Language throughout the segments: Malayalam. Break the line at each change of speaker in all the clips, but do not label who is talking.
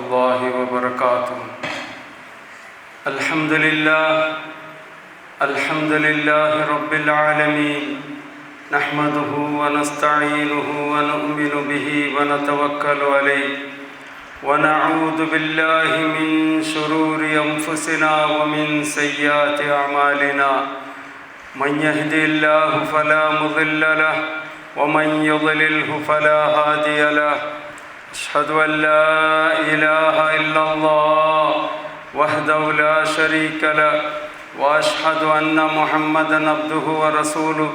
الله وبركاته. الحمد لله رب العالمين، نحمده ونستعينه ونؤمن به ونتوكل عليه، ونعوذ بالله من شرور أنفسنا ومن سيئات أعمالنا، من يهدي الله فلا مضل له ومن يضلله فلا هادي له. أشهد أن لا إله إلا الله وحده لا شريك له، وأشهد أن محمدا عبده ورسوله،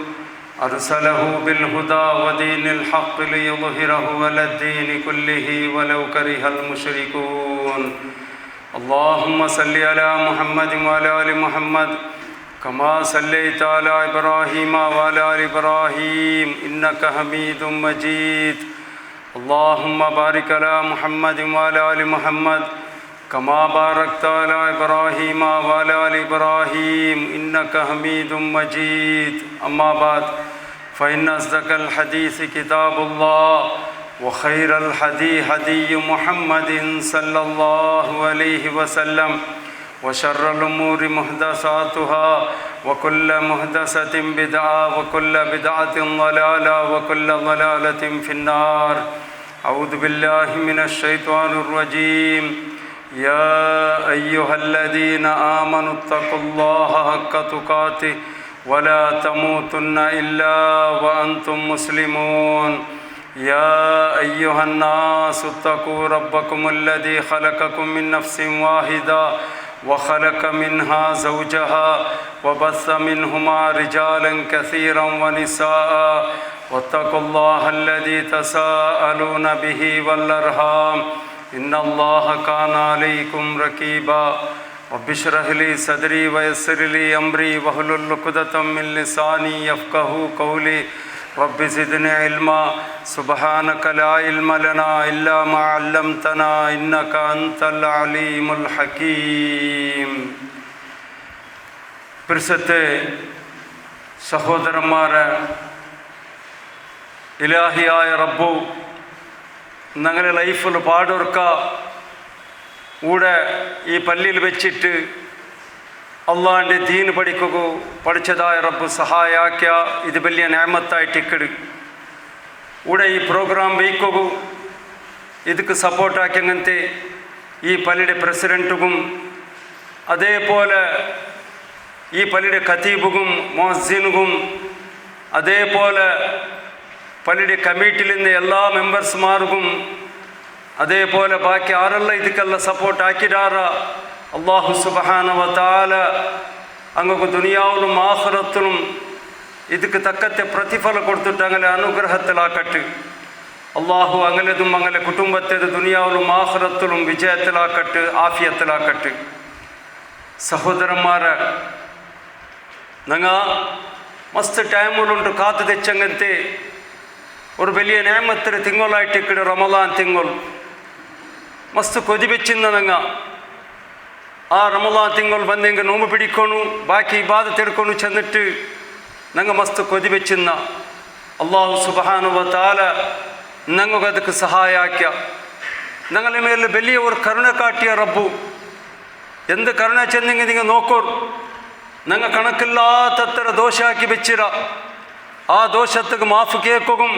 أرسله بالهدى ودين الحق ليظهره على الدين كله ولو كره المشركون. اللهم صل على محمد وعلى آل محمد كما صليت على إبراهيم وعلى آل إبراهيم إنك حميد مجيد. اللهم بارك على محمد وعلى آل محمد كما باركت على إبراهيم وعلى آل إبراهيم إنك حميد مجيد. أما بعد، فإن أصدق الحديث كتاب الله، وخير الهدي هدي محمد صلى الله عليه وسلم، وشر الأمور محدثاتها، وكل محدثة بدعة، وكل بدعة ضلالة، وكل ضلالة في النار. أعوذ بالله من الشيطان الرجيم. يا أيها الذين آمنوا اتقوا الله حق تقاته ولا تموتن إلا وأنتم مسلمون. يا أيها الناس اتقوا ربكم الذي خلقكم من نفس واحدة وخلق منها زوجها وبث منهما رجالا كثيرا ونساء، واتقوا الله الذي تساءلون به والأرحام، إن الله كان عليكم رقيبا. رب اشرح لي صدري ويسر لي أمري واحلل عقدة من لساني يفقهوا قولي. رب زدني علما. سبحانك لا علم لنا إلا ما علمتنا إنك أنت العليم الحكيم. പരിശുദ്ധ സഹോദരന്മാരെ, ഇലാഹിയായ റബ്ബു ഞങ്ങളുടെ ലൈഫിൽ പാടൊരുക്ക കൂടെ ഈ പള്ളിയിൽ വെച്ചിട്ട് അള്ളാഹിൻ്റെ ദീൻ പഠിച്ചതായ റബ്ബ് സഹായാക്യ ഇത് വലിയ നേമത്തായിട്ട് ഇക്കട് കൂടെ ഈ പ്രോഗ്രാം വയ്ക്കൂ. ಇದಕ್ಕೆ ಸಪೋರ್ಟ್ ಹಾಕ್ಯಂಗಂತೆ ಈ ಪಲ್ಲಿಡೆ ಪ್ರೆಸಿಡೆಂಟ್ಗೂ, അതേപോലെ ഈ പള്ളിയുടെ ഖതീബും മുഅസ്സിനുകും, അതേപോലെ പള്ളിയുടെ കമ്മിറ്റിയിൽ നിന്ന് എല്ലാ മെമ്പേഴ്സ്മാർക്കും, അതേപോലെ ബാക്കി ആരെല്ലാം ಇದಕ್ಕೆಲ್ಲ സപ്പോർട്ട് ആക്കിടാറ അല്ലാഹു സുബ്ഹാനഹു വ തആല അങ്ങക്ക് ദുനിയാവിലും ആഖിറത്തിലും ಇದಕ್ಕೆ ತಕ್ಕಂತೆ ಪ್ರತಿಫಲ ಕೊಡ್ತಿಟ್ಟು അങ്ങനെ അനുഗ്രഹത്തിലാക്കട്ടെ. അള്ളാഹു അങ്ങലതും അങ്ങനെ കുടുംബത്തേത് ദുനിയാവിലും ആഖിറത്തിലും വിജയത്തിലാക്കട്ടെ, ആഫിയത്തിലാക്കട്ടെ. സഹോദരന്മാരെ, ഞങ്ങൾ മസ്ത് ടൈമുകളുണ്ട് കാത്തു തെച്ചങ്ങനത്തെ ഒരു വലിയ നേമത്തിന് തിങ്കളായിട്ട് ഇക്കടെ റമദാൻ തിങ്കൾ മസ്ത് കൊതിവെച്ചിന്ന ഞങ്ങൾ ആ റമദാൻ തിങ്കൾ ಬಂದೆಂಗೆ ನೋವು പിടിക്കൊണു, ബാക്കി ഇബാദത്ത് എടുക്കൊണു ചെന്നിട്ട് ഞങ്ങൾ മസ്ത് കൊതിവെച്ചിന്ന അല്ലാഹു സുബ്ഹാനഹു വ തആല ഞങ്ങൾക്ക് ಅದಕ್ಕೆ സഹായ ആക്കിയ ഞങ്ങളുടെ മേലെ വലിയ ഒരു കരുണ കാട്ടിയ റബ്ബു. എന്ത് കരുണ ചെന്നെങ്കിൽ നിങ്ങൾ നോക്കൂ. ഞങ്ങൾ കണക്കില്ലാത്തത്ര ദോഷാക്കി വെച്ചിര, ആ ദോഷത്തേക്ക് മാഫ് കേൾക്കും.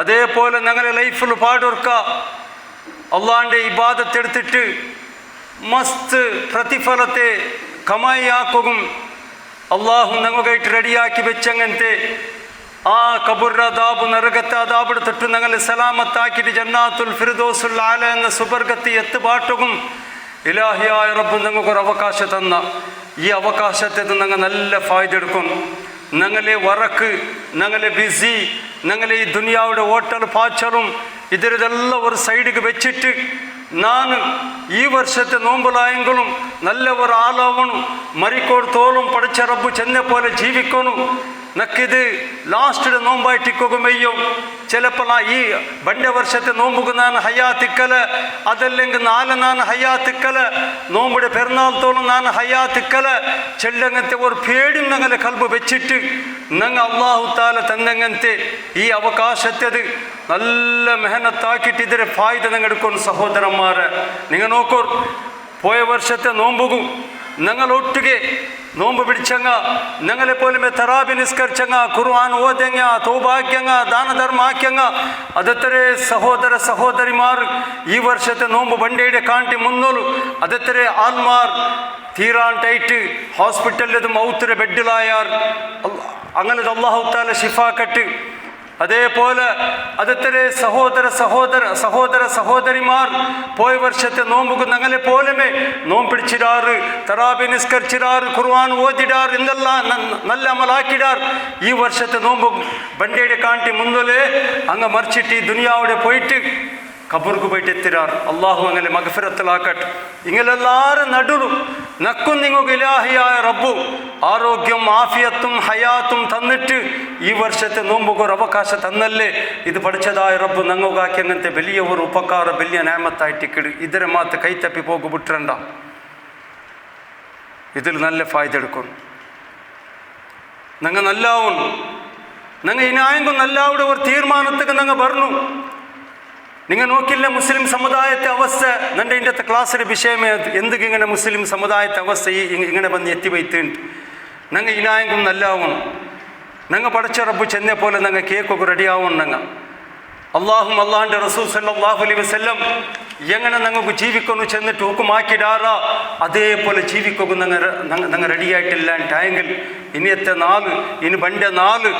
അതേപോലെ ഞങ്ങളുടെ ലൈഫിൽ പാടൊരുക്ക അള്ളാഹിൻ്റെ ഇബാദത്ത് എടുത്തിട്ട് മസ്ത് പ്രതിഫലത്തെ കമായി ആക്കും. അള്ളാഹു ഞങ്ങൾക്കായിട്ട് റെഡിയാക്കി വെച്ചങ്ങനത്തെ ആ കബുർ അദാബ്, നരകത്തെ അദാബിടെ തൊട്ട് ഞങ്ങളെ സലാമത്താക്കിയിട്ട് ജന്നാത്തുൽ ഫിർദൗസുൽ ആല എന്ന സുബർഗത്തി എത്തുപാട്ടും ഇലാഹിയായ റബ്ബ് ഞങ്ങൾക്കൊരു അവകാശം തന്ന ഈ അവകാശത്തെ ഞങ്ങൾ നല്ല ഫായ്ദ എടുക്കും. ഞങ്ങളെ വറക്ക്, ഞങ്ങളെ ബിസി, ഞങ്ങളെ ഈ ദുനിയാവുടെ ഓട്ടൽ പാച്ചലും ഇതിലെല്ലാം ഒരു സൈഡിക്ക് വെച്ചിട്ട് ನಾನು ಈ ವರ್ಷത്തെ ನೊಂಬಲಾಯಂಗലും നല്ല ഒരു ആളാവണം, മരിക്കോട് തോളും പഠിച്ച റബ്ബ് ചെന്നെ പോലെ ജീവിക്കണം. നക്കിത് ലാസ്റ്റ് നോമ്പായിട്ടിക്കൊക്കെ മെയ്യും. ചിലപ്പോൾ ഈ ബണ്ടെ വർഷത്തെ നോമ്പുക്ക് ഞാൻ ഹയാത്തിക്കല, അതല്ലെങ്കിൽ നാളെ ഞാൻ ഹയാത്തിക്കല, നോമ്പുടെ പെരുന്നാളത്തോളം ഞാൻ ഹയാത്തിക്കല ചെല്ലങ്ങനത്തെ ഒരു പേടിയും ഞങ്ങളെ കൽബ് വെച്ചിട്ട് ഞങ്ങൾ അള്ളാഹു താല തന്നങ്ങനത്തെ ഈ അവകാശത്തത് നല്ല മെഹനത്താക്കിയിട്ട് ഇതിരെ ഫായ്ദ ഞങ്ങൾ എടുക്കുന്നു. സഹോദരന്മാരെ, നിങ്ങൾ നോക്കൂ, പോയ വർഷത്തെ നോമ്പുകും ഞങ്ങൾ ഒട്ടുകെ നോമ്പ് പിടിച്ചങ്ങ, ഞങ്ങളെപ്പോലെ തറാബി നിസ്കരിച്ചങ്ങ, ഖുർആൻ ഓതെങ്ങ, തൗബാക്കിയങ്ങ, ദാനധർമ്മ ആക്കിയങ്ങ. അതത്രേ സഹോദര സഹോദരിമാർ ഈ വർഷത്തെ നോമ്പ് ബണ്ടയുടെ കാണ്ടി മുന്നോളു. അതത്രേ ആൽമാർ തീരാണ്ടായിട്ട് ഹോസ്പിറ്റലിൽ മൗത്തിരെ ബെഡിലായാർ. അങ്ങനെ അല്ലാഹു തആല ശിഫാക്കട്ട്. അതേപോലെ അതത്രേ സഹോദര സഹോദരിമാർ പോയ വർഷത്തെ നോമ്പുക്ക് ഞങ്ങളെ പോലെമേ നോമ്പ് പിടിച്ചിടാറ്, തറാബി നിസ്കരിച്ചിടാറ്, ഖുർആൻ ഓതിടാറ്, എന്തെല്ലാം നല്ല അമലാക്കിടാർ. ഈ വർഷത്തെ നോമ്പ് ബണ്ടയുടെ കാണ്ടി മുന്നോലെ അങ്ങ് മറിച്ചിട്ട് ഈ ദുനിയാവിടെ പോയിട്ട് കബർക്ക് പോയിട്ട് എത്തിരാർ. അള്ളാഹു അങ്ങനെ മഗ്ഫിറത്തിലാക്കട്ടെ. ഇങ്ങനെല്ലാവരും നടുലും നക്കും നിങ്ങൾക്ക് ഇലാഹിയായ റബ്ബു ആരോഗ്യം ആഫിയത്തും ഹയാത്തും തന്നിട്ട് ഈ വർഷത്തെ നോമ്പുക്ക് ഒരു അവകാശം തന്നല്ലേ. ഇത് പഠിച്ചതായ റബ്ബ് ഞങ്ങൾക്കാക്കി അങ്ങനത്തെ വലിയ ഒരു ഉപകാര വലിയ നേമത്തായിട്ടിക്കിട്. ഇതിനെ മാത്രം കൈത്തപ്പി പോക്ക് വിട്ടിരണ്ട. ഇതിൽ നല്ല ഫായ്ദ എടുക്കും. ഞങ്ങൾ നല്ലാവും, ഞങ്ങൾ ഇനായെങ്കും നല്ലാവിടെ ഒരു തീരുമാനത്തേക്ക് ഞങ്ങൾ പറഞ്ഞു. നിങ്ങൾ നോക്കില്ല മുസ്ലിം സമുദായത്തെ അവസ്ഥ. എൻ്റെ ഇന്നത്തെ ക്ലാസ്സിലെ വിഷയമേ എന്തൊക്കെ ഇങ്ങനെ മുസ്ലിം സമുദായത്തെ അവസ്ഥ ഇങ്ങനെ വന്ന് എത്തി വയ്ത്തുണ്ട്. ഞങ്ങൾ ഇനായെങ്കും നല്ലാവും, ഞങ്ങൾ പഠിച്ച റബ്ബ് ചെന്നെ പോലെ ഞങ്ങൾ കേക്കൊക്കെ റെഡിയാവും. ഞങ്ങൾ അള്ളാഹുന്റെ റസൂൽ സല്ലല്ലാഹു അലൈഹി വസല്ലം എങ്ങനെ ഞങ്ങൾക്ക് ജീവിക്കുന്നു ചെന്നിട്ട് ഹുക്കുമാക്കിടാറാ അതേപോലെ ജീവിക്കൊക്കെ ഞങ്ങൾ റെഡിയായിട്ടില്ല. ടാങ്കിൽ ഇനിയത്തെ നാല് ഇനി ബണ്ടെ നാല്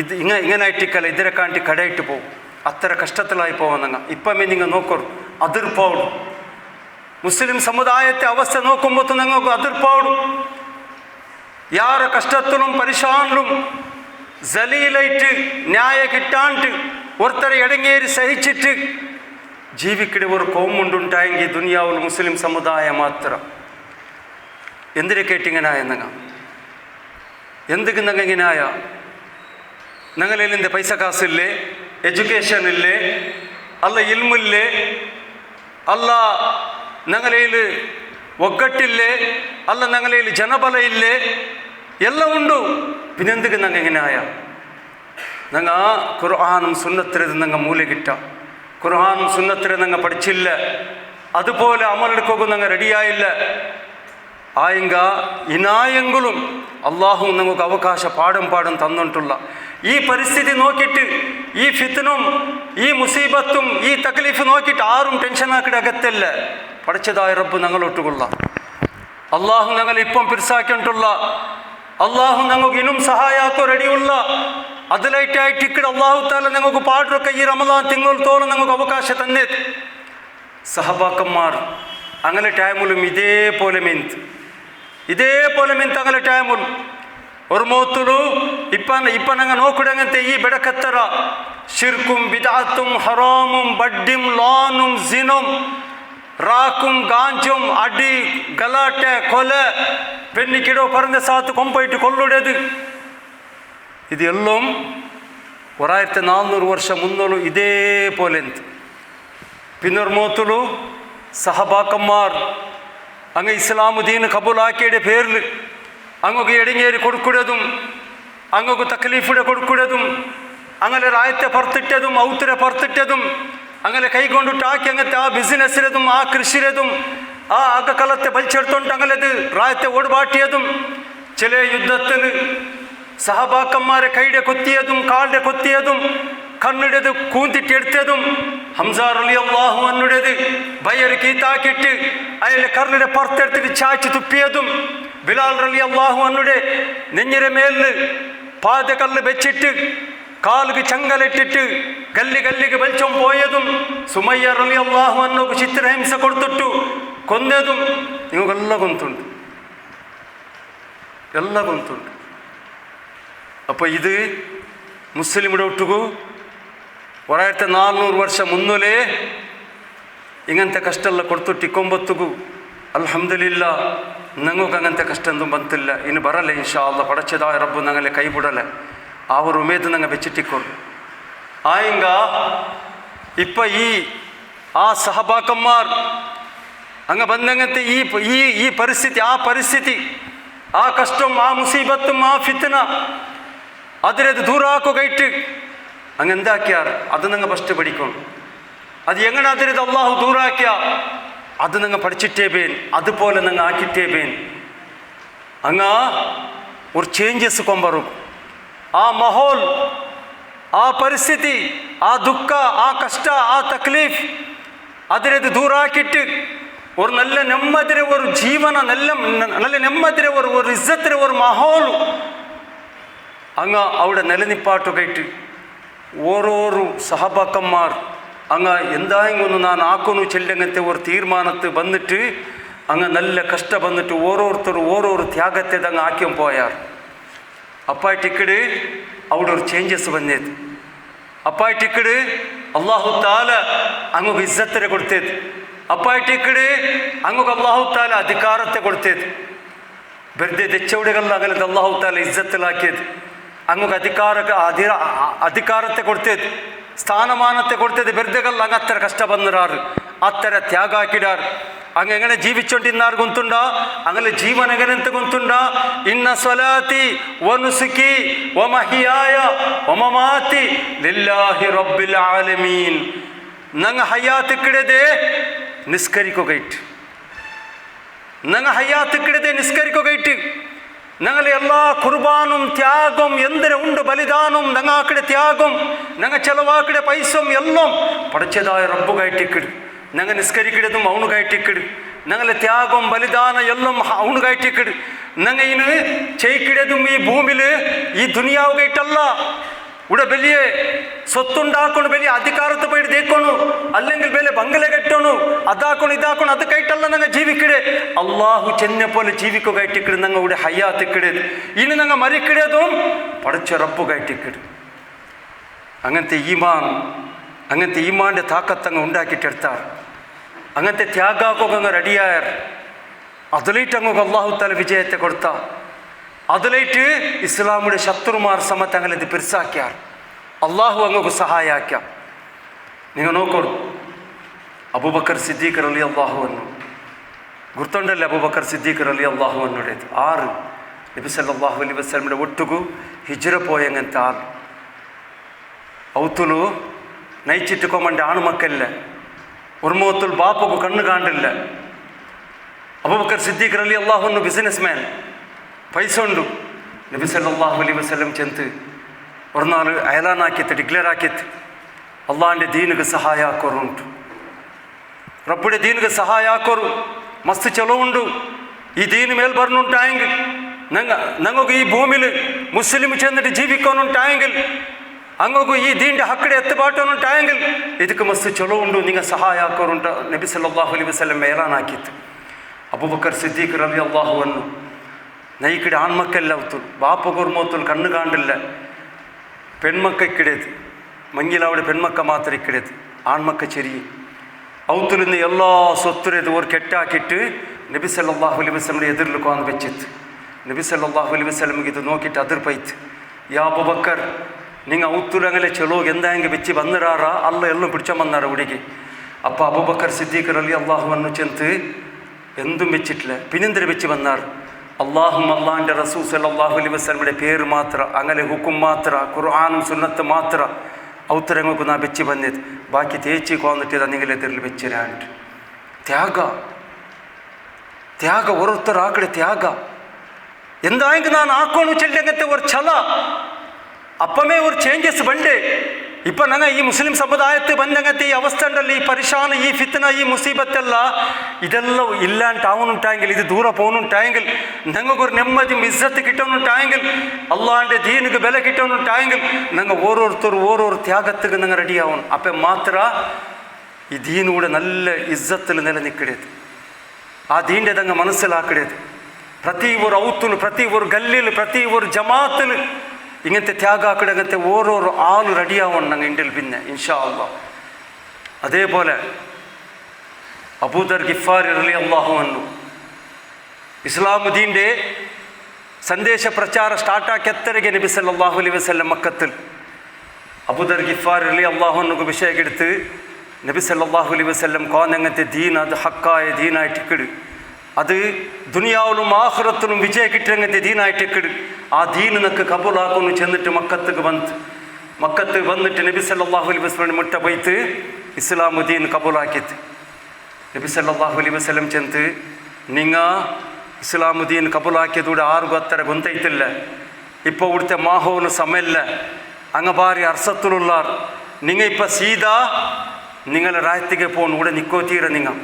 ഇത് ഇങ്ങനായിട്ടിക്കല്ല ഇതിനെ കാണ്ടി കടയിട്ട് പോകും. അത്ര കഷ്ടത്തിലായി പോവാൻ ഞങ്ങൾ. ഇപ്പമേ നിങ്ങൾ നോക്കൂ, അതിർപ്പാവും. മുസ്ലിം സമുദായത്തെ അവസ്ഥ നോക്കുമ്പോൾ ഞങ്ങൾക്ക് അതിർപ്പാവും. യാറെ കഷ്ടത്തിലും പരിശാനിലും ജലീലായിട്ട് ന്യായ കിട്ടാണ്ട് ഒരുത്തരെ ഇടങ്ങേരി സഹിച്ചിട്ട് ജീവിക്കിടെ ഒരു കോമുണ്ടുണ്ടായെങ്കിൽ ദുനിയാവിൽ മുസ്ലിം സമുദായം മാത്രം. എന്തിനെ കേട്ടിങ്ങനായ ഞങ്ങൾ എന്തൊക്കെ ഞങ്ങൾ ഇങ്ങനായ ഞങ്ങളിതിൻ്റെ പൈസ കാസില്ലേ, എഡ്യൂക്കേഷൻ ഇല്ലേ, അല്ല ഇൽമില്ലേ, അല്ല ഞങ്ങളിൽ ഒగ్గಟ್ಟಿല്ലേ, അല്ല ഞങ്ങളിൽ ಜನಬಲ ഇല്ലേ, എല്ലാം ഉണ്ട്. പിന്നെന്തൊക്കെ ഞങ്ങൾ ഇങ്ങനെയായ ഞങ്ങൾ ഖുർആനും സുന്നത്തിരത് ഞങ്ങൾ മൂലകിട്ട ഖുർആനും സുന്നത്തിരെ ഞങ്ങൾ പഠിച്ചില്ല. അതുപോലെ അമലെടുക്കുക ഞങ്ങൾ റെഡിയായില്ല. ആയെങ്ക ഇനായെങ്കിലും അള്ളാഹു ഞങ്ങൾക്ക് അവകാശ പാടും തന്നിട്ടുള്ള ഈ പരിസ്ഥിതി നോക്കിയിട്ട് ഈ ഫിത്നും ഈ മുസീബത്തും ഈ തക്ലീഫ് നോക്കിയിട്ട് ആരും ടെൻഷനാക്കിയിട്ട് അകത്തല്ല. പഠിച്ചതായ റബ്ബ് ഞങ്ങളൊട്ടുകൊള്ള അള്ളാഹു ഞങ്ങൾ ഇപ്പം പിരിസാക്കിയിട്ടുള്ള അള്ളാഹു ഞങ്ങൾക്ക് ഇനും സഹായാക്കോ റെഡിയുള്ള അതിലായിട്ടായിട്ട് ഇക്കടെ അള്ളാഹു താല ഞങ്ങൾക്ക് പാടൊക്കെ ഈ റമദാൻ തിങ്കളത്തോളം ഞങ്ങൾക്ക് അവകാശം തന്നെ. സഹബാക്കന്മാർ അങ്ങനെ ടൈമിലും ഇതേപോലെ ಮಿಂತ್ അങ്ങനെ ಟೈಮುಲ್ ഒരു മോത്തുലു ഇപ്പം ഞങ്ങൾ നോക്കിടങ്ങനത്തെ ഈ ബെടക്കത്തറ ഷിർക്കും ബിദാത്തും ഹറാമും ബഡ്ഡിയും ലോനും സിനും റാക്കും ഗാഞ്ചും അടി ഗലാട്ടെ കൊല പെണ്ണിക്കിടോ പറഞ്ഞ സാത്ത് കൊമ്പോയിട്ട് കൊള്ളുടേത് ഇതെല്ലാം 1400 വർഷം മുന്നോളു ഇതേപോലെ. പിന്നൊരു മോത്തുലു സഹബാക്കന്മാർ അങ്ങ് ഇസ്ലാമുദ്ദീൻ കബൂലാക്കിയുടെ പേരിൽ അങ്ങക്ക് എടിങ്ങേരി കൊടുക്കുന്നതും അങ്ങക്ക് തക്ലീഫിടെ കൊടുക്കുന്നതും അങ്ങനെ രായത്തെ പുറത്തിട്ടതും ഔത്തിരെ പുറത്തിട്ടതും അങ്ങനെ കൈകൊണ്ടിട്ടാക്കി അങ്ങനത്തെ ആ ബിസിനസ്സിലതും ആ കൃഷിയിലതും ആ അകക്കലത്തെ വലിച്ചെടുത്തോണ്ട് അങ്ങനത് രായത്തെ ഓടുപാട്ടിയതും ചില യുദ്ധത്തിൽ സഹബാക്കന്മാരെ കൈയുടെ കൊത്തിയതും കാലിൻ്റെ കൊത്തിയതും കണ്ണിടത് കൂന്തിട്ടെടുത്തതും ഹംസ റളിയല്ലാഹു അൻഹുടേത് ബയർ കീത്താക്കിയിട്ട് അയാളെ കണ്ണിടെ പുറത്തെടുത്തിട്ട് ചായ്ച്ച് തുപ്പിയതും ബിലാൽ റളിയല്ലാഹു അൻഹുടെ നെഞ്ഞിരെ മേലിൽ പാദകല്ല് വെച്ചിട്ട് കാലുക്ക് ചങ്ങലിട്ടിട്ട് ഗല്ലിക്ക് വലിച്ചം പോയതും സുമയ്യ റളിയല്ലാഹു അൻഹുക്ക് ചിത്രഹിംസ കൊടുത്തിട്ടു കൊന്നതും നിങ്ങൾക്കെല്ലാം ഗൊന്തുണ്ട്, എല്ലാം ഗൊന്തുണ്ട്. അപ്പോൾ ഇത് മുസ്ലിമിടെ ഒട്ടുകു 1400 ವರ್ಷ ಮುನ್ನೋಲೆ ಇಂಗಂತ ಕಷ್ಟೆಲ್ಲ ಕೊಡ್ತು ಟಿಕ್ಕೊಂಬತ್ತುಗು ಅಲ್ಹಮ್ದುಲಿಲ್ಲಾ ഞങ്ങൾക്ക് അങ്ങനത്തെ കഷ്ടമൊന്നും ಬಂತಿಲ್ಲ, ഇനി ಬರಲ್ಲ ഇൻഷാ അല്ലാഹ്. പടച്ചതായ റബ്ബ് ഞങ്ങളെ കൈവിടല. ആ ഒരു ഉമേത് ഞങ്ങൾ വെച്ചിട്ടിക്കൊണ്ട് ആയെങ്ക ഇപ്പം ആ സഹബാക്കന്മാർ അങ്ങ് ಬಂದಂಗಂತೆ ಈ ಪರಿಸ್ಥಿತಿ, ಆ ಕಷ್ಟം, ആ മുസീബത്തും, ആ ഫിത്ന അതിനത് ദൂരാക്കുകയിട്ട് അങ്ങ് എന്താക്കിയാർ അത് ഞങ്ങൾ ഫസ്റ്റ് പഠിക്കണം. അത് എങ്ങനെ അതിനത് അള്ളാഹു ദൂരാക്കിയ അത് ഞങ്ങൾ പഠിച്ചിട്ടേ പേൻ, അതുപോലെ ഞങ്ങൾ ആക്കിയിട്ടേ പേൻ. അങ്ങ് ഒരു ചേഞ്ചസ് കൊമ്പറും ആ മഹോൽ, ആ പരിസ്ഥിതി, ആ ദുഃഖ, ആ കഷ്ട, ആ തക്ലീഫ് അതിനത് ദൂരാക്കിയിട്ട് ഒരു നല്ല ನೆಮ್ಮದಿರ ഒരു ജീവന, നല്ല ನೆಮ್ಮದಿರ ഒരു ഇസ്സത്തിര ഒരു മഹോൽ അങ്ങ് അവിടെ നിലനിപ്പാട്ടുകയിട്ട് ഓരോരോ സഹബാക്കന്മാർ അങ്ങ് എന്തായെങ്കിലും ഞാൻ ആക്കുന്നു ചെല്ലങ്ങത്തെ ഒരു തീരുമാനത്ത് വന്നിട്ട് അങ്ങ് നല്ല കഷ്ട വന്നിട്ട് ഓരോരുത്തരും ഓരോരോ ത്യാഗത്തെ അങ്ങ് ആക്കിയും പോയാർ. അപ്പായിട്ടിക്കട് അവിടെ ഒരു ചേഞ്ചസ് വന്നത്. അപ്പായിട്ടിക്കട് അള്ളാഹു താല അങ്ങ് ഇസ്സത്തിനെ കൊടുത്തത്. അപ്പായിട്ടിക്കട് അങ്ങ് അള്ളാഹു താല അധികാരത്തെ കൊടുത്തത്. വെറുതെ തെച്ചവടികളിൽ അങ്ങനെ അള്ളാഹു താല ഇസ്സത്തിലാക്കിയത്. അങ്ങ് അധികാരത്തെ കൊടുത്തത്, സ്ഥാനമാനത്തെ കൊടുത്തത്. വെറുതെകൾ അങ്ങ് അത്ര കഷ്ട ಬಂದಿರಾರು, അത്ര ತ್ಯಾಗ ಹಾಕಿಡಾರು. അങ്ങ് എങ്ങനെ ജീവിച്ചോണ്ടിരുന്നാർ ഗൊന്തുണ്ട, അങ്ങനെ ജീവൻ എങ്ങനെന്ത് ഗൊന്തുണ്ട. ഇന്ന സ്വലാത്തി വനുസുക്കി വമഹിയായ വമമാതി ലില്ലാഹി റബ്ബിൽ ആലമീൻ. ഞങ്ങൾ ഹയാത്തിക്കിടതെ നിസ്കരിക്കുകയിട്ട്, ഞങ്ങൾ ഹയാത്തിക്കിടതെ നിസ്കരിക്കുകയിട്ട് ഞങ്ങളെ എല്ലാ കുർബാനും ത്യാഗം എന്തിനെ ഉണ്ട് ബലിദാനം ഞങ്ങാക്കടെ ത്യാഗം ഞങ്ങൾ ചെലവാക്കടെ പൈസം എല്ലാം പടച്ചതായ റബ്ബുകായിട്ടിക്കിട്. ഞങ്ങൾ നിസ്കരിക്കിടതും അവനുകായിട്ടിക്കിട്. ഞങ്ങളെ ത്യാഗം ബലിദാന എല്ലാം അവനുകായിട്ടിക്കിട്. ഞങ്ങൾ ഇന്ന് ചെയ്ക്കിടതും ഈ ഭൂമിയിൽ ഈ ദുനിയാവുകായിട്ടല്ല. ഇവിടെ വലിയ സ്വത്തുണ്ടാക്കണം, വലിയ അധികാരത്തെ പോയിട്ട് തേക്കണം, അല്ലെങ്കിൽ വലിയ ബംഗല കെട്ടണം, അതാക്കണം ഇതാക്കണം, അത് കൈട്ടല്ല ഞങ്ങൾ ജീവിക്കടേ. അള്ളാഹു ചെന്നെ പോലെ ജീവിക്കുകയായിട്ടിക്കട് ഞങ്ങൾ ഇവിടെ ഹയ്യാത്തിക്കിടത്. ഇനി ഞങ്ങൾ മരിക്കിടതും പടച്ച റബ്ബുകായിട്ടിക്കട്. അങ്ങനത്തെ ഈമാൻ്റെ താക്കത്തങ്ങ് ഉണ്ടാക്കിയിട്ടെടുത്താർ. അങ്ങനത്തെ ത്യാഗാക്കൊക്കെ അങ്ങ് റെഡിയായർ. അതിലേറ്റ് അങ്ങ് അള്ളാഹു താല വിജയത്തെ കൊടുത്ത. അതിലേറ്റ് ഇസ്ലാമിയുടെ ശത്രുമാർ സമത്ത് അങ്ങനെ ഇത് പെരുസാക്കിയാർ. അള്ളാഹു അങ്ങക്ക് സഹായാക്കാം. നിങ്ങൾ നോക്കൂ, അബൂബക്കർ സിദ്ദീഖ് റളിയല്ലാഹു അൻഹു ಗುರ್ತೊಂಡಲ್ಲಿ ಅಬೂಬಕರ್ ಸಿದ್ದೀಕ್ ರಲಿಯಲ್ಲಾಹು ಅನ್ನೋಡೈತು 6 ನಬಿ ಸಲ್ಲಲ್ಲಾಹು ಅಲೈಹಿ ವಸಲ್ಲಂയുടെ ಒಟ್ಟುಗು ಹಿಜ್ರ പോയങ്ങനത്തെ 6 ഔത്തുലു നയിച്ചിട്ടുകൊണ്ട ആണുമക്കല്ല ഉർമോത്തുൽ ബാപ്പക്ക് കണ്ണു കാണ്ടില്ല. അബൂബക്കർ സിദ്ദീഖ് റളിയല്ലാഹു അൻഹു ബിസിനസ് മാൻ, പൈസ ഉണ്ട്. നബി സല്ലല്ലാഹു അലൈഹി വസല്ലം ചെന്ന് ഒരു നാൾ ಐಲಾನ್ ಹಾಕಿತ್ತು, ಡಿಕ್ಲೇರ್ ಹಾಕಿತ್ತು, ಅಲ್ಲಾಹ್ന്റെ ದೀನಿಗೆ ಸಹಾಯ ಹಾಕೋರು ಉಂಟು, ರಬ್ಬುಡೆ ದೀನಿಗೆ ಸಹಾಯ ಹಾಕೋರು ಮಸ್ತ್ ಚಲೋ ಉಂಟು. ಈ ದೀನ್ ಮೇಲೆ ಬರ್ನುಂಟಾയെങ്കിൽ ഞങ്ങൾക്ക് ഈ ഭൂമിയിൽ മുസ്ലിം ചെന്നിട്ട് ജീവിക്കാനുണ്ടായെങ്കിൽ, അങ്ങക്ക് ഈ ദീൻ്റെ ഹക്കടെ എത്തുപാട്ടാനുണ്ടായെങ്കിൽ ಇದಕ್ಕೆ ಮಸ್ತ್ ಚಲೋ ಉಂಟು, നിങ്ങൾ സഹായ ಹಾಕೋರುಂಟ നബി സല്ലല്ലാഹു ಅಲೈಹಿ ವಸಲ್ಲಂ ಐಲಾನ್ ಹಾಕಿತ್ತು. ಅಬೂಬಕರ್ ಸಿದ್ದೀಕ್ റളിയല്ലാഹു അൻഹു നയിക്കടെ ആൺമക്കല്ല ഔത്തു ബാപ്പ കുർമോത്തുൽ കണ്ണു കാണ്ടില്ല, പെൺമക്ക ഇക്കിടേത് ಮಂಗಿಲಾವಡೆ ಪೆಣ್ಮಕ್ಕ ಮಾತ್ರ ಇಕ್ಕಡೇದು, ಆಣ್ಮಕ್ಕ ಚೆರಿ ಔತುಲಿಂದ ಎಲ್ಲ ಸೊತ್ತುರೇದು ಓರ್ ಕೆಟ್ಟಾಕಿಟ್ಟು ನಬಿ ಸಲ್ಲಲ್ಲಾಹು ಅಲೈಹಿ ವಸಲ್ಲಂ ಎದುರ್ಲು ಕಾಂದು ಬೆಚ್ಚಿತ್ತು. ನಬಿ ಸಲ್ಲಲ್ಲಾಹು ಅಲೈಹಿ ವಸಲ್ಲಂಗೆ ಇದು ನೋಕಿಟ್ಟು ಅದರ್ಪೈತು. ಯಾ ಅಬೂಬಕರ್ നിങ്ങൾ ഔത്തുലങ്ങനെ ചെലോ എന്തായെങ്കിൽ വെച്ച് വന്നിടാറാ അല്ല എല്ലാം പിടിച്ച വന്നാറ ಹುಡುಗಿ. അപ്പോൾ അബൂബക്കർ സിദ്ദീഖ് റളിയല്ലാഹു അൻഹു ചെന്ന് എന്തും വെച്ചിട്ടില്ല, പിന്നെന്തിനെ വെച്ച് വന്നാർ. അള്ളാഹും അള്ളാഹിൻ്റെ റസൂൽ സല്ലല്ലാഹു അലൈഹി വസല്ലമയുടെ പേര് മാത്ര, അങ്ങനെ ഹുക്കും മാത്ര, ഖുർആനും സുന്നത്ത് മാത്ര ಔತರಂಗಕ್ಕೂ ನಾ ಬೆಚ್ಚಿ ಬಂದಿದ್ದು, ಬಾಕಿ ತೇಚಿ ಕೊಂದಿಟ್ಟಿದ ನಿಂಗಲೆ ಎದುರಲ್ಲಿ ಬೆಚ್ಚಿರಾಂಟ್. ತ್ಯಾಗ ತ್ಯಾಗ ಹೊರತರ ಆ ಕಡೆ ತ್ಯಾಗ ಎಂದಾಂಗೆ ನಾನು ಹಾಕೊಂಡು ಚೆಲ್ಲಂಗತ್ತೆ ஒரு ಛಲ ಅಪ್ಪಮೇ ஒரு ಚೇಂಜಸ್ ಬಂಡೆ. ಇಪ್ಪ ನಂಗೆ ಈ ಮುಸ್ಲಿಂ ಸಮುದಾಯಕ್ಕೆ ಬಂದಂಗತ್ತೆ ಈ ಅವಸ್ಥೆಯಲ್ಲಿ ಈ ಪರಿಶಾನ ಈ ಫಿತ್ನ ಈ ಮುಸೀಬತ್ತೆಲ್ಲ ഇതെല്ലാം ഇല്ലാണ്ട് ആവുന്നുണ്ടായെങ്കിൽ, ഇത് ദൂരെ പോകുന്നുണ്ടായെങ്കിൽ, ഞങ്ങൾക്കൊരു നെമ്മതി ഇസ്സത്ത് കിട്ടുന്നുണ്ടായെങ്കിൽ, അള്ളാഹിൻ്റെ ദീനിക്ക് വില കിട്ടുന്നുണ്ടായെങ്കിൽ ഞങ്ങൾ ഓരോരുത്തരും ഓരോരോ ത്യാഗത്തിന് ഞങ്ങൾ റെഡിയാവണം. അപ്പം മാത്ര ഈ ദീനൂടെ നല്ല ഇസ്സത്തിൽ നിലനിൽക്കടേത്, ആ ദീൻ്റെ തങ്ങ മനസ്സിലാക്കടേത്. പ്രതി ഒരു ഔത്തുൽ, പ്രതി ഒരു ഗല്ലിൽ, പ്രതി ഒരു ജമാത്തിൽ ഇങ്ങനത്തെ ത്യാഗ ആക്കടെ അങ്ങനത്തെ ഓരോരോ ആള് റെഡിയാവണം ഞങ്ങൾ ഇന്ത്യയിൽ പിന്നെ ഇൻഷാ അല്ലാഹ്. അതേപോലെ അബൂദർ ഗിഫാരി റളിയല്ലാഹു അൻഹു ഇസ്ലാമുദ്ദീൻ്റെ സന്ദേശ പ്രചാര സ്റ്റാർട്ടാക്കി എത്തരಗೆ നബി സല്ലല്ലാഹു അലൈഹി വസല്ലം മക്കത്തിൽ അബൂദർ ഗിഫാർ റളിയല്ലാഹു അൻഹു വിഷയക്കെടുത്ത് നബി സല്ലല്ലാഹു അലൈഹി വസല്ലം കോന്നങ്ങത്തെ ദീൻ അത് ഹക്കായ ദീനായിട്ടിക്കിട്, അത് ദുനിയാവിലും ആഖിറത്തിലും വിജയ കിട്ടങ്ങത്തെ ദീനായിട്ടിക്കിട്, ആ ദീൻ നിനക്ക് കബൂലാക്കുന്നു ചെന്നിട്ട് മക്കത്ത് വന്നിട്ട് നബി സല്ലല്ലാഹു അലൈഹി വസല്ലം മുട്ട പോയിട്ട് ഇസ്ലാമുദ്ദീൻ കബൂലാക്കിയത്. നബി സല്ലല്ലാഹു അലൈഹി വസല്ലം ചെന്ന് നിങ്ങ ഇസ്ലാമുദ്ദീൻ കബൂലാക്കിയതൂടെ ആർക്കും അത്ര ഗൊന്തയിട്ടില്ല, ഇപ്പോൾ ഇവിടുത്തെ മാഹോല് സമയല്ല, അങ്ങ് ഭാരി അർസത്തിലുള്ളാർ, നിങ്ങൾ ഇപ്പം സീതാ നിങ്ങളെ രാജ്യത്തേക്ക് പോകണം, ഇവിടെ നിക്കോത്തീര നിങ്ങൾ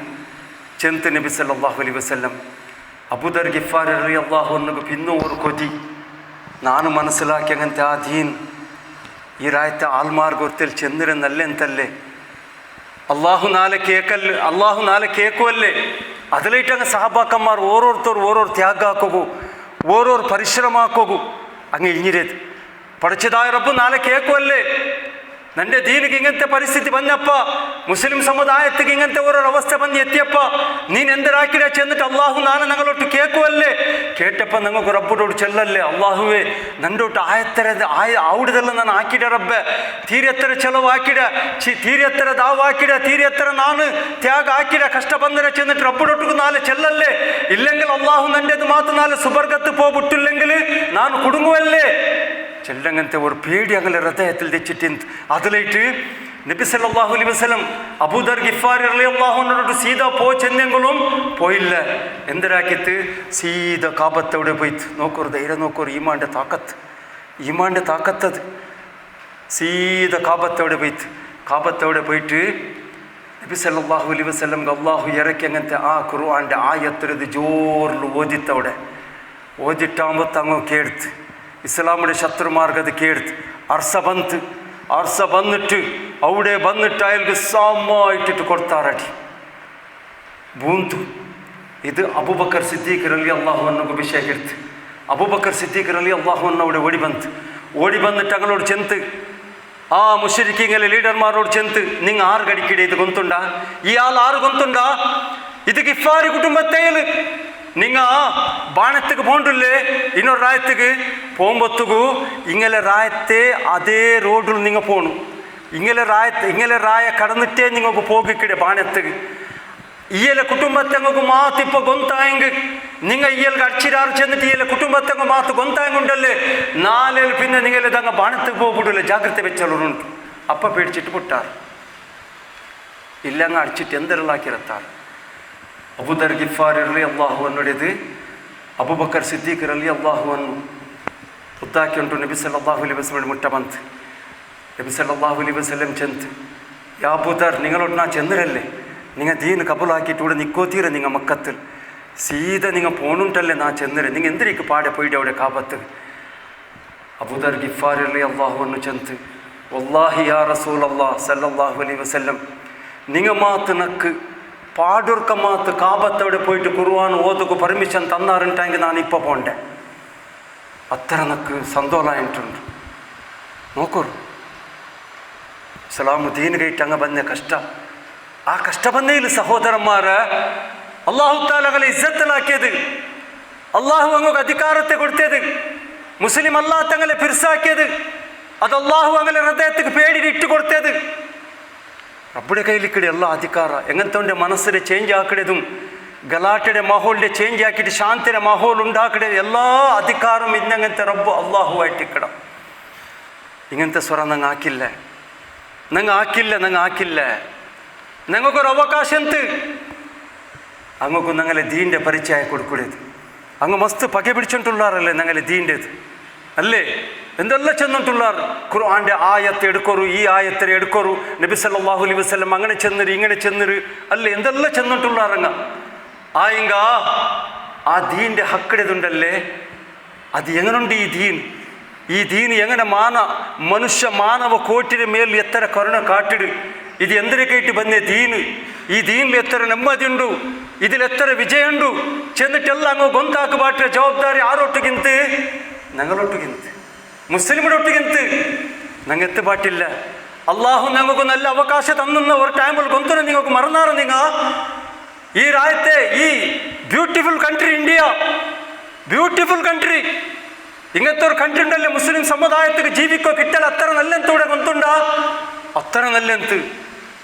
ചെന്ന് നബി സല്ലല്ലാഹു അലൈഹി വസല്ലം അബൂദർ ഗിഫാർ റളിയല്ലാഹു അൻഹു പിന്നും ഒരു കൊതി, ನಾನು മനസ്സിലാക്കി അങ്ങനത്തെ ആ ദീൻ ഈ രാജ്യത്തെ ആൾമാർഗത്തിൽ ചെന്നിരുന്നല്ലേ എന്തല്ലേ, അള്ളാഹു നാളെ കേൾക്കുമല്ലേ, അതിലേറ്റങ്ങ് സഹബാക്കന്മാർ ഓരോരുത്തർ ത്യാഗ ಹಾಕೋಗು, ಓರೋರು ಪರಿಶ್ರಮ ಹಾಕೋಗು, അങ്ങ് ഇഞ്ഞിരേത് പഠിച്ചതായ റബ്ബ് നാളെ കേൾക്കുമല്ലേ. നിന്റെ ദീനിക്ക് ഇങ്ങനത്തെ പരിസ്ഥിതി വന്നപ്പ, മുസ്ലിം സമുദായത്തിക്ക് ഇങ്ങനത്തെ ഓരോ അവസ്ഥ വന്ന് എത്തിയപ്പ നീൻ എന്തിനാക്കിട ചെന്നിട്ട് അള്ളാഹു നാളെ ഞങ്ങളോട്ട് കേൾക്കുമല്ലേ. കേട്ടപ്പോൾ ഞങ്ങൾക്ക് റബ്ബോട് ചെല്ലല്ലേ, അള്ളാഹുവേ നണ്ടോട്ട് ആവുടതെಲ್ಲ ನಾನು ಹಾಕಿಡ ರಬ್ಬೆ, ತೀರೆತ್ತರ ಚೆಲವು ಹಾಕಿಡ, ತೀರೆತ್ತರ ದಾವು ಹಾಕಿಡ, ತೀರೆತ್ತರ ನಾನು ತ್ಯಾಗ ಹಾಕಿಡ, ಕಷ್ಟ ಬಂದರೆ ചെന്നിട്ട് റബ്ബോടൊട്ടുക്ക് നാളെ ചെല്ലല്ലേ, ഇല്ലെങ്കിൽ അള്ളാഹു നൻ്റെത് മാത്രം നാളെ സുബർഗത്ത് പോയിട്ടില്ലെങ്കിൽ ನಾನು കുടുങ്ങുമല്ലേ. ചെല്ലങ്ങനത്തെ ഒരു പേടി അങ്ങനെ ഹൃദയത്തിൽ തെച്ചിട്ട് അതിലേറ്റ് നബി സല്ലല്ലാഹു അലൈഹി വസല്ലം അബൂദർ ഗിഫാർ റളിയല്ലാഹു അൻഹു സീതാ ചെന്നെങ്കിലും പോയില്ല. എന്തിനാക്കിത്ത് സീത കാബത്തവിടെ പോയിത്ത് നോക്കൊരു ധൈര്യം, നോക്കൊരു ഈമാൻ്റെ താക്കത്തത് സീത കാബത്തവിടെ പോയിട്ട് നബി സല്ലല്ലാഹു അലൈഹി വസല്ലം അള്ളാഹു ഇറക്കി അങ്ങനത്തെ ആ ഖുർആൻ്റെ ആയത്തിരത് ജോറിൽ ഓതിട്ടാകുമ്പോൾ തങ്ങോ കേടുത്ത് ഇസ്ലാമിൻ്റെ ശത്രുമാർഗത് കേടുത്ത് അർസ വന്നിട്ട് അവിടെ വന്നിട്ട് അയാൾക്ക് സാമായിട്ടിട്ട് കൊടുത്താറടി ബൂന്തു. ഇത് അബൂബക്കർ സിദ്ദീഖ് റളിയല്ലാഹു അൻഹു അഭിഷേകെടുത്ത് അബൂബക്കർ സിദ്ദീഖ് റളിയല്ലാഹു അൻഹു അവിടെ ഓടി വന്നിട്ട് അങ്ങോട്ട് ചെന്ന് ആ മുശ്രിക്കീങ്ങളെ ലീഡർമാരോട് ചെന്ന് നിങ്ങൾ ആറ് കടിക്കിടെ ഇത് ഗൊന്തുണ്ടാ, ഇയാൾ ആറ് ഗൊന്തുണ്ടാ, ഇത് ഗിഫാരി കുടുംബത്തേൽ നിങ്ങ ബാണത്തേക്ക് പോണ്ടില്ലേ, ಇನ್ನೊಂದು ರಾಯത്തേക്ക് പോകുമ്പോഴത്തേക്കു ഇങ്ങനെ രായത്തെ അതേ റോഡിൽ നിങ്ങൾ പോകണം, ഇങ്ങനെ രായ കടന്നിട്ടേ നിങ്ങൾക്ക് പോകിക്കിടെ ബാണത്തേക്ക്. ഇയലെ കുടുംബത്തെങ്ങൾക്ക് മാത്ത് ഇപ്പോൾ ഗൊന്തായെങ്കിൽ നിങ്ങൾ ഇയൽക്ക് അടിച്ചിരാറ് ചെന്നിട്ട് ഇയലെ കുടുംബത്തെങ്ങ് മാത്ത് ഗൊന്തായെങ്കുണ്ടല്ലേ, നാലിൽ പിന്നെ നിങ്ങൾ ഇതങ്ങ് ബാണത്തേക്ക് പോകിടില്ല, ജാഗ്രത വെച്ചുണ്ട്. അപ്പം പേടിച്ചിട്ട് പൊട്ടാറ്, ഇല്ലങ്ങ് അടിച്ചിട്ട് എന്തെല്ലാക്കിരത്താറ്. അബൂദർ ഗിഫാർ റളിയല്ലാഹു അൻഹുടേത് അബൂബക്കർ സിദ്ദീഖ് റളിയല്ലാഹു അൻഹു ഉദ്ധാക്കിയുണ്ട് നബി സല്ലല്ലാഹു അലൈഹി വസല്ലം മുട്ട ಬಂತು. നബി സല്ലല്ലാഹു അലൈഹി വസല്ലം ചെന്ന് യാ അബൂദർ നിങ്ങളോട് ഞാൻ ചെന്നിരല്ലേ, നിങ്ങൾ ദീൻ കബൂലാക്കിയിട്ട് ഇവിടെ നിൽക്കോത്തീര, നിങ്ങൾ മക്കത്തിൽ സീത നിങ്ങൾ പോണുണ്ടല്ലേ ഞാൻ ചെന്നിര, നിങ്ങൾ എന്തിനേക്ക് പാടെ പോയിട്ട് അവിടെ കാബത്ത്. അബൂദർ ഗിഫാർ റളിയല്ലാഹു അൻഹു ചെന്ന് വല്ലാഹി യാ റസൂലല്ലാഹ് സല്ലല്ലാഹു അലൈഹി വസല്ലം നിങ്ങൾ മാത്ത് നക്ക് പാടുർക്ക മാത്ത് കാബത്തവിടെ പോയിട്ട് ഖുർആൻ ഓതുക്ക് പെർമിഷൻ തന്നാറുണ്ടെങ്കിൽ ഞാൻ ഇപ്പോൾ പോണ്ടേ, അത്ര നക്ക് സന്തോഷമായിട്ടുണ്ട്. നോക്കൂ ഇസ്ലാമുദ്ദീൻ കഴിട്ട് അങ്ങ് ಬಂದ ಕಷ್ಟ, ആ കഷ്ട ಬಂದೇಲಿ സഹോദരന്മാരെ അള്ളാഹു താലകളെ ഇസ്സത്തിലാക്കിയത്, അള്ളാഹു അങ്ങ് അധികാരത്തെ കൊടുത്തത്, മുസ്ലിം അല്ലാത്തങ്ങളെ പിർസാക്കിയത്, അത് അള്ളാഹു അങ്ങനെ ഹൃദയത്തിക്ക് പേടിയിൽ ഇട്ട് കൊടുത്തത്. റബ്ബുടെ കയ്യിലിക്കടെ എല്ലാ അധികാര എങ്ങനത്തെ മനസ്സിനെ ചേഞ്ച് ആക്കിടതും ഗലാട്ടയുടെ മാഹോളിനെ ചേഞ്ച് ആക്കിയിട്ട് ശാന്തിയുടെ മാഹോൾ ഉണ്ടാക്കിടെ എല്ലാ അധികാരം ഇന്നങ്ങനത്തെ റബ്ബ് അള്ളാഹു ആയിട്ടിക്കണം. ഇങ്ങനത്തെ സ്വരം ഞങ്ങൾ ആക്കില്ല. ഞങ്ങൾക്കൊരു അവകാശം എന്ത്, അങ്ങക്ക് ഞങ്ങളെ ദീൻ്റെ പരിചയ കൊടുക്കൂടേത്. അങ്ങ് മസ്ത് പക പിടിച്ചിട്ടുള്ളാറല്ലേ ഞങ്ങളെ ദീൻ്റെത് അല്ലേ, എന്തെല്ലാം ചെന്നിട്ടുള്ളാർ. ഖുർആൻ്റെ ആയത്ത് എടുക്കൊരു, ഈ ആയത്തിനെ എടുക്കൊരു, നബി സല്ലല്ലാഹു അലൈഹി വസല്ലം അങ്ങനെ ചെന്നിര് ഇങ്ങനെ ചെന്നിര് അല്ലേ, എന്തെല്ലാം ചെന്നിട്ടുള്ളാറങ്ങ. ആയിങ്ക ആ ദീൻ്റെ ഹക്കിടതുണ്ടല്ലേ, അത് എങ്ങനുണ്ട് ഈ ദീൻ എങ്ങനെ മനുഷ്യ മാനവ കോട്ടിന് മേൽ എത്ര കരുണ കാട്ടിട്, ഇത് എന്തിനൊക്കെയായിട്ട് ಬಂದ ദീന്, ഈ ദീനിൽ എത്ര ನೆಮ್ಮದಿയുണ്ട്, ഇതിലെത്ര വിജയമുണ്ട് ചെന്നിട്ടെല്ലാം അങ്ങ് ഗൊന്താക്ക് പാട്ടിയ ജവാബ്ദാരി ആരോട്ടിಗಿಂತ ഞങ്ങളൊട്ടിಗಿಂತ മുസ്ലിമിൻ്റെ ഒട്ടിಗಿಂತ ഞങ്ങൾ എത്തി പാട്ടില്ല. അള്ളാഹു ഞങ്ങൾക്ക് നല്ല അവകാശം തന്നുന്ന ഒരു ടൈമിൽ ഗൊന്തന നിങ്ങൾക്ക് മറന്നാറ്. നിങ്ങൾ ഈ രാജ്യത്തെ ഈ beautiful country India, beautiful country. ഇങ്ങനത്തെ ഒരു കൺട്രി ഉണ്ടല്ലേ മുസ്ലിം സമുദായത്തിന് ജീവിക്കോ കിട്ടൽ അത്ര നല്ലെന്തൂടെ കൊണ്ടുണ്ടാ, അത്ര നല്ലെന്ത്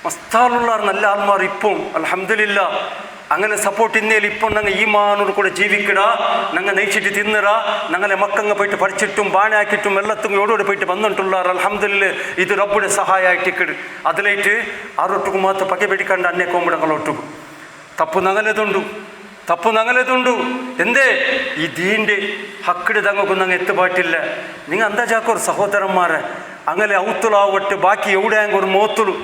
മസ്താലുള്ള നല്ല ആൾമാർ ഇപ്പം അൽഹംദുലില്ലാ അങ്ങനെ സപ്പോർട്ട് ഇന്നേൽ ഇപ്പം ഞങ്ങൾ ഈ മാനോട് കൂടെ ജീവിക്കടാ, ഞങ്ങൾ നെയ്ച്ചിട്ട് തിന്നറാ, ഞങ്ങളെ മക്കങ്ങ പോയിട്ട് പഠിച്ചിട്ടും ബാണാക്കിയിട്ടും എല്ലാത്തും എവിടോടെ പോയിട്ട് വന്നിട്ടുള്ളാർ അൽഹംദുലില്ലാ. ഇത് റബ്ബുടെ സഹായമായിട്ടിക്കട് അതിലേറ്റ് ആറൊട്ടുకు മാത്രം പകെ പിടിക്കണ്ട അന്യ കോമ്പിടങ്ങളൊട്ടുകു തപ്പ് നങ്ങലതുണ്ടു എന്തേ ഈ ദീൻ്റെ ഹക്കിട് തങ്ങൾക്കും ഞങ്ങൾ എത്തുപാട്ടില്ല. നിങ്ങൾ എന്താ ചാക്കോർ സഹോദരന്മാരെ അങ്ങനെ ഔത്തുളാവട്ട് ബാക്കി എവിടെയെങ്കിൽ ഒരു മോത്തുളു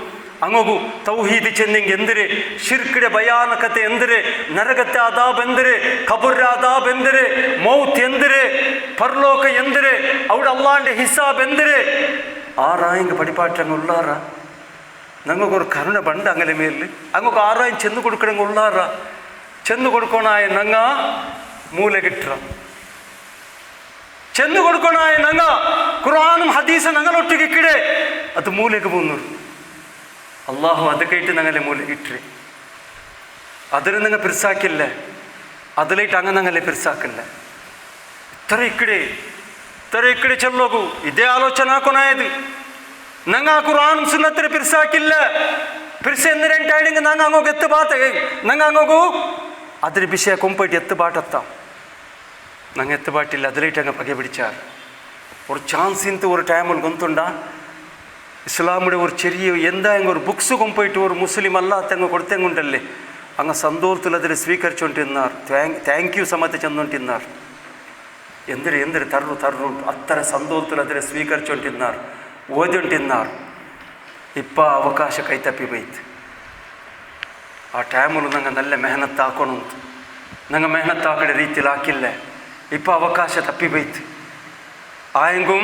അങ്ങോಗು ತೌಹೀದ್ ಚೆಂದಿಂಗ್ ಎಂದರೆ ಶಿರ್ಕಿಡೆ ಭಯಾನಕತೆ ಎಂದರೆ ನರಗತೆ ಆದಾಬ್ ಎಂದರೆ ಖಬರ್ ಆದಾಬ್ ಎಂದರೆ ಮೌತ್ ಎಂದರೆ ಪರಲೋಕ ಎಂದರೆ അവിടെ അള്ളാന്റെ ഹിസാബ് എന്തിരെ ആറായിങ് പഠിപ്പാറ്റങ്ങ് ഉള്ളാറ ഞങ്ങൾക്കൊരു കരുണ ബണ്ട് അങ്ങനെ മേലിൽ അങ്ങക്ക് ആറായും ചെന്ന് കൊടുക്കണമെങ്കിൽ ഉള്ളാറ ചെന്ന് കൊടുക്കണായ ഞങ്ങ മൂല കിട്ട ചെന്ന് കൊടുക്കണായ ഞങ്ങ ഖുർആനും ഹദീസും ഞങ്ങളൊട്ടിക്കിടെ അത് മൂലേക്ക് പോകുന്നു. അള്ളാഹു അത് കേട്ട് ഞങ്ങളെ മൂല കിട്ടേ അതിന് നിങ്ങൾ പിരിസാക്കില്ല, അതിലേറ്റ് അങ്ങനെ ഞങ്ങളെ പിരിസാക്കില്ല. ഇത്ര ഇക്കಡೆ ചെല്ലോകൂ ഇതേ ആലോചന ആക്കൊനായത് ഞങ്ങ ഖുർആനും സുന്നത്തിനെ പിരിസാക്കില്ല. പിരിಸ എന്തിനായിട്ടാണെങ്കിൽ ഞങ്ങൾ അങ്ങോട്ട് എത്ത് പാത്ത ഞങ്ങൾ അങ്ങോക്കൂ അതിന് വിഷയ കൊമ്പോയിട്ട് എത്ത് പാട്ടെത്താം. ഞങ്ങൾ എത്ത് പാട്ടില്ല അതിലേറ്റ് അങ്ങ് പകെ പിടിച്ചാൽ ഒരു ചാൻസ് ಇಂತ ഒരു ടൈമിൽ ഗൊന്തുണ്ട ഇസ്ലാമുടെ ഒരു ചെറിയ എന്തായെങ്കിൽ ഒരു ബുക്സ് കൊമ്പോയിട്ട് ഒരു മുസ്ലിം അല്ലാത്തങ്ങ് കൊടുത്തെങ്കുണ്ടല്ലേ അങ്ങ് സന്തോഷത്തിൽ അതിൽ സ്വീകരിച്ചുകൊണ്ടിരുന്നാർ. താങ്ക് യു സമയത്ത് ചെന്നുകൊണ്ടിരുന്നാർ. എന്തിര് തറു അത്ര സന്തോഷത്തിൽ അതിൽ സ്വീകരിച്ചുകൊണ്ടിരുന്നാർ, ഓതിക്കൊണ്ടിരുന്നാർ. ഇപ്പം അവകാശ കൈത്തപ്പി പോയിട്ട് ആ ടൈമിൽ ഞങ്ങൾ നല്ല മെഹനത്താക്കണം, ഞങ്ങൾ മെഹനത്താക്കടെ രീതിയിലാക്കില്ല. ഇപ്പം അവകാശ തപ്പി പോയിട്ട് ആയെങ്കും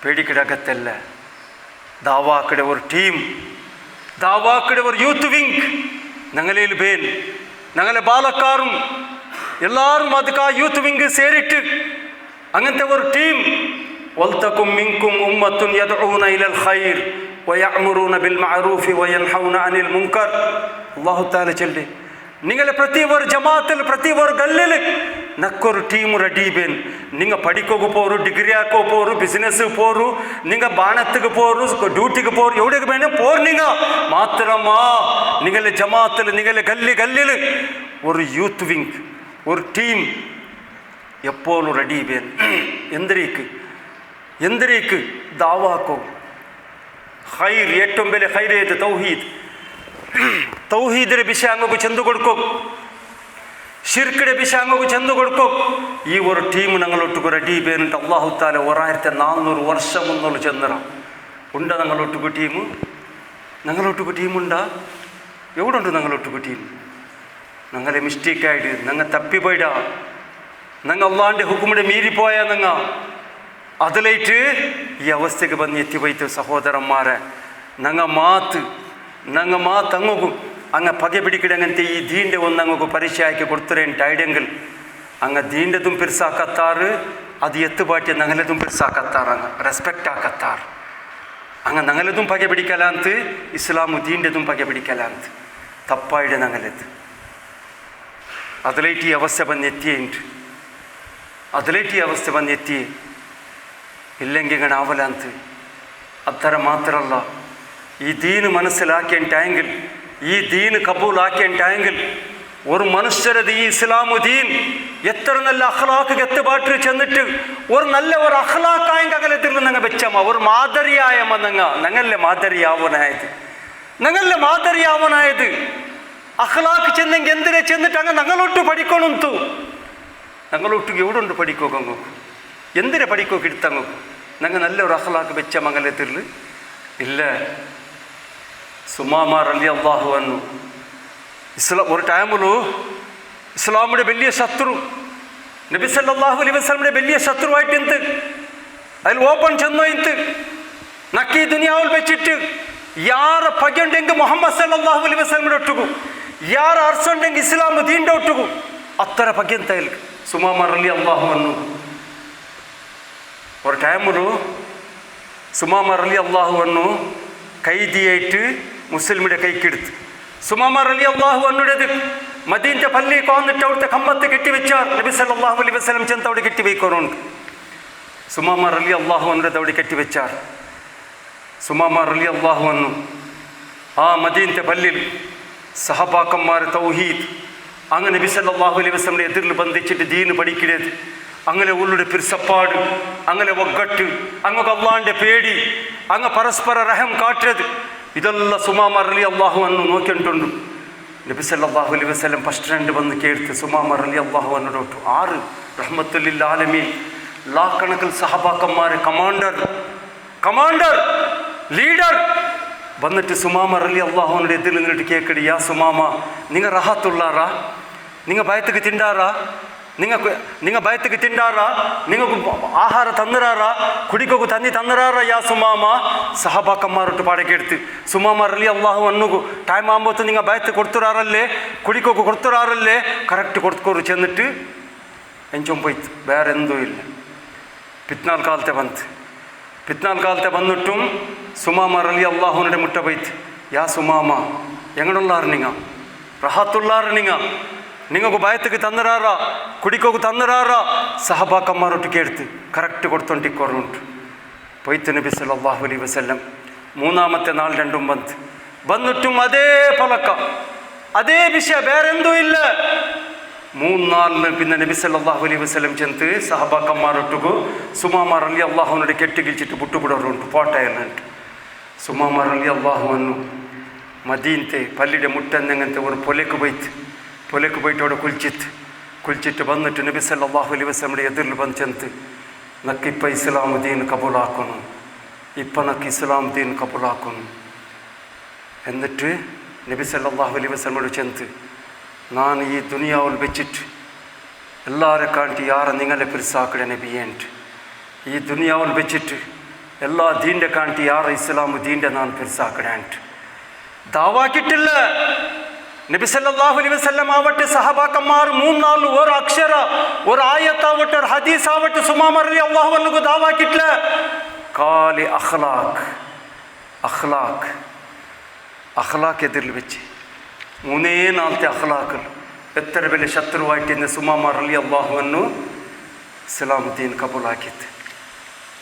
പേടിക്കിടക്കത്തല്ല. ദാവാക്കടെ ഒരു ടീം, ദാവാക്കടെ ഒരു യൂത്ത് വിങ് ഞങ്ങളിൽ ಬೇನ್ ഞങ്ങളെ ബാലക്കാരും എല്ലാവരും ಅದಕ್ಕೆ ಆ യൂത്ത് വിങ് ಸೇರಿಟ್ಟು അങ്ങനത്തെ ഒരു ടീം വൽതകും മിൻകും ഉമ്മത്തുൻ യദ്ഊന ഇലൽ ഖൈർ വയഅ്മുറൂന ബിൽ മഅറൂഫി വയൻഹൗന അനിൽ മുൻകർ. അല്ലാഹു തആല ചൊല്ലി നിങ്ങളെ പ്രതി ഒരു ജമാഅത്തിൽ പ്രതി ഒരു ഗല്ലിൽ നക്കൊരു ടീം റെഡി ಬೇನ್. നിങ്ങൾ പഠിക്കോക്ക് പോರು, ഡിഗ്രി ആക്കോ പോರು, ബിസിനസ് പോರು, നിങ്ങൾ ബാണത്തുക്ക് പോರು, ഡ്യൂട്ടിക്ക് പോರು, എവിടേക്ക് വേണം പോರು. നിങ്ങൾ മാത്രമാ നിങ്ങളെ ജമാഅത്തിൽ നിങ്ങളെ ഗല്ലിൽ ഒരു യൂത്ത് വിങ് ഒരു ടീം എപ്പോഴും റെഡി ಬೇನ್. എന്തിരേക്ക് ദാവാക്കോ ഹൈർ ഏറ്റവും വലിയ ഹൈർ ഏത് തൗഹീദിന്റെ വിഷയ അങ്ങോട്ട് ചെന്ന് കൊടുക്കോ, ഷിർക്കിടെ വിഷയ അങ്ങോട്ട് ചെന്ന് കൊടുക്കോ. ഈ ഒരു ടീം ഞങ്ങളൊട്ടുക്ക് റെഡി ಬೇನ್ട്ട് അല്ലാഹു തആല 1400 വർഷം മുന്നോട്ട് ചെന്നറ ഉണ്ട ഞങ്ങളൊട്ടുക്ക് ടീമുണ്ടാ എവിടെ ഉണ്ട് ഞങ്ങളൊട്ടുക്ക് ടീം. ഞങ്ങളെ മിസ്റ്റേക്കായിട്ട് ഞങ്ങൾ തപ്പിപ്പോയിടാ, ഞങ്ങൾ അള്ളാന്റെ ഹുക്കുമിടെ മീറിപ്പോയ ഞങ്ങ അതിലേറ്റ് ഈ അവസ്ഥയ്ക്ക് വന്ന് എത്തിപ്പോയിട്ട് സഹോദരന്മാരെ ഞങ്ങൾ മാത്ത് അങ്ങോക്കും അങ്ങ് പകെ പിടിക്കടെ അങ്ങനത്തെ ഈ ദീൻ്റെ ഒന്ന് അങ്ങോട്ട് പരിചയമാക്കി കൊടുത്തിരേണ്ടായിടെങ്കിൽ അങ്ങ് ദീൻ്റെതും പിരിസാക്കത്താറ് അത് എത്തുപാട്ടി ഞങ്ങളതും പിരിസാക്കത്താറ് അങ്ങ് റെസ്പെക്റ്റ് ആക്കത്താറ് അങ്ങ് ഞങ്ങളതും പകെ പിടിക്കലാന്ത് ഇസ്ലാമു ദീൻ്റെതും പകെ പിടിക്കലാന്ത് തപ്പായിടെ ഞങ്ങളത് അതിലേറ്റ് ഈ അവസ്ഥ വന്നെത്തിയേ ഇല്ലെങ്കിൽ ഇങ്ങനെ ആവലാന്ത്. അത്ര മാത്രമല്ല ഈ ദീന് മനസ്സിലാക്കേണ്ടായെങ്കിൽ ഈ ദീന് കബൂലാക്കേണ്ടായെങ്കിൽ ഒരു മനുഷ്യരത് ഈ ഇസ്ലാമു ദീൻ എത്ര നല്ല അഖ്ലാഖ് എത്തുപാട്ടിൽ ചെന്നിട്ട് ഒരു നല്ല ഒരു അഖ്ലാഖായെങ്കിൽ അകലത്തിൽ നിങ്ങൾ വെച്ചമ്മ ഒരു മാതരിയായമ്മ ഞങ്ങളെ മാതരിയാവനായത് അഖ്ലാഖ് ചെന്നെങ്കിൽ എന്തിനെ ചെന്നിട്ട് അങ്ങ് ഞങ്ങളൊട്ട് പഠിക്കണം. ഞങ്ങളൊട്ടിക്ക് എവിടെ ഉണ്ട് പഠിക്കോക്ക് അങ്ങോക്ക് എന്തിനെ പഠിക്കോക്ക് എടുത്തങ്ങോക്ക് ഞങ്ങൾ നല്ലൊരു അഖ്ലാഖ് വെച്ച മംഗലത്തിൽ ഇല്ല. സുമാമ റളിയല്ലാഹു അൻഹു ഒരു ടൈമിലു ഇസ്ലാമിയുടെ വലിയ ശത്രു നബി സല്ലല്ലാഹു അലൈഹി വസല്ലമയുടെ വലിയ ശത്രുവായിട്ട് അതിൽ ഓപ്പൺ ചെന്നോയിത്ത് നക്കി ദുനിയാവിൽ വെച്ചിട്ട് യാರ പകയുണ്ടെങ്കിൽ മുഹമ്മദ് സല്ലല്ലാഹു അലൈഹി വസല്ലമയുടെ ഒട്ടുകു യാರ അർസുണ്ടെങ്കിൽ ഇസ്ലാം ദീൻ്റെ ഒട്ടുകു അത്ര പകയಂತ സുമാമ റളിയല്ലാഹു അൻഹു ഒരു ടൈമിലു സുമാമ റളിയല്ലാഹു അൻഹു കൈദിയായിട്ട് മുസ്ലിമിയുടെ കൈക്കെടുത്ത് സുമാമ റളിയല്ലാഹു അൻഹുടേത് മദീനത്തെ പള്ളിക്ക് വന്നിട്ട് അവിടുത്തെ കമ്പത്ത് കെട്ടിവെച്ചാർ. നബി സല്ലല്ലാഹു അലൈഹി വസല്ലം ചെന്ന് അവിടെ കെട്ടിവെക്കോറുണ്ട്. സുമാമ റളിയല്ലാഹു അൻഹു അവിടെ കെട്ടിവെച്ചാർ. സുമാമ റളിയല്ലാഹു അൻഹു ആ മദീനത്തെ പള്ളിയിൽ സഹബാക്കന്മാർ തൗഹീദ് അങ്ങനെ നബി സല്ലല്ലാഹു അലൈഹി വസല്ലം എതിരിൽ ബന്ധിച്ചിട്ട് ദീന് പഠിക്കുന്നത്, അങ്ങനെ ഉള്ളുടെ പിരിസപ്പാട്, അങ്ങനെ ഒగ్గട്ട്, അങ്ങ് അള്ളാന്റെ പേടി, അങ്ങ് പരസ്പര റഹം കാട്ടത്, ഇതെല്ലാം സുമാമ റളിയല്ലാഹു അൻഹു നോക്കിയിട്ടുണ്ട്. നബി സല്ലല്ലാഹു അലൈഹി വസല്ലം ഫസ്റ്റ് രണ്ട് വന്ന് കേട്ട് സുമാമ റളിയല്ലാഹു അൻഹുടോട്ട് 6 റഹ്മത്തുൽ ലിൽ ആലമീൻ ലാക്കണക്കിൽ സഹബാക്കന്മാർ കമാൻഡർ ലീഡർ വന്നിട്ട് സുമാമ റളിയല്ലാഹു അൻഹുടെ എതിൽ നിന്നിട്ട് കേൾക്കടി, യാ സുമാമ, നിങ്ങൾ റഹത്തുള്ളാറാ, നിങ്ങൾ ഭയത്തേക്ക് തിണ്ടാറാ, നിങ്ങൾ ഭയത്തേക്ക് തിണ്ടാറാ, നിങ്ങൾക്ക് ആഹാര തന്നിറാറാ, കുടിക്കൊക്കെ തന്നിറാറാ യാ സുമാമ. സഹബാക്കന്മാരോട്ട് പാടക്കെടുത്ത് സുമാമ റളിയല്ലാഹു അൻഹു ടൈം ആകുമ്പോൾ നിങ്ങൾ ഭയത്ത് കൊടുത്തുറാറല്ലേ, കുടിക്കൊക്കെ കൊടുത്തുറാറല്ലേ, കറക്റ്റ് കൊടുക്കോറ് ചെന്നിട്ട് എഞ്ചും പോയിത്ത്, വേറെ എന്തോ ഇല്ല. പിത്നാൾ കാലത്തെ വന്നിട്ടും സുമാമ റളിയല്ലാഹു അൻഹുടെ മുട്ട പോയിത്ത്, യാ സുമാമ, എങ്ങനെയുള്ളാറ് നിങ്ങൾ റഹത്തുള്ളാറ്, നിങ്ങൾക്ക് ഭയത്തേക്ക് തന്നിറാറാ, കുടിക്കൊക്കെ തന്നിറാറാ. സഹബാക്കന്മാരോട്ട് കേടുത്ത് കറക്റ്റ് കൊടുത്തോണ്ടിക്കോറുണ്ട്. പോയിത്ത് നബി സല്ലല്ലാഹു അലൈഹി വസല്ലം 3-ാമത്തെ നാൾ രണ്ടും വന്നിട്ടും അതേ പലക്ക, അതേ വിഷയം, വേറെന്തോ ഇല്ല. 3 നാളിന് പിന്നെ നബി സല്ലല്ലാഹു അലൈഹി വസല്ലം ചെന്ന് സഹബാക്കന്മാരൊട്ടുകു സുമാമ റളിയല്ലാഹു അൻഹുടെ കെട്ടിക്കിച്ചിട്ട് വിട്ടുപിടറുണ്ട് പോട്ടയുന്നുണ്ട്. സുമാമ റളിയല്ലാഹു അൻഹു മദീനത്തെ പള്ളിയുടെ മുറ്റന്നങ്ങനത്തെ ഒരു പൊലക്ക് പോയിട്ട് അവിടെ കുളിച്ചിട്ട് വന്നിട്ട് നബി സല്ലല്ലാഹു അലൈഹി വസല്ലമയുടെ എതിരിൽ വന്ന് ചെന്ന് നക്കിപ്പ ഇസ്ലാം ദീൻ കബൂലാക്കുന്നു, ഇസ്ലാം ദീൻ കബൂലാക്കുന്നു. എന്നിട്ട് നബി സല്ലല്ലാഹു അലൈഹി വസല്ലമയോട് ചെന്ന്, ನಾನು ಈ ದುನಿಯಾವಲ್ಲಿ ಬೆಚ್ಚಿಟ್ಟು ಎಲ್ಲಾರ ಕಾಂಟಿ ಯಾರ ನಿಂಗಲೆ ಪಿರ್ಸಾಕಡೆ ನಬಿಯೇಂಟ್, ಈ ದುನಿಯಾವಲ್ಲಿ ಬೆಚ್ಚಿಟ್ಟು ಎಲ್ಲ ದೀಂಡೆ ಕಾಂಟಿ ಯಾರ ಇಸ್ಲಾಮ್ ದೀಂಡೆ ನಾನು ಪಿರ್ಸಾಕಡೆ ಅಂಟ್ ദാവാക്കിട്ടില്ല. നബി സല്ലല്ലാഹു അലൈഹി വസല്ലം ആവട്ടെ സഹബാക്കന്മാർ 3-4 ഒരു അക്ഷര ഒരു ആയത്താവട്ടെ ഒരു ഹദീസ് ആവട്ടെ സുമാമ റളിയല്ലാഹു അൻഹു ദാവാക്കിട്ടില്ല. കാലി അഖ്ലാഖ് എതിരിൽ വെച്ച് 3-4 അഖ്ലാഖിൽ എത്ര വലിയ ശത്രുവായിട്ട് ഇന്ന് സുമാമ റളിയല്ലാഹു അൻഹു ഇസ്ലാം ദീൻ കബൂലാക്കിയത്.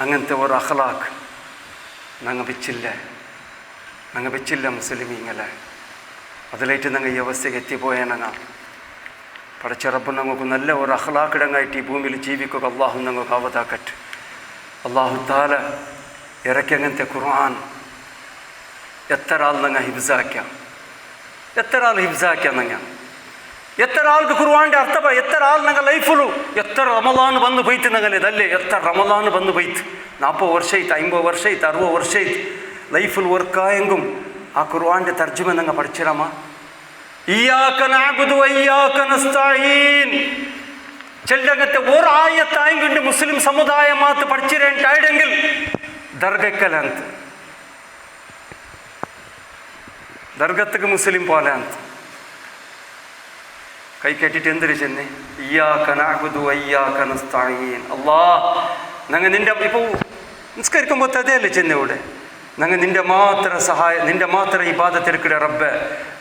അങ്ങനത്തെ ഒരു അഖ്ലാഖ് ഞങ്ങൾ വെച്ചില്ല മുസ്ലിമീങ്ങളെ. അതിലായിട്ട് ഞങ്ങൾ ഈ അവസ്ഥയ്ക്ക് എത്തിപ്പോയാൽ ഞങ്ങൾ പടച്ച റബ്ബ് ഞങ്ങൾക്ക് നല്ല ഒരു അഖ്ലാഖിടങ്ങായിട്ട് ഈ ഭൂമിയിൽ ജീവിക്കുക അള്ളാഹു ഞങ്ങൾക്ക് അവതാക്കട്ടെ. അള്ളാഹു താല ഇറക്കി അങ്ങനത്തെ ഖുർആൻ എത്ര ആൾ ഞങ്ങൾ ഹിഫ്സാക്കാം, എത്ര ആൾക്ക് ഖുർആന്റെ അർത്ഥം, എത്ര ആൾ ഞങ്ങൾ ലൈഫിലു എത്ര റമളാൻ വന്നു പോയിട്ട് ഞങ്ങൾ ഇതല്ലേ, എത്ര റമളാൻ വന്നു പോയിട്ട് 40 വർഷമായിട്ട് 50 വർഷമായിട്ട് 60 വർഷമായിട്ട് ലൈഫിൽ വർക്കായെങ്കും ആ ഖുർആന്റെ തർജ്ജമ ഞങ്ങൾ പഠിച്ചിടാമ. ഇയ്യാക നഅ്ബുദു വഇയ്യാക നസ്തഈൻ ചെല്ലങ്ങത്തെ ഒരു ആയത്തായെങ്കിൽ മുസ്ലിം സമുദായമാത്ത് പഠിച്ചിരേണ്ടെങ്കിൽ ദർഗക്കലന്ത് ദർഗത്തേക്ക് മുസ്ലിം പോലെ ಅಂತ കൈ കെട്ടിട്ട് എന്തിനു ചെന്നേ, ഇയ്യാക നഅ്ബുദു വഇയ്യാക നസ്തഈൻ. അല്ലാഹ് ഞങ്ങൾ നിന്റെ ഇപ്പോൾ നിസ്കരിക്കുമ്പോൾ തതയല്ലേ ചെന്നവിടെ, ഞങ്ങൾ നിന്റെ മാത്ര ഇബാദത്തെടുക്കട റബ്ബ്,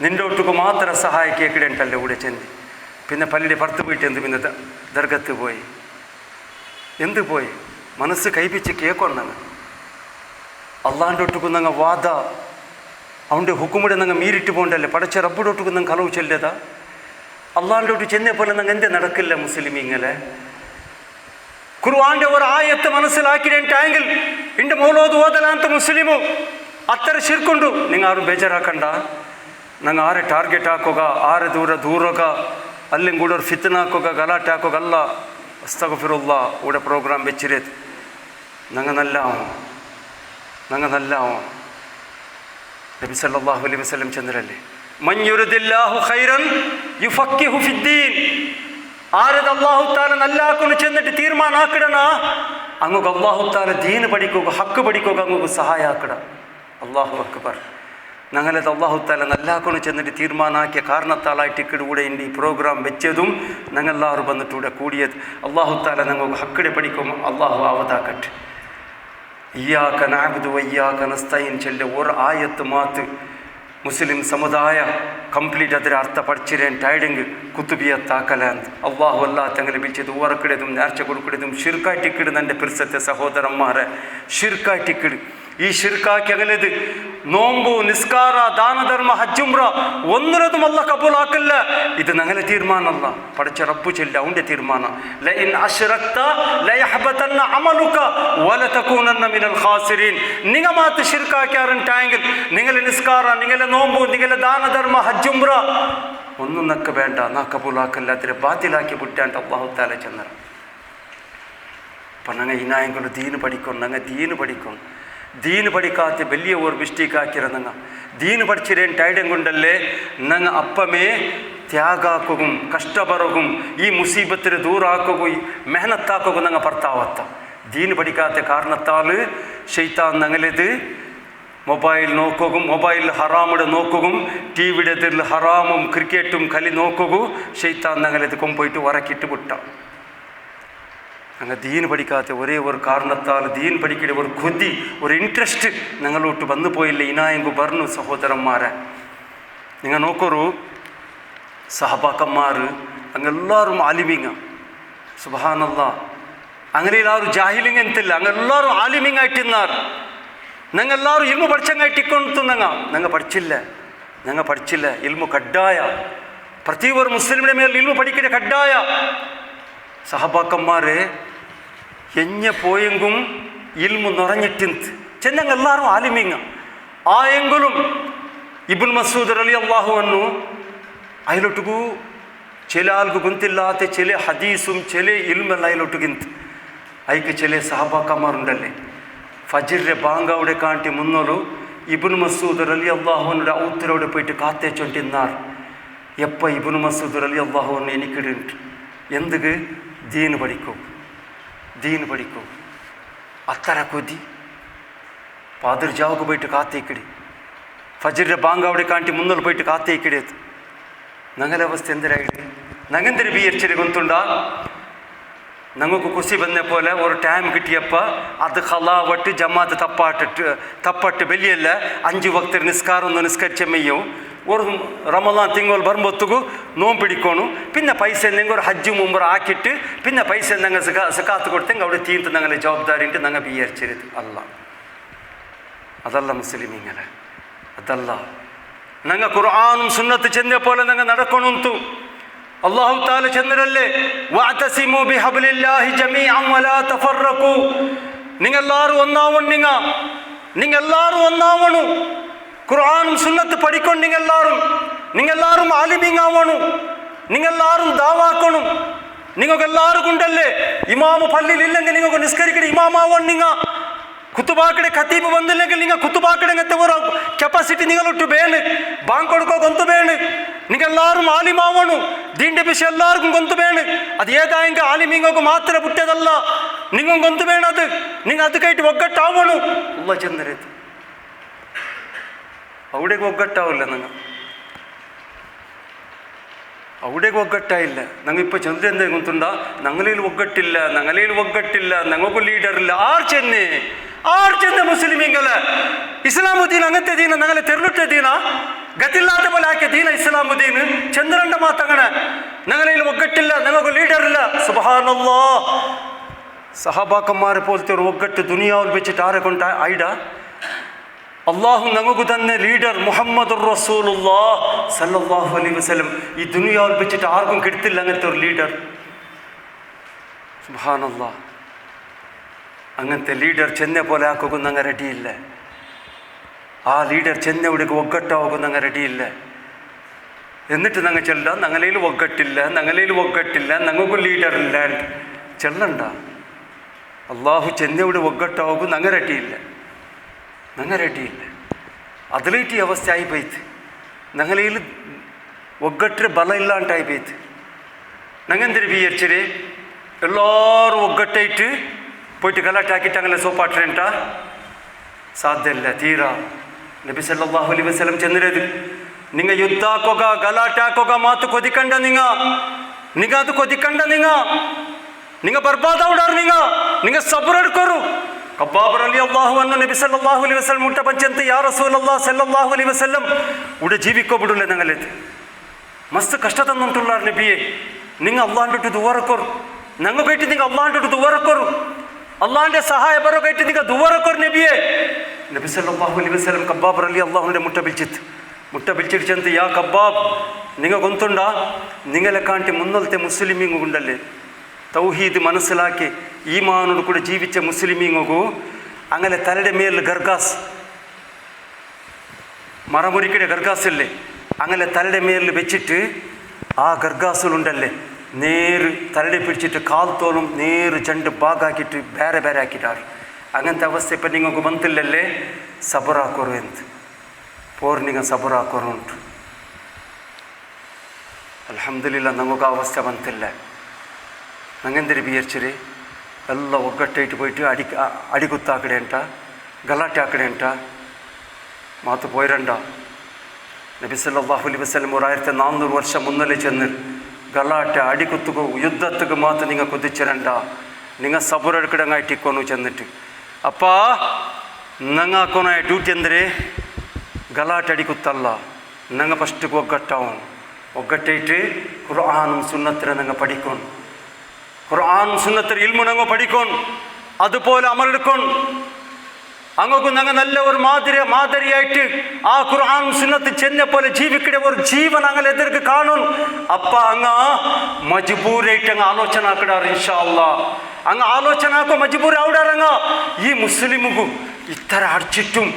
നിന്റെ ഒട്ടുക്ക് മാത്ര സഹായ കേക്കിടേണ്ടല്ലേ ഇവിടെ ചെന്ന്. പിന്നെ പള്ളിയുടെ പുറത്ത് പോയിട്ട് പിന്നെ ദർഗത്ത് പോയി പോയി മനസ്സ് കൈപിച്ച് കേൾക്കണം. അള്ളാൻ്റെ ഒട്ടുക്കും ഞങ്ങൾ വാദ അവൻ്റെ ഹുക്കുമുടെ ഞങ്ങൾ മീരിട്ട് പോകണ്ടല്ലേ, പടച്ച റബ്ബുടെ ഒട്ടുക്കും ഞങ്ങൾ കളവ് ചെല്ലതാ. അള്ളാൻ്റെ ഒട്ട് ചെന്നേ പോലെ ഞങ്ങൾ എന്തേ നടക്കില്ല മുസ്ലിമീങ്ങളെ. ഖുർആന്റെ ഒരു ആയത്ത് മനസ്സിലാക്കിയിട്ടെങ്കിൽ ഇൻ്റെ മൗലോദ് ഓതലാന്ത മുസ്ലിമു അത്ര ശിർക്കുണ്ടു. നിങ്ങൾ ആരും ಬೇಜಾರಾಕಂಡ, ನಂಗೆ ಆರೆ ಟಾರ್ಗೆಟ್ ಹಾಕೋಗ, ಆರೆ ದೂರೋಗ, ಅಲ್ಲಿ ಕೂಡ ಫಿತ್ನ ಹಾಕೋಗ, ಗಲಾಟೆ ಹಾಕೋಗ ಅಲ್ಲ. ಅಸ್ತಗ್ಫಿರುಲ್ಲಾ ഇവിടെ പ്രോഗ്രാം വെച്ചിരത് ഞങ്ങൾ നല്ല നബി സല്ലല്ലാഹു അലൈഹി വസല്ലം ചന്ദ്രല്ലേ, മൻ യുരിദില്ലാഹു ഖൈറൻ യുഫഖിഹു ഫിദ്ദീൻ. ആരത് അല്ലാഹു തആല നല്ലാക്കുന്നു ചെന്നിട്ട് തീർമാനം ആക്കിടണ അങ്ങക്ക് അല്ലാഹു തആല ദീൻ പഠിക്കുക, ഹക്ക് പഠിക്കുക, അങ്ങക്ക് സഹായ ആക്കിട. അല്ലാഹു അക്ബർ. ഞങ്ങളത് അല്ലാഹു തആല നല്ലാക്കുന്നു ചെന്നിട്ട് തീർമാനാക്കിയ കാരണത്താലായിട്ട് ഇവിടെ ഈ പ്രോഗ്രാം വെച്ചതും ഞങ്ങളെല്ലാവരും വന്നിട്ട് ഇവിടെ കൂടിയത്. അല്ലാഹു തആല ഞങ്ങൾക്ക് ഹക്കിടെ പഠിക്കും അല്ലാഹു ആവതാക്കട്ടെ. ഇയ്യാക നഅ്ബുദു വഇയ്യാക നസ്തഈൻ ചെല്ല ഒരു ആയത്ത് മാത്ത് ಮುಸ್ಲಿಂ ಸಮುದಾಯ ಕಂಪ್ಲೀಟ್ ಅದರ ಅರ್ಥ ಪಡ್ಚಿರೇನು ಟೈಡೆಂಗ್ ಕುತುಬಿಯ ತಾಕಲ ಅಂತ ಅಲ್ಲಾಹು ಅಲ್ಲಾ ತಂಗಲಿ ಬಿಚ್ಚಿದು ಓರ ಕಡೆದು ನ್ಯಾರ್ಚ ಕೊಡುಕಡೆದು ಶಿರ್ಕಾಯಿ ಟಿಕ್ಕಿಡು ನನ್ನ ಪಿರ್ಸತ್ತೆ ಸಹೋದರಮ್ಮಾರೆ ಶಿರ್ಕಾಯಿ ಟಿಕ್ಕಿಡು ಈ ಶಿರ್ಕಾಕಿ ಅಗಲೆದು ನೋಂಬು ನಿಸ್ಕಾರ ದಾನ ಧರ್ಮ ಹಜ್ಜುಮ್ರ ಒಂದರದು ಮಲ್ಲ ಕಬೂಲ್ ಹಾಕಲ್ಲ ಇದು ನಂಗಲೆ ತೀರ್ಮಾನ ಅಲ್ಲ ಪಡಚ ರಬ್ಬು ಚೆಲ್ಲಿ ಅವಂಡೆ ತೀರ್ಮಾನ ಲ ಇನ್ ಅಶ್ರಕ್ತ ಲ ಯಹಬತನ್ನ ಅಮಲುಕ ವಲ ತಕೂನನ್ನ ಮಿನಲ್ ಖಾಸಿರೀನ್ ನಿಂಗ ಮಾತು ಶಿರ್ಕಾಕ್ಯಾರನ್ ಟ್ಯಾಂಗಲ್ ನಿಂಗಲೆ ನಿಸ್ಕಾರ ನಿಂಗಲೆ ನೋಂಬು ನಿಂಗಲೆ ದಾನ ಧರ್ಮ ಹಜ್ಜುಮ್ರ ಒಂದು ನಕ್ಕ ಬೇಡ ನಾ ಕಬೂಲ್ ಹಾಕಲ್ಲ ಆದರೆ ಬಾತಿಲಾಕಿ ಬಿಟ್ಟೆ ಅಂತ ಅಲ್ಲಾಹು ತಾಲ ಚಂದ್ರ അപ്പം ഞങ്ങൾ ഇനായെങ്കിലും ദീന് പഠിക്കണം ഞങ്ങൾ ദീന് പഠിക്കണം ദീന് പഠിക്കാത്ത വലിയ ഒരു മിസ്റ്റേക്ക് ആക്കിയത് ഞങ്ങൾ ദീന് പഠിച്ചിരേൻ ടൈഡം കൊണ്ടല്ലേ ഞങ്ങൾ അപ്പമേ ತ್ಯಾಗಾಕೋಗು ಕಷ್ಟ ಬರೋಗು ಈ ಮುಸೀಬತ್ತಿನ ದೂರ ಹಾಕೋಗು ಮೆಹನತ್ ಹಾಕೋಗು ನಂಗೆ ಬರ್ತಾವತ್ತ Deen ಬಡಿಕಾತ ಕಾರಣತ್ತಾಲು Shaitan ನಂಗಲಿದು mobile ನೋಕೋಗು mobile ಹರಾಮುಡ ನೋಕೋಗು T ವಿಡದಿರ್ಲು ಹರಾಮುം ಕ್ರಿಕೆಟುം ಕಲಿ ನೋಕೋಗು ಶೈತಾನ್ ನಂಗಲಿದು ಕೊಂಪೋಯ್ತು ಹೊರಕಿಟ್ಟು ಬಿಟ್ಟ ഞങ്ങൾ ദീൻ പഠിക്കാത്ത ഒരേ ഒരു കാരണത്താൽ ദീൻ പഠിക്കണ ഒരു കൊതി ഒരു ഇൻട്രസ്റ്റ് ഞങ്ങളോട്ട് വന്നു പോയില്ല ഇനായെങ്കു പറഞ്ഞു സഹോദരന്മാരെ നിങ്ങൾ നോക്കൊരു സഹബാക്കന്മാർ അങ്ങെല്ലാവരും ആലിമിങ്ങ സുബ്ഹാനല്ല അങ്ങനെ എല്ലാവരും ജാഹിലിങ് ಎಂತಿಲ್ಲ അങ്ങെല്ലാവരും ആലിമിങ് ആയിട്ടിന്നാർ ഞങ്ങളെല്ലാവരും ഇൽമു പഠിച്ചങ്ങായിട്ടിക്കൊണ്ടു ഞങ്ങൾ പഠിച്ചില്ല ഇൽമു കಡ್ಡಾಯ ಪ್ರತಿ ಒಂದು ಮುಸ್ಲಿಮರ ಮೇಲೆ ಇಲ್ಮು പഠിക്കണ ಕಡ್ಡಾಯ സഹബാക്കന്മാരെ എഞ്ഞ പോയെങ്കും ഇൽമു നിറഞ്ഞിട്ടിന്ത് ചെന്നങ്ങ് എല്ലാവരും ആലിമിങ്ങ ആയെങ്കിലും ഇബ്നു മസ്ഊദ് റളിയല്ലാഹു അൻഹു അതിലൊട്ടുകു ചില ആൾക്ക് ഗുന്തില്ലാത്ത ചില ഹദീസും ചില ഇൽമെല്ലാം അതിലൊട്ടുകിന്ത് അതിക്ക് ചില സഹബാക്കന്മാരുണ്ടല്ലേ ഫജ്റിന്റെ ബാങ്ക് അവിടെ കാട്ടി മുന്നോലു ഇബ്നു മസ്ഊദ് റളിയല്ലാഹു അൻഹുടെ ഔത്തരോടെ പോയിട്ട് കാത്തേച്ചോണ്ടിന്നാർ എപ്പ ഇബ്നു മസ്ഊദ് റളിയല്ലാഹു അൻഹു എനിക്കിടുണ്ട് എന്തുക്ക് ദീന് പഠിക്കൂ അത്തര കൊതി പാതിർ ജാവുക്ക് പോയിട്ട് കാത്തേക്കിടി ഫജ്റിന്റെ ബാങ്ക് അവിടെ കാട്ടി മുന്നോട്ട് പോയിട്ട് കാത്തേക്കിടിയത് ഞങ്ങളുടെ അവസ്ഥ എന്തിനായിട്ട് ഞങ്ങെന്തിന് ബിയർച്ചിരി ഗൊಂತುಂಡ ഞങ്ങൾക്ക് ಖುಷಿ ಬಂದ പോലെ ഒരു ടൈം കിട്ടിയപ്പ അത് ഖലാവട്ട് ജമാഅത്ത് തപ്പട്ട് ಬೆಲಿಯಲ್ಲ 5 ವಕ್ತ ನಿಸ್ಕಾರವನ್ನು ನಿಸ್ಕರಿಚೆಮೆಯ್ಯು ഒരു റമളാൻ തിങ്കൾ വരുമ്പോഴത്തേക്ക് നോമ്പ് പിടിക്കണു പിന്നെ പൈസ എന്തെങ്കിലും ഒരു ഹജ്ജ് മുമ്പ് ആക്കിയിട്ട് പിന്നെ പൈസ ഞങ്ങൾ സകാത്ത് കൊടുത്തെങ്കിൽ അവിടെ തീർത്ത് ഞങ്ങളെ ജവാബ്ദാരിട്ട് ഞങ്ങൾ വിചാരിച്ചത് അല്ല അതല്ല മുസ്ലിമീങ്ങളെ അതല്ല ഞങ്ങൾ ഖുർആനും സുന്നത്ത് ചെന്ന പോലെ ഞങ്ങൾ നടക്കണുಂತು അല്ലാഹു തആല ചന്ദ്രല്ലേ വഅതസിമു ബിഹബ്ലില്ലാഹി ജമീഅൻ വലാ തഫറഖു നിങ്ങളെല്ലാവരും ഒന്നാവണു ഖുർആനും സുന്നത്ത് പഠിക്കണം നിങ്ങളെല്ലാവരും ആലിമീങ് ആവണം നിങ്ങളെല്ലാവരും ദാവാക്കണം നിങ്ങൾക്കെല്ലാവർക്കും ഉണ്ടല്ലേ ഇമാമ് പള്ളിയിലില്ലെങ്കിൽ നിങ്ങൾക്ക് നിസ്കരിക്കണ ഇമാമാവണം നിങ്ങൾ കുത്തുബാക്കടെ ഖതീബ് വന്നില്ലെങ്കിൽ നിങ്ങൾ കുത്തുബാക്കടങ്ങത്തെ ഒരു ಕೆಪಾಸಿಟಿ നിങ്ങളൊട്ട് ಬೇನು ബാങ്ക് കൊടുക്കോ ഗൊಂತು ಬೇನು നിങ്ങളെല്ലാവരും ആലിമാവണം ദീന്റെ വിഷയം എല്ലാവർക്കും ഗൊಂತು ಬೇನು ಅದು ഏതായെങ്കിൽ ആലിമീങ്ങൾക്ക് മാത്രമേ ಬಿಟ್ಟದಲ್ಲ നിങ്ങൾ ഗൊಂತು ಬೇನು ಅದು നിങ്ങൾ ಅದಕ್ಕಾയിട്ട് ಒಗ್ಗಟ್ಟಾವಣು ಅಲ್ಲ ಚಂದ್ರದು അവിടേക്ക് ഒഗ്ഗട്ടാവില്ല അവിടേക്ക് ഒഗ്ഗട്ടായില്ല ഞങ്ങൾ ഇപ്പോൾ ചന്ദ്ര എന്താ ഗൊಂತುಂಡ ഞങ്ങളിൽ ഒഗ്ഗട്ടില്ല ഞങ്ങൾക്ക് ലീഡറില്ല ആർ ചെന്ന് മുസ്ലിമീങ്ങളെ ഇസ്ലാമുദ്ദീൻ അങ്ങനത്തെ ദീന ഞങ്ങളെ തെരളിട്ട ദീന ഗതില്ലാത്ത പോലെ ആക്കിയ ദീന ഇസ്ലാമുദ്ദീൻ ചന്ദ്രന്റെ മാത്തങ്ങനെ ഞങ്ങളിൽ ഒഗ്ഗട്ടില്ല ഞങ്ങൾക്ക് ലീഡറില്ല സുബ്ഹാനല്ലാഹ് സഹാബാക്കന്മാരെ പോലത്തെ ഒരു ഒഗ്ഗട്ട് ദുനിയാവിൽ വെച്ചിട്ട് ആരെ കൊണ്ട് ഐഡ അള്ളാഹു ഞങ്ങൾക്ക് തന്നെ ലീഡർ മുഹമ്മദുർ റസൂലുള്ളാഹ് സല്ലല്ലാഹു അലൈഹി വസല്ലം ഈ ദുനിയാവിൽ വെച്ചിട്ട് ആർക്കും കിടത്തില്ല അങ്ങനത്തെ ഒരു ലീഡർ സുബ്ഹാനല്ലാഹ് അങ്ങനത്തെ ലീഡർ ചെന്ന പോലെ ആക്കും ഞങ്ങൾ റെഡിയില്ല ആ ലീഡർ ചെന്നവിടേക്ക് ഒഗ്ഗട്ടാകും ഞങ്ങൾ റെഡിയില്ല എന്നിട്ട് ഞങ്ങൾ ചെല്ല ഞങ്ങളേൽ ഒഗ്ഗട്ടില്ല ഞങ്ങൾക്ക് ലീഡറില്ല ചെല്ലണ്ട അള്ളാഹു ചെന്നവിടെ ഒഗ്ഗട്ടാകും ഞങ്ങൾ റെഡിയില്ല അതിലേറ്റ് ഈ അവസ്ഥ ആയിപ്പോಯ್ತು ഞങ്ങളേൽ ಒಗ್ಗಟ್ಟರೆ ಬಲ ಇಲ್ಲ ಅಂತ ಆಯ್ತು ನಂಗೆಂದಿರಿ ವಿಚಾರಿಸಿರಿ ಎಲ್ಲರೂ ಒಗ್ಗಟ್ಟಾಯಿಟ್ಟು പോയിട്ട് ಗಲಾಟೆ ಹಾಕಿಟ್ಟು അങ്ങനെ ಸೋಪಾಟ್ರೆಂಟ ಸಾಧ್ಯ ಇಲ್ಲ ತೀರಾ ನಬಿ ಸಲ್ಲಲ್ಲಾಹು ಅಲೈಹಿ ವಸಲ್ಲಂ ಚಂದ್ರದು ನಿಂಗ ಯುದ್ಧ ಹಾಕೋಗ ಗಲಾಟೆ ಹಾಕೋಗ ಮಾತು ಕೊದಿಕಂಡ ನಿಂಗ ಅದು ಕೊದಿಕಂಡ ನಿಂಗ ಬರ್ಬಾದ ಉಡಾರು ನಿಂಗ ಸಬ್ರ ಹಿಡ್ಕೋರು ಕಬ್ಬಾಬ್ ರಲಿಯಲ್ಲಾಹು ಅನ್ನು ನಬಿ ಸಲ್ಲಲ್ಲಾಹು ಅಲೈಹಿ ವಸಲ್ಲಂ ಮುಟ್ಟ ಪಂಚಂತ ಯಾ ರಸೂಲಲ್ಲಾಹ್ ಸಲ್ಲಲ್ಲಾಹು ಅಲೈಹಿ ವಸಲ್ಲಂ ഉടെ ജീവിക്കോಬಿಡುല്ല ഞങ്ങളത് മസ്ത് കഷ്ട തന്നിട്ടുള്ളാർ നബിയെ നിങ്ങൾ അള്ളാഹിൻ്റെ ദുവറക്കൊർ ഞങ്ങൾ കേട്ട് നിങ്ങൾ അള്ളാഹിൻ്റെ ദുവറക്കൊർ അള്ളാഹിൻ്റെ സഹായ ബറോ കേട്ട് നിങ്ങൾ ദുവറക്കൊർ നബിയെ നബി സല്ലല്ലാഹു അലൈഹി വസല്ലം കബ്ബാബ് റളിയല്ലാഹുവിൻ്റെ മുട്ട പിടിച്ചിട്ട് യാ കബ്ബാബ് നിങ്ങൾ ഗൊಂತುಂಡ നിങ്ങളെ കാണ്ടി മുന്നലത്തെ മുസ്ലിമീങ്ങു ഉണ്ടല്ലേ തൗഹീദ് മനസ്സിലാക്കി ഈമാനോട് കൂടെ ജീവിച്ച മുസ്ലിമീങ്ങു അങ്ങനെ തലയുടെ മേൽ ഗർഗാസ് മറമുറിക്കടെ ഗർഗാസില്ലേ അങ്ങനെ തലയുടെ മേലിൽ വെച്ചിട്ട് ആ ഗർഗാസിലുണ്ടല്ലേ നേര് തലയുടെ പിടിച്ചിട്ട് കാൽ തോലും നേര് രണ്ട് ഭാഗാക്കിയിട്ട് ಬೇರೆ ಬೇರೆ ಹಾಕಿದ್ದಾರೆ അങ്ങനത്തെ അവസ്ഥ ഇപ്പം നിങ്ങൾക്ക് ಬಂತಿಲ್ಲല്ലേ സബറാക്കോರು എന്ത് പോർ നിങ്ങൾ സബറാക്കോರು ಉಂಟು ಅಲ್ಹಮ್ದುಲಿಲ್ಲ നമുക്ക് ആ അവസ്ഥ ಬಂತಿಲ್ಲ ನಂಗೆಂದರೆ ವಿಚಾರಿಸಿರಿ ಎಲ್ಲ ಒಗ್ಗಟ್ಟಾയിട്ട് പോയിട്ട് അടികുത്താക്കടെ ಅಂತ ಗಲಾಟೆ ಆಕಡೆ ಅಂತ മാത്ത് പോയിരണ്ട നബി സല്ലല്ലാഹു അലൈഹി വസല്ലം 1400 വർഷം മുന്നേ ചെന്ന് ഗലാಟೆ അടികുത്തുക യുദ്ധത്തുക മാത്ത് നിങ്ങൾ കുതിച്ചിരണ്ട നിങ്ങൾ സബറെടുക്കടങ്ങായിട്ടിക്കൊന്നു ചെന്നിട്ട് അപ്പാ ഞങ്ങൾക്കൊന്ന ഡ്യൂട്ടി ಅಂದರೆ ಗಲಾಟೆ ಅಡಿಕುತ್ತಲ್ಲ ನಂಗೆ ಫಸ್ಟಿಗೆ ಒಗ್ಗಟ್ಟಾയിട്ട് ഖുർആനും സുന്നത്തിനെ നിങ്ങൾ പഠിക്കണം ഖുർആൻ സുന്നത്തിൽ ഇൽമു നിങ്ങൾ പഠിക്കണം അതുപോലെ അമലെടുക്കണം അങ്ങോട്ട് ഞങ്ങൾ നല്ല ഒരു മാതിരിയായിട്ട് ആ ഖുർആൻ സുന്നത്ത് ചെന്നെ പോലെ ജീവിക്കടെ ഒരു ജീവൻ അങ്ങനെ എതിർക്ക് കാണും അപ്പ അങ്ങ് മജ്ബൂരായിട്ട് അങ്ങ് ആലോചന ആക്കിടാറ് ഇൻഷാ അല്ലാഹ് അങ്ങ് ആലോചന ആക്കോ മജ്ബൂർ ആവിടാറങ്ങ ഈ മുസ്ലിമുകു ഇത്തര അടിച്ചിട്ടും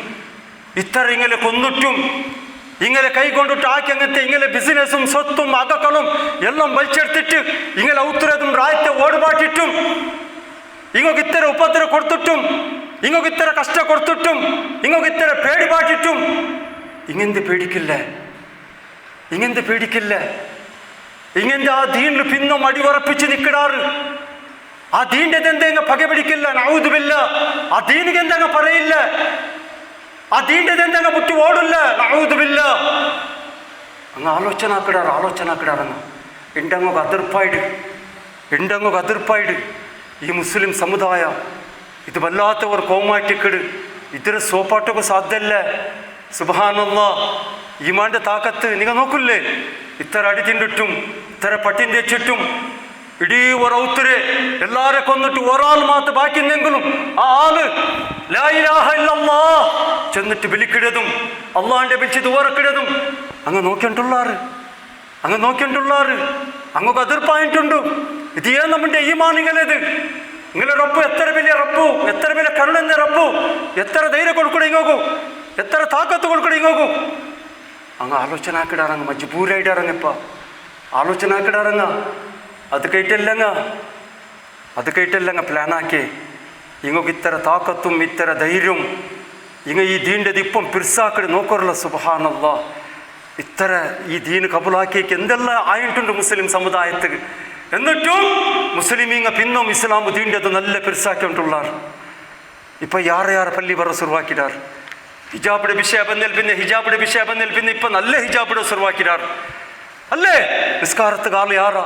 ഇത്തര ഇങ്ങനെ കൊന്നിട്ടും ഇങ്ങനെ കൈകൊണ്ടിട്ട് ആക്കി അങ്ങനത്തെ ഇങ്ങനെ ബിസിനസ്സും സ്വത്തും അകക്കളും എല്ലാം വലിച്ചെടുത്തിട്ട് ഇങ്ങനെ ഔത്തരതും രാജ്യത്തെ ഓടുപാട്ടിട്ടും ഇങ്ങോട്ട് ഇത്തര ഉപദ്രവ കൊടുത്തിട്ടും ഇങ്ങോട്ട് ഇത്തര കഷ്ട കൊടുത്തിട്ടും ഇങ്ങോട്ട് ഇത്തര പേടിപാട്ടിട്ടും ഇങ്ങനത്തെ പേടിക്കില്ല ഇങ്ങനത്തെ ആ ദീനിൽ പിന്നും അടിവറപ്പിച്ച് നിൽക്കിടാറ് ആ ദീൻ്റെ എന്തെങ്കിലും പക പിടിക്കില്ല നഊദുബില്ല ആ ദീനിക്ക് എന്തെങ്കിലും പറയില്ല ആ ദീൻ്റെ എന്തെങ്കിലും മുട്ടി ഓടില്ല നഊദുബില്ല അങ്ങ് ആലോചന ആക്കിടാറങ്ങ് എണ്ടങ്ങ് അതിർപ്പായിട് ഈ മുസ്ലിം സമുദായ ഇത് വല്ലാത്ത ഒരു കോമാറ്റിക്കട് ഇത്ര സോപ്പാട്ടൊക്കെ സാധ്യല്ല സുബ്ഹാനല്ലാഹ് ഈമാന്റെ താക്കത്ത് നിങ്ങൾ നോക്കില്ലേ ഇത്ര അടി തിണ്ടിട്ടും ഇത്ര പട്ടിൻ തെച്ചിട്ടും ഇടീ ഒരൗത്തരെ എല്ലാരെ കൊന്നിട്ട് ഒരാൾ മാത്രം ബാക്കിയെങ്കിലും ആ ആള് ലാ ഇലാഹ ഇല്ലല്ലാഹ് ചെന്നിട്ട് വിളിക്കിടതും അള്ളാഹിന്റെ വിളിച്ച് ദുആറക്കിടതും അങ്ങ് നോക്കിയിട്ടുള്ളാറ് അങ്ങൊക്കെ അതിർപ്പായിട്ടുണ്ട് ഇത് ഏൻ നമ്മുടെ ഈമാൻ നിങ്ങളത് നിങ്ങളെ റബ്ബ് എത്ര വലിയ റബ്ബു എത്ര വലിയ കരുണന്റെ റബ്ബു എത്ര ധൈര്യം കൊടുക്കണ ഇങ്ങോക്കു എത്ര താക്കത്ത് കൊടുക്കണ ഇങ്ങോക്കു അങ്ങ് ആലോചന ആക്കിടാറങ്ങ് മജ്ബൂരായിട്ടിറങ്ങപ്പ ആലോചന ആക്കിടാറങ്ങ അത് കേട്ടില്ലങ്ങ പ്ലാനാക്കി ഇങ്ങോക്ക് ഇത്തര താക്കത്തും ഇത്തര ധൈര്യവും ഇങ്ങ ഈ ദീൻ്റെ ഇപ്പം പിർസാക്കടി നോക്കറല്ല സുബ്ഹാനല്ലാഹ് ഇത്തര ഈ ദീന് കബൂലാക്കിയേക്ക് എന്തെല്ലാം ആയിട്ടുണ്ട് മുസ്ലിം സമുദായത്തിൽ എന്നിട്ടും മുസ്ലിമീങ്ങ പിന്നും ഇസ്ലാം ദീൻ്റെ അത് നല്ല പിർസാക്കിയിട്ടുള്ളാർ ഇപ്പം ಯಾರ പള്ളി ಬರೋ ಶುರುವಾಕಿದ್ದಾರೆ ಹಿಜಾಬ್ಡೆ ವಿಷಯ ಬಂದಲ್ಲಿ പിന്നെ ഇപ്പം നല്ല ഹിജാബിടെ ಶುರುವಾಕಿದ್ದಾರೆ അല്ലേ നിസ്കാരത്ത് കാലം യാറാ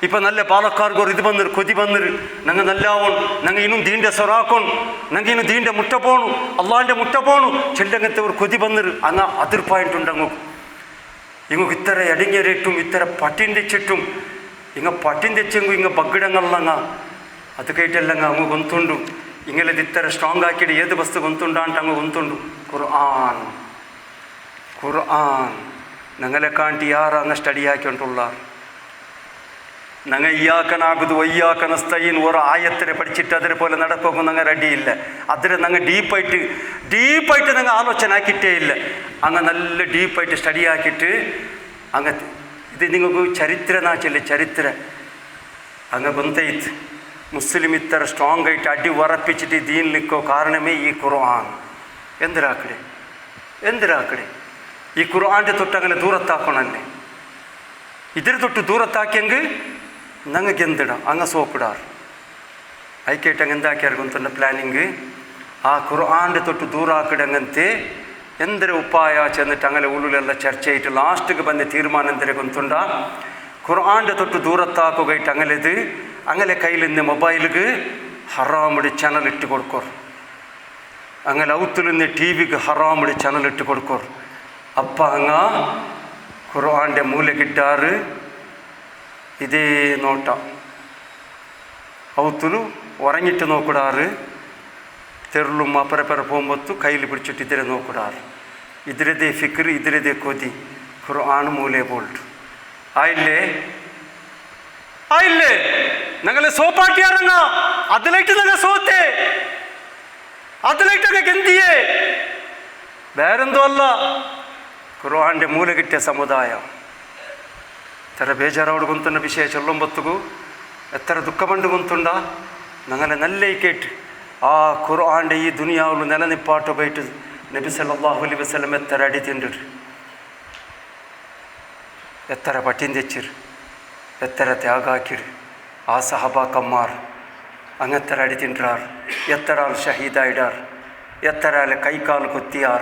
ഇപ്പം നല്ല പാലക്കാർക്കൊരു ഇത് വന്നിரு കൊതി വന്നിரு ഞങ്ങൾ നല്ലാവോൺ ഞങ്ങൾ ഇന്നും ദീൻ്റെ സ്വറാക്കോൺ ഞങ്ങൾ ഇന്നും ദീൻ്റെ മുട്ട പോണു അള്ളാഹിൻ്റെ മുട്ട പോണു ചെല്ലങ്ങത്തെ ഒരു കൊതി വന്നിரு അങ്ങ് അതിർപ്പായിട്ടുണ്ട് ഇങ്ങക്ക് ഇത്തര അടിഞ്ഞേറിയിട്ടും ഇത്തര പട്ടിൻ തെച്ചിട്ടും ഇങ്ങ പട്ടിൻ തെച്ചെങ്കു ഇങ്ങ ബഗ്ഗിടങ്ങളങ്ങ അത് കേട്ടല്ലങ്ങ അങ്ങ് ഗൊಂತುಂಡು ഇങ്ങലത് ഇത്തര സ്ട്രോങ് ആക്കിയിട്ട് ഏത് വസ്തു ഗൊಂತುಂಡ അങ്ങ് ഗൊಂತುಂಡು ഖുർആൻ ഞങ്ങളെ കാണ്ടി യാറ് അങ്ങ് സ്റ്റഡി ആക്കിയിട്ടുള്ളാർ ഞങ്ങൾ ഇയ്യാക്കനാകുതു വയ്യാക്കനസ്തയിൻ ഒരു ആയത്തിനെ പഠിച്ചിട്ട് അതേപോലെ നടക്കുമ്പോൾ ഞങ്ങൾ റെഡിയില്ല അതിന് ഞങ്ങൾ ഡീപ്പായിട്ട് ഞങ്ങൾ ആലോചന ആക്കിയിട്ടേ ഇല്ല അങ്ങ് നല്ല ഡീപ്പായിട്ട് സ്റ്റഡി ആക്കിയിട്ട് അങ്ങ് ഇത് നിങ്ങൾക്ക് ചരിത്ര അങ്ങ് ഗൊಂತೈತ್ മുസ്ലിം ഇത്ര സ്ട്രോങ് ആയിട്ട് അടി ഉറപ്പിച്ചിട്ട് ദീനിൽ നിൽക്കോ കാരണമേ ഈ ഖുർആൻ എന്തിരാക്കടെ ഈ ഖുർആൻ്റെ തൊട്ട് അങ്ങനെ ദൂരത്താക്കണല്ലേ ഇതിന് തൊട്ട് ദൂരത്താക്കിയെങ്കിൽ ഞങ്ങൾക്ക് എന്തിടാം അങ്ങ് സോപ്പിടാറ് അയക്കേട്ട് അങ്ങ് എന്താക്കിയാർ ഗൊಂತುಂಡ പ്ലാനിങ് ആ ഖുർആൻ്റെ തൊട്ട് ദൂരാക്കിടങ്ങനത്തെ എന്തൊരു ഉപ്പായ ചെന്നിട്ട് അങ്ങനെ ഉള്ളിലെಲ್ಲ ചർച്ച ചെയ്തിട്ട് ലാസ്റ്റിಗೆ ಬಂದ ತೀರ್ಮಾನ ಎಂದರೆ ಗొಂತುಂಡ ഖുർആൻ്റെ തൊട്ട് ദൂരത്താക്കുകയായിട്ട് അങ്ങനെ കയ്യിൽ നിന്ന് മൊബൈലിക്ക് ഹറാമുടെ ചാനൽ ഇട്ട് കൊടുക്കോർ അങ്ങനെ ഔത്തുലിന്ന് ടി വിക്ക് ഹറാമിട് ചാനലിട്ട് കൊടുക്കോർ. അപ്പം അങ്ങ ഖുർആൻ്റെ മൂലക്കിട്ടാറ് ഇതേ നോട്ട ഔത്തുಲು ഉറങ്ങിട്ട് നോക്കിടാറ്. തെരുളും അപ്പറപ്പറ പോകുമ്പത്തു കയ്യിൽ പിടിച്ചിട്ട് ഇതിരെ നോക്കിടാറ്. ഇതിരದೇ ഫിക്ർ, ഇതിരದೇ കൊതി. ഖുർആൻ മൂലേ ബോൾട്ട് ആയില്ലേ ആയില്ലേ ഞങ്ങളെ സോപ്പാട്ടിയാറങ്ങ അതിലേക്ക് ഞങ്ങൾ സോത്തേ അതിലേക്കൊക്കെ ഗന്ധിയേ വേറെന്തോ അല്ല. ഖുർആൻ്റെ മൂല കിട്ടിയ സമുദായം എത്ര ಬೇಜಾರೋಡು ಕುಂತುಂಡ ವಿಷಯ ಚೊಲ್ಲೊಂಬತ್ತುಗು ಎತ್ತರ ದುಃಖ ಬಂಡು ಕುಂತುಂಡ ഞങ്ങളെ നല്ല കേട്ട് ആ ഖുർആൻ്റെ ഈ ദുനിയാവിൽ നിലനിപ്പാട്ട് പോയിട്ട് നബി സല്ലല്ലാഹു അലൈഹി വസല്ലം എത്ര അടി തിണ്ടിട്ട് എത്ര പട്ടിൻ തെച്ചിർ എത്ര ത്യാഗാക്കിർ ആ സഹബാക്കന്മാർ അങ്ങെത്ര അടി തിണ്ടാർ, എത്ര ആൾ ഷഹീദായിടാർ, എത്ര ആളെ കൈക്കാൽ കൊത്തിയാർ,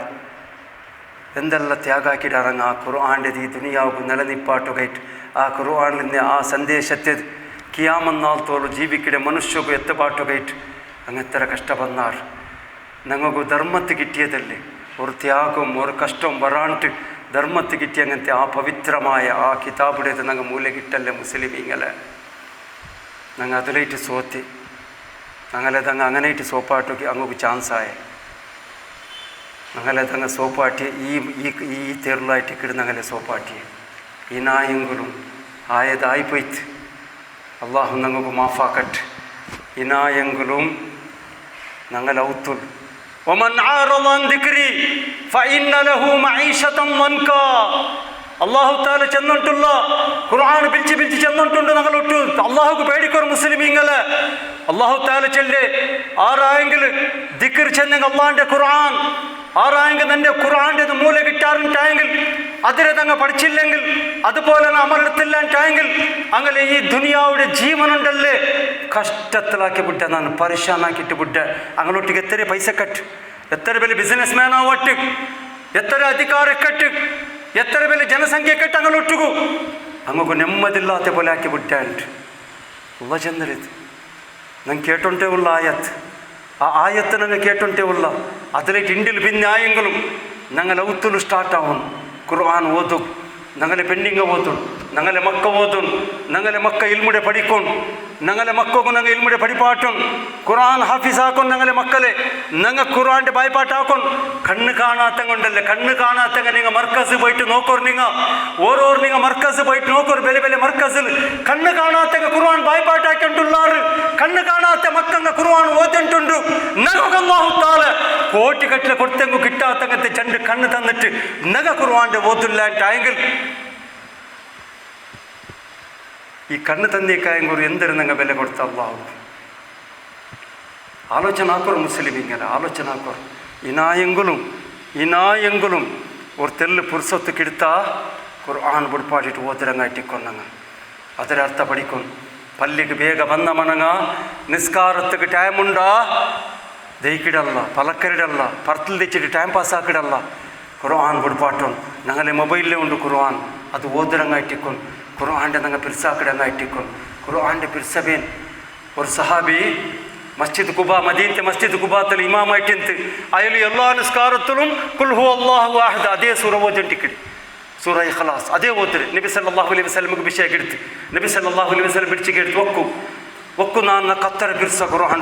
എന്തെല്ലാം ത്യാഗാക്കിയിടറങ്ങ ആ ഖുർആൻ്റെ ഈ ദുനിയാവ് നിലനിപ്പാട്ടുകയിട്ട് ആ ഖുർആനിൽ നിന്ന് ആ സന്ദേശത്തെ കിയാമന്നാൾത്തോളം ജീവിക്കിടെ മനുഷ്യಗೂ എത്തുപാട്ടുകയിട്ട് അങ്ങെത്ര കഷ്ടപ്പെടുന്നാർ. ഞങ്ങൾക്ക് ധർമ്മത്ത് കിട്ടിയതല്ലേ, ഒരു ത്യാഗവും ഒരു കഷ്ടവും വരാണ്ട് ധർമ്മത്ത് കിട്ടിയ അങ്ങനത്തെ ആ പവിത്രമായ ആ കിതാബുടേത് ഞങ്ങൾ മൂല കിട്ടല്ലേ മുസ്ലിമീങ്ങളെ. ഞങ്ങൾ അതിലേറ്റ് സോത്തി ഞങ്ങളതങ്ങ് അങ്ങനെയിട്ട് സോപ്പാട്ടുക്കി അങ്ങക്ക് ചാൻസായ ഞങ്ങളതങ്ങ് സോപ്പാട്ടിയ ഈ തേറിലായിട്ട് ഇക്കിട് ഞങ്ങളെ സോപ്പാട്ടിയ ഇനായെങ്കിലും ആയതായിപ്പോയിട്ട് അള്ളാഹു ഞങ്ങൾക്ക് മാഫാക്കട്ട്. ഇനായെങ്കിലും ഞങ്ങൾ ഔത്തുൽ ومن أعرض عن ذكري فإن له معيشة ضنكا. അള്ളാഹു താല ചെന്നിട്ടുള്ള ഖുർആൻ പിടിച്ച് ചെന്നിട്ടുണ്ട്. ഞങ്ങളൊട്ടു അള്ളാഹുക്ക് പേടിക്കൊരു മുസ്ലിമീങ്ങള്. അള്ളാഹു താല ചെല്ലേ ആരായെങ്കിൽ ദിക്ർ ചെന്നെങ്കിൽ അള്ളാഹിൻ്റെ ഖുർആൻ ആരായെങ്കിൽ നിൻ്റെ ഖുർആൻ്റെ മൂല കിട്ടാറുണ്ടായെങ്കിൽ അതിനെ തങ്ങ പഠിച്ചില്ലെങ്കിൽ അതുപോലെ അമലെടുത്തില്ലാണ്ടായെങ്കിൽ അങ്ങനെ ഈ ദുനിയാവുടെ ജീവനുണ്ടല്ലേ കഷ്ടത്തിലാക്കി വിട്ട ನಾನು ಪರಿಶಾನಾക്കിಟ್ಟು ಬಿಟ್ಟ. അങ്ങോട്ടേക്ക് എത്ര പൈസ കട്ട്, എത്ര വലിയ ബിസിനസ് മാൻ ആവട്ട്, എത്ര അധികാരക്കെട്ട്, എത്ര വലിയ ಜನಸಂಖ್ಯೆ കെട്ട് അങ്ങോട്ടു അങ്ങക്ക് ನೆಮ್ಮದಿല്ലാത്ത പോലെ ആക്കി വിട്ടാണ്ട് ഉള്ള ചെന്നരുത്. ನಂಗೆ കേട്ടോണ്ടേ ഉള്ള ആയത്ത്, ആ ആയത്ത് ഞങ്ങൾ കേട്ടോണ്ടേ ഉള്ള അതിലേക്ക് ഇന്ത്യയിൽ ഭിന്നായെങ്കിലും ഞങ്ങൾ ഔത്തുಲು സ്റ്റാർട്ടാവും. ഖുർആൻ ഓതും, ഞങ്ങളെ പെണ്ണിങ്ങ ഓതും, ഞങ്ങളെ മക്ക ഓതും, ഞങ്ങളെ മക്ക ഇൽമുടെ പഠിക്കും, ഞങ്ങളെ മക്കൾക്ക് ഞങ്ങൾ ഇൽമുടെ പഠിപ്പാട്ടും, ഖുർആൻ ഹാഫിസാക്കും ഞങ്ങളെ മക്കളെ. ഞങ്ങൾ ഖുർആൻ്റെ ബായ്പാട്ടാക്കും. കണ്ണ് കാണാത്ത കൊണ്ടല്ലേ, കണ്ണ് കാണാത്തങ്ങ നിങ്ങൾ മർക്കസ് പോയിട്ട് നോക്കോർ. നിങ്ങൾ ഓരോർ നിങ്ങൾ മർക്കസ് പോയിട്ട് നോക്കോർ. ബലെ ബലെ മർക്കസിൽ കണ്ണ് കാണാത്തങ്ങ ഖുർആൻ ബായ്പാട്ടാക്കിട്ടുള്ളാറ്, കണ്ണ് കാണാത്ത മക്കങ്ങ ഖുർആൻ ഓതിട്ടുണ്ട്. ഞങ്ങൾക്ക് അല്ലാഹു തആല കോಟಿ കട്ടിലെ കൊടുത്തെങ്കു കിട്ടാത്തങ്ങത്തെ രണ്ട് കണ്ണ് തന്നിട്ട് ഞങ്ങൾ ഖുർആൻ്റെ ഓതില്ലാണ്ടായെങ്കിൽ ഈ കണ്ണ് തന്നേക്കായെങ്കിൽ എന്തൊരു ഞങ്ങൾ വില കൊടുത്ത അള്ളാഹു ആലോചന ആക്കോർ. മുസ്ലിം ഇങ്ങനെ ആലോചന ആക്കോർ. ഇനായെങ്കിലും ഒരു തെല്ല് പുരുഷത്ത് കിടുത്ത ഖുർആൻ ബുಡ್ಪಾಟಿಟ್ಟು ಓದಿರಂಗಾಯ್ಟಿಕ್ಕೊಂಡಂಗ ಅದರ ಅರ್ಥ ಪಡಿಕೊಂಡು ಪಲ್ಲಿಗೆ ಬೇಗ ಬಂದ ಮನಗ ನಿಸ್ಕಾರತ್ತಕ್ಕೆ ಟೈಮ್ ಉಂಡಾ ದೈಕಿಡಲ್ಲ ಪಲಕ್ಕರಿಡಲ್ಲ ಪರ್ತಲು ತೆಚ್ಚಿಟ್ಟು ಟೈಮ್ ಪಾಸ್ ಹಾಕಿಡಲ್ಲ. ഖുർആൻ ബുಡ್ಪಾಟೊಂದು ഞങ്ങളെ മൊബൈലിലേ ഉണ്ട് ഖുർആൻ. അത് ഓതിರಂಗಾಯ್ಟಿಕ್ಕೊಂಡು ഖുർആൻ്റെ ഞങ്ങൾ പിർസാക്കിടങ്ങായിട്ടിക്കൊണ്ട് ഖുർആൻ്റെ പിർസബേൻ. ഒരു സഹാബി മസ്ജിദ് കുബാ മദീനത്തെ മസ്ജിദ് കുബാത്തിൽ ഇമാമായിട്ടിന്ത് അയാൾ എല്ലാ നിസ്കാരത്തിലും കുൽ ഹു അല്ലാഹു അഹദ് അതേ സൂറ ഓതിട്ടിക്കിടി, സൂറ ഇഖ്ലാസ് അതേ ഓതിര്. നബി സല്ലല്ലാഹു അലൈഹി വസല്ലമക്ക് വിഷയം എടുത്ത് നബി സല്ലല്ലാഹു അലൈഹി വസല്ലം പിടിച്ചിട്ട് എടുത്ത് ಒಕ್ಕು ನಾನು ಕತ್ತರ ಪಿರ್ಸ ഖുർആൻ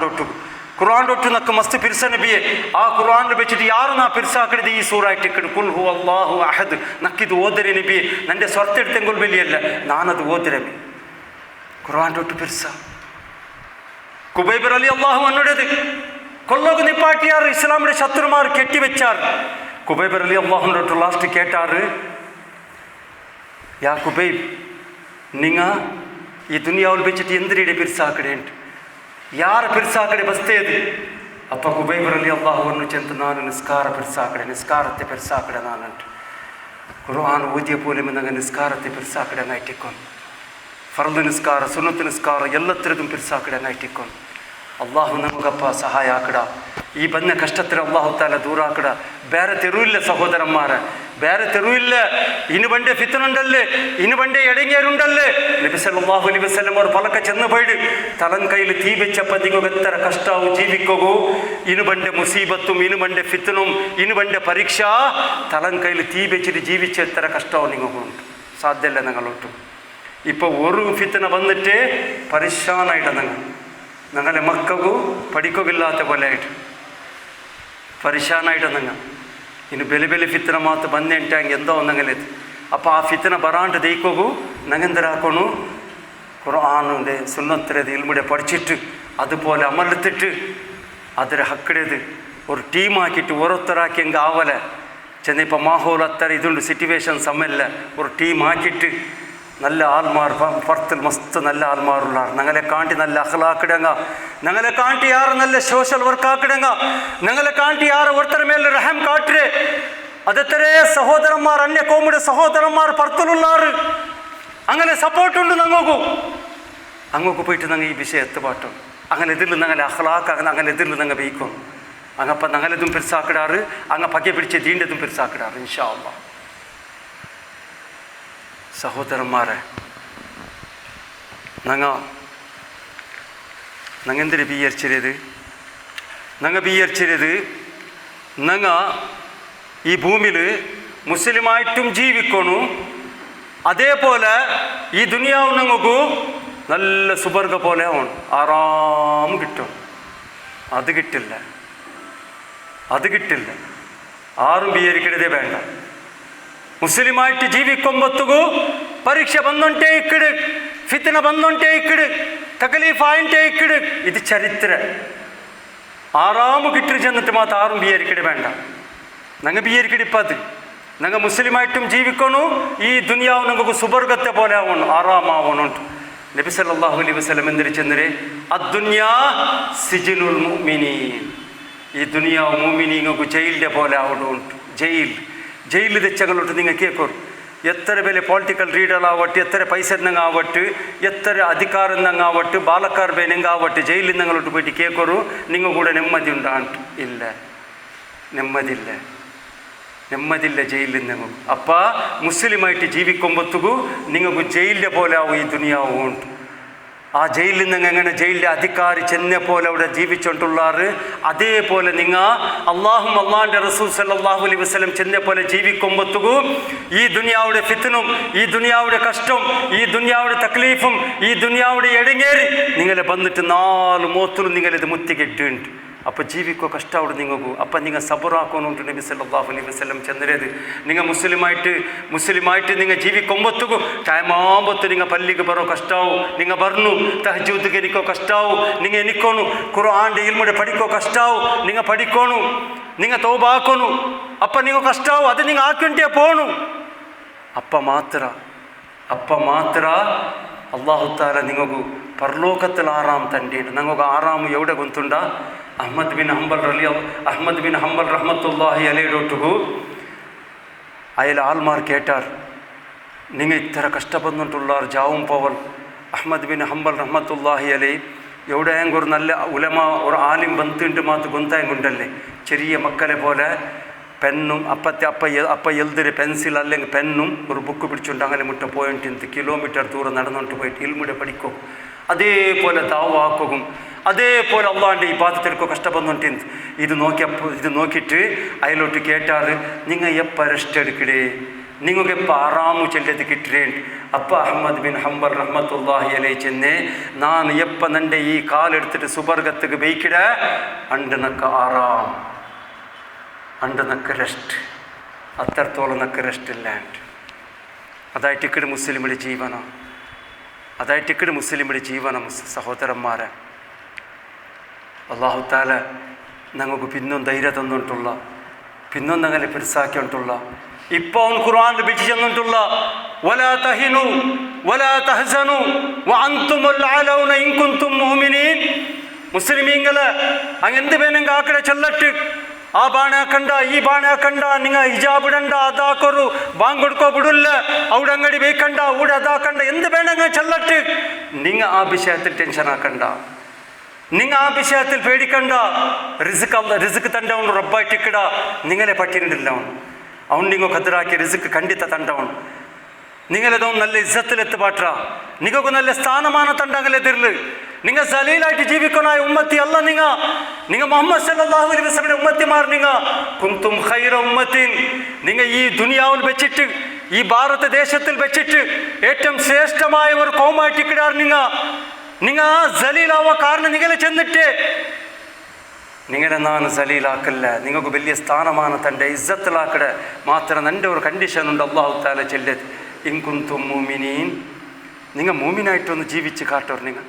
ഒട്ട് നക്ക് മസ്ത് പിർസ നബിയെ. ആ ഖുർആനിൽ വെച്ചിട്ട് യാರು ನಾ പിർസാക്കിടത് ഈ സൂറായിട്ടിക്കിട് കുൽ ഹു അല്ലാഹു അഹദ് നക്കിത് ഓതരെ നബിയെ. എൻ്റെ സ്വർത്തെടുത്തെങ്കിൽ വലിയല്ല, ഞാനത് ഓതരമേ. ഖുർആൻ ഒട്ട് പിർസ. കുബൈബ് അലി അള്ളാഹു ಅನ್ನೋടത് കൊല്ലൊക്കെ നിപ്പാട്ടിയാറ് ഇസ്ലാമിന്റെ ശത്രുമാർ കെട്ടിവെച്ചാർ. കുബൈബ് അലി അള്ളാഹുനോട്ട് ലാസ്റ്റ് കേട്ടാറ്, യാ കുബൈബ് നിങ്ങ ഈ ദുനിയാവിൽ വെച്ചിട്ട് എന്തിനീടെ പിർസാക്കിടേണ്ട്, ಯಾರ ಪಿರ್ಸಾಕಡೆ ಬಸ್ತೇದು. ಅಪ್ಪ ಕುಬೈಬ್ ಅಲಿ ಅಲ್ಲಾಹುವನ್ನು ಚೆಂತ ನಾನು ನಿಸ್ಕಾರತ್ತೆ ಪಿರ್ಸಾಕಡೆ ನಾನಂಟು ഖുർആൻ ഓതിയ പോലും ഞങ്ങൾ നിസ്കാരത്തെ പിർസാക്കിടങ്ങായിട്ടിക്കൊണ്ട് ഫർദ് നിസ്കാര സുന്നത്ത് നിസ്കാര ಎಲ್ಲತ್ರതും പിർസാക്കിടങ്ങായിട്ടിക്കൊണ്ട് അള്ളാഹു ನಮಗಪ್ಪ ಸಹಾಯ ಆಕಡ. ಈ ಬಂದ ಕಷ್ಟത്തിൽ ಅಲ್ಲಾಹು ತಾಲ ದೂರ ಆಕಡ. ಬೇರೆ ತೆರುವಿಲ್ಲ ಸಹೋದರಮ್ಮಾರ. ಬೇರೆ ತೆರುವಿಲ್ಲ, ಇನ್ನು ಬಂಡೆ ಫಿತನುಂಡಲ್ಲೇ, ಇನ್ನು ಬಂಡೆ ಎಡಂಗೇರುಂಡಲ್ಲೇ. ನಬಿ ಸಲ್ಲಲ್ಲಾಹು ಅಲೈಹಿ ವಸಲ್ಲಂ ಅವರು ಪಲಕ ಚೆನ್ನ ಬೈಡು ತಲನ್ ಕೈಲಿ തീ വെച്ചപ്പോൾ നിങ്ങൾ എത്ര കഷ്ടാവും ജീവിക്കൂ. ഇനി പണ്ട് മുസീബത്തും ഇനി പണ്ട് ഫിത്തനും ഇനി പണ്ട് പരീക്ഷ തലൻ കയ്യിൽ തീ വെച്ചിട്ട് ജീവിച്ച എത്ര കഷ്ടവും നിങ്ങൾക്കുണ്ട്. സാധ്യമല്ല നിങ്ങളൊട്ടു. ഇപ്പോൾ ഒരു ഫിത്തന വന്നിട്ട് പരിശാനായിട്ട് നിങ്ങളെ മക്കൾക്കു പഠിക്കുകയില്ലാത്ത പോലെ ആയിട്ട് പരിശാനായിട്ട് ഇനി ಬೆಲೆ ಬೆಲೆ ಫಿತ್ತನ ಮಾತು ಬಂದೆ ಅಂಟಂಗೆ ಎಂದೋ ನಂಗಲಿದ್ದು. ಅಪ್ಪ ಆ ಫಿತ್ತನ ಬರಾಂಟ ದೈಕೋಗು ನಂಗೆಂದ್ರೆ ಹಾಕೋಣು ഖുർആാനിൻ്റെ സുന്നത്തിൻ്റെ ഇൽമുടെ പഠിച്ചിട്ട് അതുപോലെ അമലെടുത്തിട്ട് അതിരെ ഹക്കിടത് ഒരു ടീമാക്കിയിട്ട് ഓരോരുത്തരാക്കി എങ്കിൽ ആവല ചെന്ന ഇപ്പം മാഹോൽ അത്ര ഇതുണ്ട് സിറ്റുവേഷൻ സമയമില്ല. ഒരു ടീമാക്കിയിട്ട് നല്ല ആൾമാർ പുറത്തിൽ മസ്ത് നല്ല ആൾമാരുള്ള ഞങ്ങളെ കാണ്ടി നല്ല അഖ്ലാക്കിടങ്ങ, ഞങ്ങളെ കാണ്ടി ಯಾರು നല്ല സോഷ്യൽ വർക്ക് ആക്കിടങ്ങ, ഞങ്ങളെ കാണ്ടി ಯಾರು ഒരുത്തര മേലെ റഹം കാട്ടരെ. അതെത്രേ സഹോദരന്മാർ അന്യ കോമുടെ സഹോദരന്മാർ പുറത്തിലുള്ളാറ് അങ്ങനെ സപ്പോർട്ടുണ്ട്. അങ്ങോട്ട് പോയിട്ട് ഞങ്ങൾ ഈ വിഷയം എത്തുപാട്ടും അങ്ങനെ എതിരിൽ ഞങ്ങളെ അഖ്ലാക്കാകുന്ന അങ്ങനെ എതിരിൽ ഞങ്ങൾ ബയിക്കും. അങ്ങപ്പം ഞങ്ങളതും പെരുസാക്കിടാറ്, അങ്ങ് പകെ പിടിച്ച് ദീണ്ടതും പെരുസാക്കിടാറ് ഇൻഷാ അല്ലാഹ്. സഹോദരന്മാരെ, ഞങ്ങൾ എന്തിനു ബിയർച്ചത്? ഞങ്ങൾ ബിയർച്ചത് ഞങ്ങൾ ഈ ഭൂമിയിൽ മുസ്ലിമായിട്ടും ജീവിക്കണു, അതേപോലെ ഈ ദുനിയാവ് ഞങ്ങൾക്ക് നല്ല സുബർഗ പോലെ ആവണം, ആറാം കിട്ടും. അത് കിട്ടില്ല. ആരും ബിയരിക്കരുതേ വേണ്ട. മുസ്ലിമായിട്ട് ജീവിക്കുമ്പോഴത്തേക്കു പരീക്ഷ ಬಂದುಂಟೆ ಇಕ್ಕಡು, ಫಿತನ ಬಂದುಂಟೆ ಇಕ್ಕಡು, ತಕಲೀಫ್ ಆಯಿಂಟೆ ಇಕ್ಕಡು. ಇದು ಚರಿತ್ರ. ಆರಾಮು കിട്ടി ചെന്നിട്ട് മാത്രം ആരും ബിയരിക്കട വേണ്ട. ഞങ്ങൾ ബിയരിക്കടിപ്പത് ഞങ്ങൾ മുസ്ലിമായിട്ടും ജീവിക്കണു, ഈ ദുനിയാവ് ഞങ്ങൾക്ക് സുബർഗത്തെ പോലെ ആവണം, ആറാമാവണുണ്ട്. നബി സല്ലല്ലാഹു അലൈഹി വസല്ലം എന്തിരിച്ചെന്നേ അദ്ദുനിയാ സിജ്നുൽ മുഅ്മിനീൻ. ഈ ദുനിയാവ് മുഅ്മിനീങ്ങൾക്ക് ജയിലിൻ്റെ പോലെ ആവണുണ്ട്. ജയിൽ തെച്ചങ്ങളോട്ട് നിങ്ങൾ കേൾക്കൂ. എത്ര വലിയ പൊളിറ്റിക്കൽ ലീഡറാവട്ടെ, എത്ര പൈസ ആവട്ടെ, എത്ര അധികാരങ്ങാവട്ടെ, ബാലക്കാർ ಬೇನೆಂಗಾവട്ടെ, ജയിലിൽ നിങ്ങളോട്ട് പോയിട്ട് കേൾക്കൂ, നിങ്ങൾ കൂടെ നെമ്മതി ഉണ്ടാണ്ട് ഇല്ല. നെമ്മതില്ല ജയിലിൽ നിങ്ങൾ. അപ്പം മുസ്ലിമായിട്ട് ജീവിക്കുമ്പോഴത്തേക്കു നിങ്ങൾക്ക് ജയിലിൻ്റെ പോലെ ആവും ഈ ദുനിയാവ് ഉണ്ട്. ആ ജയിലിൽ നിങ്ങൾ എങ്ങനെ ജയിലിലെ അധികാരി ചെന്നെ പോലെ അവിടെ ജീവിച്ചോണ്ടുള്ളാറ്, അതേപോലെ നിങ്ങൾ അള്ളാഹും അള്ളാഹിൻ്റെ റസൂൽ സല്ലല്ലാഹു അലൈഹി വസല്ലം ചെന്നെ പോലെ ജീവിക്കുമ്പോഴത്തേക്കു ഈ ദുനിയാവുടെ ഫിത്തനും ഈ ദുനിയാവുടെ കഷ്ടം ഈ ദുനിയാവുടെ തക്ലീഫും ഈ ദുനിയാവുടെ എടങ്ങേറി നിങ്ങളെ വന്നിട്ട് 4 മൂത്തിലും നിങ്ങളിത് മുത്തിക്കെട്ടുണ്ട്. അപ്പോൾ ജീവിക്കോ കഷ്ടമാണ് നിങ്ങൾക്ക്. അപ്പം നിങ്ങൾ സബറാക്കോന്നുണ്ട്. നബി സല്ലല്ലാഹു അലൈഹി വസല്ലം ചെന്നരത് നിങ്ങൾ മുസ്ലിമായിട്ട് നിങ്ങൾ ജീവിക്കുമ്പോഴത്തേക്കു ടൈം ആകുമ്പോഴത്തെ നിങ്ങൾ പള്ളിക്ക് ബറോ കഷ്ടാവും, നിങ്ങൾ പറഞ്ഞു തഹജ്ജുദ് എനിക്കോ കഷ്ടാവും, നിങ്ങൾ എനിക്കോണു ഖുർആന്റെ ഇൽമുടെ പഠിക്കോ കഷ്ടാവും, നിങ്ങൾ പഠിക്കോണു, നിങ്ങൾ തൗബ ആക്കോണു. അപ്പം നിങ്ങൾ കഷ്ടാവും, അത് നിങ്ങൾ ആക്കിണ്ടേ പോണു. അപ്പം മാത്ര അല്ലാഹു തആല നിങ്ങൾക്ക് പരലോകത്തിൽ ആറാം തൻ്റെയുണ്ട്. നിങ്ങൾക്ക് ആറാം എവിടെ ഗൊന്തുണ്ട? അഹ്മദ് ബിൻ ഹംബൽ റഹ്മത്തുള്ളാഹി അലൈഹിടൊട്ടുകു അയാൾ ആൾമാർ കേട്ടാർ, നിങ്ങൾ ഇത്ര കഷ്ടപ്പെടുന്നിട്ടുള്ളാർ ജാവും പോവൽ. അഹ്മദ് ബിൻ ഹംബൽ റഹ്മത്തുള്ളാഹി അലൈഹി എവിടെയെങ്കിലും ഒരു നല്ല ഉലമ ഒരു ആലിം ബന്തുണ്ട് മാത്ത് ഗൊന്തായങ്കുണ്ടല്ലേ. ചെറിയ മക്കളെ പോലെ പെന്നും അപ്പ എഴുതിയൊരു പെൻസിൽ അല്ലെങ്കിൽ പെന്നും ഒരു ബുക്ക് പിടിച്ചുകൊണ്ട് അങ്ങനെ മുട്ട പോയിട്ട് കിലോമീറ്റർ ദൂരം നടന്നുകൊണ്ട് പോയിട്ട് ഇൽമുടെ പഠിക്കും. അതേപോലെ ദാവാക്കും, അതേപോലെ അള്ളാഹിൻ്റെ ഈ പാത്രത്തിൽക്കോ കഷ്ടപ്പെടുന്നുണ്ട്. ഇത് നോക്കിയിട്ട് അതിലോട്ട് കേട്ടാറ്, നിങ്ങൾ എപ്പോൾ റെസ്റ്റ് എടുക്കടേ, നിങ്ങൾക്ക് എപ്പോൾ ആറാമു ചെല്ലത് കിട്ടേണ്ട. അപ്പം അഹ്മദ് ബിൻ ഹംബൽ റഹ്മത്തുള്ളാഹി അലൈഹി ചെന്നേ, ഞാൻ എപ്പോൾ നിൻ്റെ ഈ കാലെടുത്തിട്ട് സുബർഗത്തേക്ക് ബൈക്കിട അണ്ട് നക്ക ആറാം, അണ്ട് നക്ക റെസ്റ്റ്, അത്രത്തോളം നക്ക റെസ്റ്റ് ഇല്ലാണ്ട്. അതായിട്ട് ഇക്കട് മുസ്ലിമിൻ്റെ ജീവനം, സഹോദരന്മാരെ. അല്ലാഹു തആല ഞങ്ങൾക്ക് പിന്നും ധൈര്യം തന്നിട്ടുള്ള, പിന്നും ഞങ്ങളെ പെരുസാക്കിയിട്ടുള്ള, ഇപ്പോൾ ഖുർആനിൽ വിളിച്ചു ചെന്നിട്ടുള്ള വലാ തഹിനു വലാ തഹ്സനു വഅൻതുമുൽ അലൗന ഇൻ കുൻതും മുഅ്മിനീൻ. മുസ്ലിമീങ്ങളെ അങ്ങെന്ത് വേണമെങ്കിൽ ആക്കടെ ചെല്ലട്ട്, ആ ബാണാക്കണ്ട ഈ ബാണാക്കണ്ട, നിങ്ങൾ ഹിജാബ് ഇടണ്ട, അതാക്കൊരു ബാങ്ക് കൊടുക്കോ വിടില്ല, അവിടെ അങ്ങടി വെയ്ക്കണ്ട, അവിടെ അതാക്കണ്ട, എന്ത് വേണമെങ്കിൽ ചെല്ലട്ട്. നിങ്ങൾ ആ വിഷയത്തിൽ ടെൻഷൻ ആക്കണ്ട, നിങ്ങൾ ആ വിഷയത്തിൽ പേടിക്കണ്ട. റിസ്ക് തൻ്റെ റബ്ബായിട്ടിക്കട, നിങ്ങളെ പറ്റിയിട്ടില്ല. ಅವನು ನಿಂಗೋ ಕದ್ರಾಕಿ ರಿಜಿಕ್ ಖಂಡಿತ ತಂಡವನು നിങ്ങളെതോ നല്ല ഇസ്സത്തിലെത്ത് പാട്ട നിങ്ങൾക്ക് നല്ല സ്ഥാനമാന തണ്ടങ്ങളെതിരില് നിങ്ങൾ സലീലായിട്ട് ജീവിക്കണായ ഉമ്മത്തി അല്ല നിങ്ങൾ മുഹമ്മദ് സല്ലല്ലാഹു അലൈഹി വസല്ലമയുടെ ഉമ്മത്തിമാർ കുന്തും ഖൈറ ഉമ്മത്തിൻ നിങ്ങൾ ഈ ദുനിയാവിൽ വെച്ചിട്ട് ഈ ഭാരത ദേശത്തിൽ വെച്ചിട്ട് ഏറ്റവും ശ്രേഷ്ഠമായ ഒരു കോമായിട്ട് കിടാർ നിങ്ങൾ സലീലാവാ കാരണം നിങ്ങളെ ചെന്നിട്ട് നിങ്ങളെ ನಾನು സലീലാക്കല്ല നിങ്ങൾക്ക് വലിയ സ്ഥാനമാന തൻ്റെ ഇസ്സത്തിലാക്കടെ മാത്രം എൻ്റെ ഒരു കണ്ടീഷൻ ഉണ്ട് അല്ലാഹു തആല ചൊല്ലിയത് ഇൻ കുന്തും മുഅ്മിനീൻ നിങ്ങൾ മൂമിനായിട്ടൊന്ന് ജീവിച്ച് കാട്ടോർ നിങ്ങൾ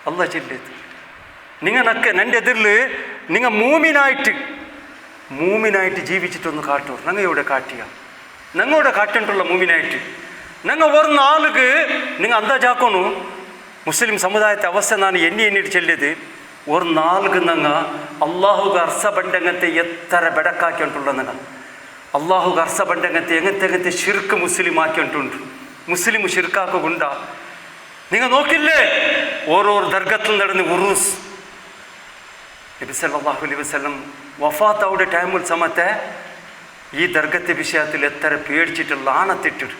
അല്ലാഹ് ചൊല്ലിയത് നിങ്ങളൊക്കെ എൻ്റെ എതിരിൽ നിങ്ങൾ മൂമിനായിട്ട് ജീവിച്ചിട്ടൊന്ന് കാട്ടോർ ഞങ്ങൾ ഇവിടെ കാട്ടിയ ഞങ്ങളുടെ കാട്ടിട്ടുള്ള മൂമിനായിട്ട് ഞങ്ങൾ ഒരു നാളുക്ക് നിങ്ങൾ അന്താജാക്കോണു മുസ്ലിം സമുദായത്തെ അവസ്ഥ ನಾನು ಎಣ್ಣಿಟ್ಟು ചൊല്ലിയത് ഒരു നാളുക്ക് ഞങ്ങൾ അള്ളാഹുಗೆ ಅರ್ಸ ಬಂಡಂಗಂತೆ ಎತ್ತರ ಬೆಡಕಾಕಿಂಟುള്ള ഞങ്ങൾ അള്ളാഹുಗೆ ಅರ್ಸ ಬಂಡಂಗಂತೆ എങ്ങനത്തെ ഷിർക്ക് മുസ്ലിം ആക്കിയിട്ടുണ്ട് മുസ്ലിം ഷിർക്കാക്കുകൊണ്ട നിങ്ങൾ നോക്കില്ലേ ഓരോ ദർഗത്തിൽ നടന്ന് ഉറൂസ് നബി സല്ലല്ലാഹു അലൈഹി വസല്ലം വഫാത്ത് ആവുടെ ടൈമിൽ സമയത്തെ ഈ ദർഗത്തെ വിഷയത്തിൽ എത്ര പേടിച്ചിട്ട് ലാനത്തിട്ടിട്ട്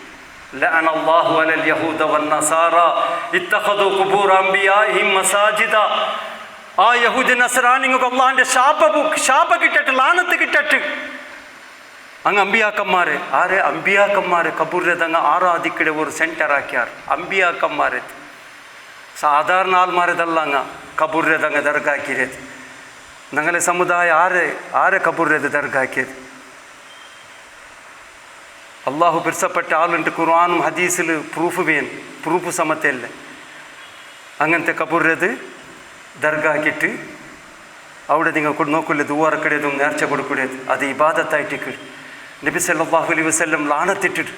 ലഅന അല്ലാഹു അലൽ യഹൂദ വന്നസാറ ഇത്തഖദു ഖുബൂർ അംബിയാഇഹിം മസാജിദ ആ യഹൂദി നസ്രാനിങ്ങൾക്ക് അള്ളാഹിൻ്റെ ശാപ കിട്ടട്ട് ലാനത്ത് കിട്ടട്ട് അങ്ങ് അമ്പിയാക്കന്മാരെ കബൂറിതങ്ങ് ആരാധിക്കടെ ഒരു സെൻറ്റർ ആക്കിയാർ അമ്പിയാക്കന്മാരെ സാധാരണ ആൾമാരതല്ല അങ്ങ് കബൂറിതങ്ങ് ദർഗാക്കിയത് ഞങ്ങളെ സമുദായം ആരെ കബൂറിത് ദർഗാക്കിയത് അള്ളാഹു പിരിച്ചപ്പെട്ട ആളുണ്ട് ഖുർആനും ഹദീസിൽ പ്രൂഫ് സമത്തല്ല അങ്ങനത്തെ കബൂറിത് ദർഗാക്കിയിട്ട് അവിടെ നിങ്ങൾ നോക്കില്ല ദുവാറക്കിടയതും നേർച്ച കൊടുക്കിടയത് അത് ഇബാദത്തായിട്ട് നബി സല്ലല്ലാഹു അലൈഹി വസല്ലം ലാനത്തിട്ടിട്ട്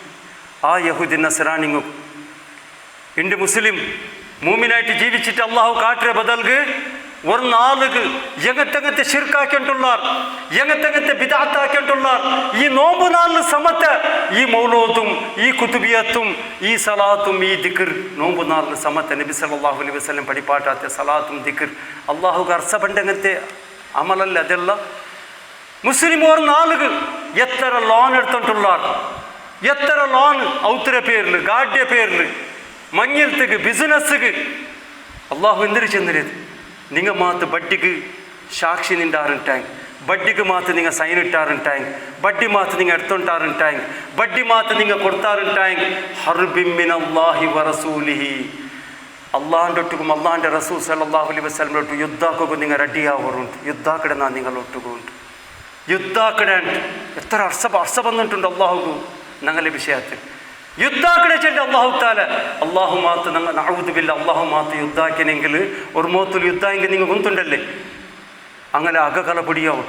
ആ യഹൂദി നസ്രാനിങ്ങും ഇണ്ട് മുസ്ലിം മൂമിനായിട്ട് ജീവിച്ചിട്ട് അള്ളാഹു കാട്ടിയ ബദൽക്ക് ഒരു നാളുക്ക് എങ്ങനത്തെ ഷിർക്കാക്കിയിട്ടുള്ളാർ എങ്ങനത്തെ ബിദഅത്താക്കിയിട്ടുള്ളാർ ഈ നോമ്പ് നാളിൽ സമത്ത് ഈ മൗലൂദും ഈ കുതുബിയത്തും ഈ സലാത്തും ഈ ദിക്ർ നോമ്പ് നാളിൽ സമത്ത് നബി സല്ലല്ലാഹു അലൈഹി വസല്ലം പഠിപ്പാട്ടാത്ത സലാത്തും ദിക്ർ അള്ളാഹുಗೆ ಅರ್ಸ ಬಂಡಂಗಂತೆ അമലല്ല ಅದೆಲ್ಲ മുസ്ലിം ഒരു നാളുക്ക് എത്ര ലോൺ എടുത്തിട്ടുള്ളാർ എത്ര ലോൺ ഔത്തര പേരിൽ ഗാഡ്യ പേരിൽ മഞ്ഞിലത്തേക്ക് ബിസിനസ്സുക്ക് അള്ളാഹു എന്തിനു ചെന്നിരുത് നിങ്ങൾ മാത്രം ബഡ്ഡിക്ക് സാക്ഷി നിണ്ടാറുണ്ടായി ಬಡ್ಡಿಗೆ ಮಾತ್ರ നിങ്ങൾ സൈൻ ഇട്ടാറുണ്ടായി ബഡ്ഡി മാത്രം നിങ്ങൾ എടുത്തുണ്ടാറുണ്ടായി ബഡ്ഡി മാത്രം നിങ്ങൾ കൊടുത്താറുണ്ടായി ഹർബിൻ മിനല്ലാഹി വറസൂലിഹി അള്ളാഹിൻ്റെ ഒട്ടുക്കും അള്ളാഹിൻ്റെ റസൂൽ സല്ലല്ലാഹു അലൈഹി വസല്ലമൊട്ട് യുദ്ധാക്കൊക്കെ നിങ്ങൾ റെഡിയാവാറുണ്ട് യുദ്ധാക്കടെ നാ നിങ്ങൾ ഒട്ടുകൊണ്ട് യുദ്ധാക്കടെ എത്ര അർസ വന്നിട്ടുണ്ട് അള്ളാഹുക്ക് ഞങ്ങളുടെ വിഷയത്തിൽ യുദ്ധാക്കടെ ചെല്ലി അള്ളാഹു താല അള്ളാഹു മാത്ത് ഞങ്ങൾ നഅൂദുബില്ല അള്ളാഹു മാത്ത് യുദ്ധാക്കിനെങ്കിൽ ഒരു മോത്തിൽ യുദ്ധായെങ്കിൽ നിങ്ങൾ കുന്തുണ്ടല്ലേ അങ്ങനെ അകകല പൊടിയാവും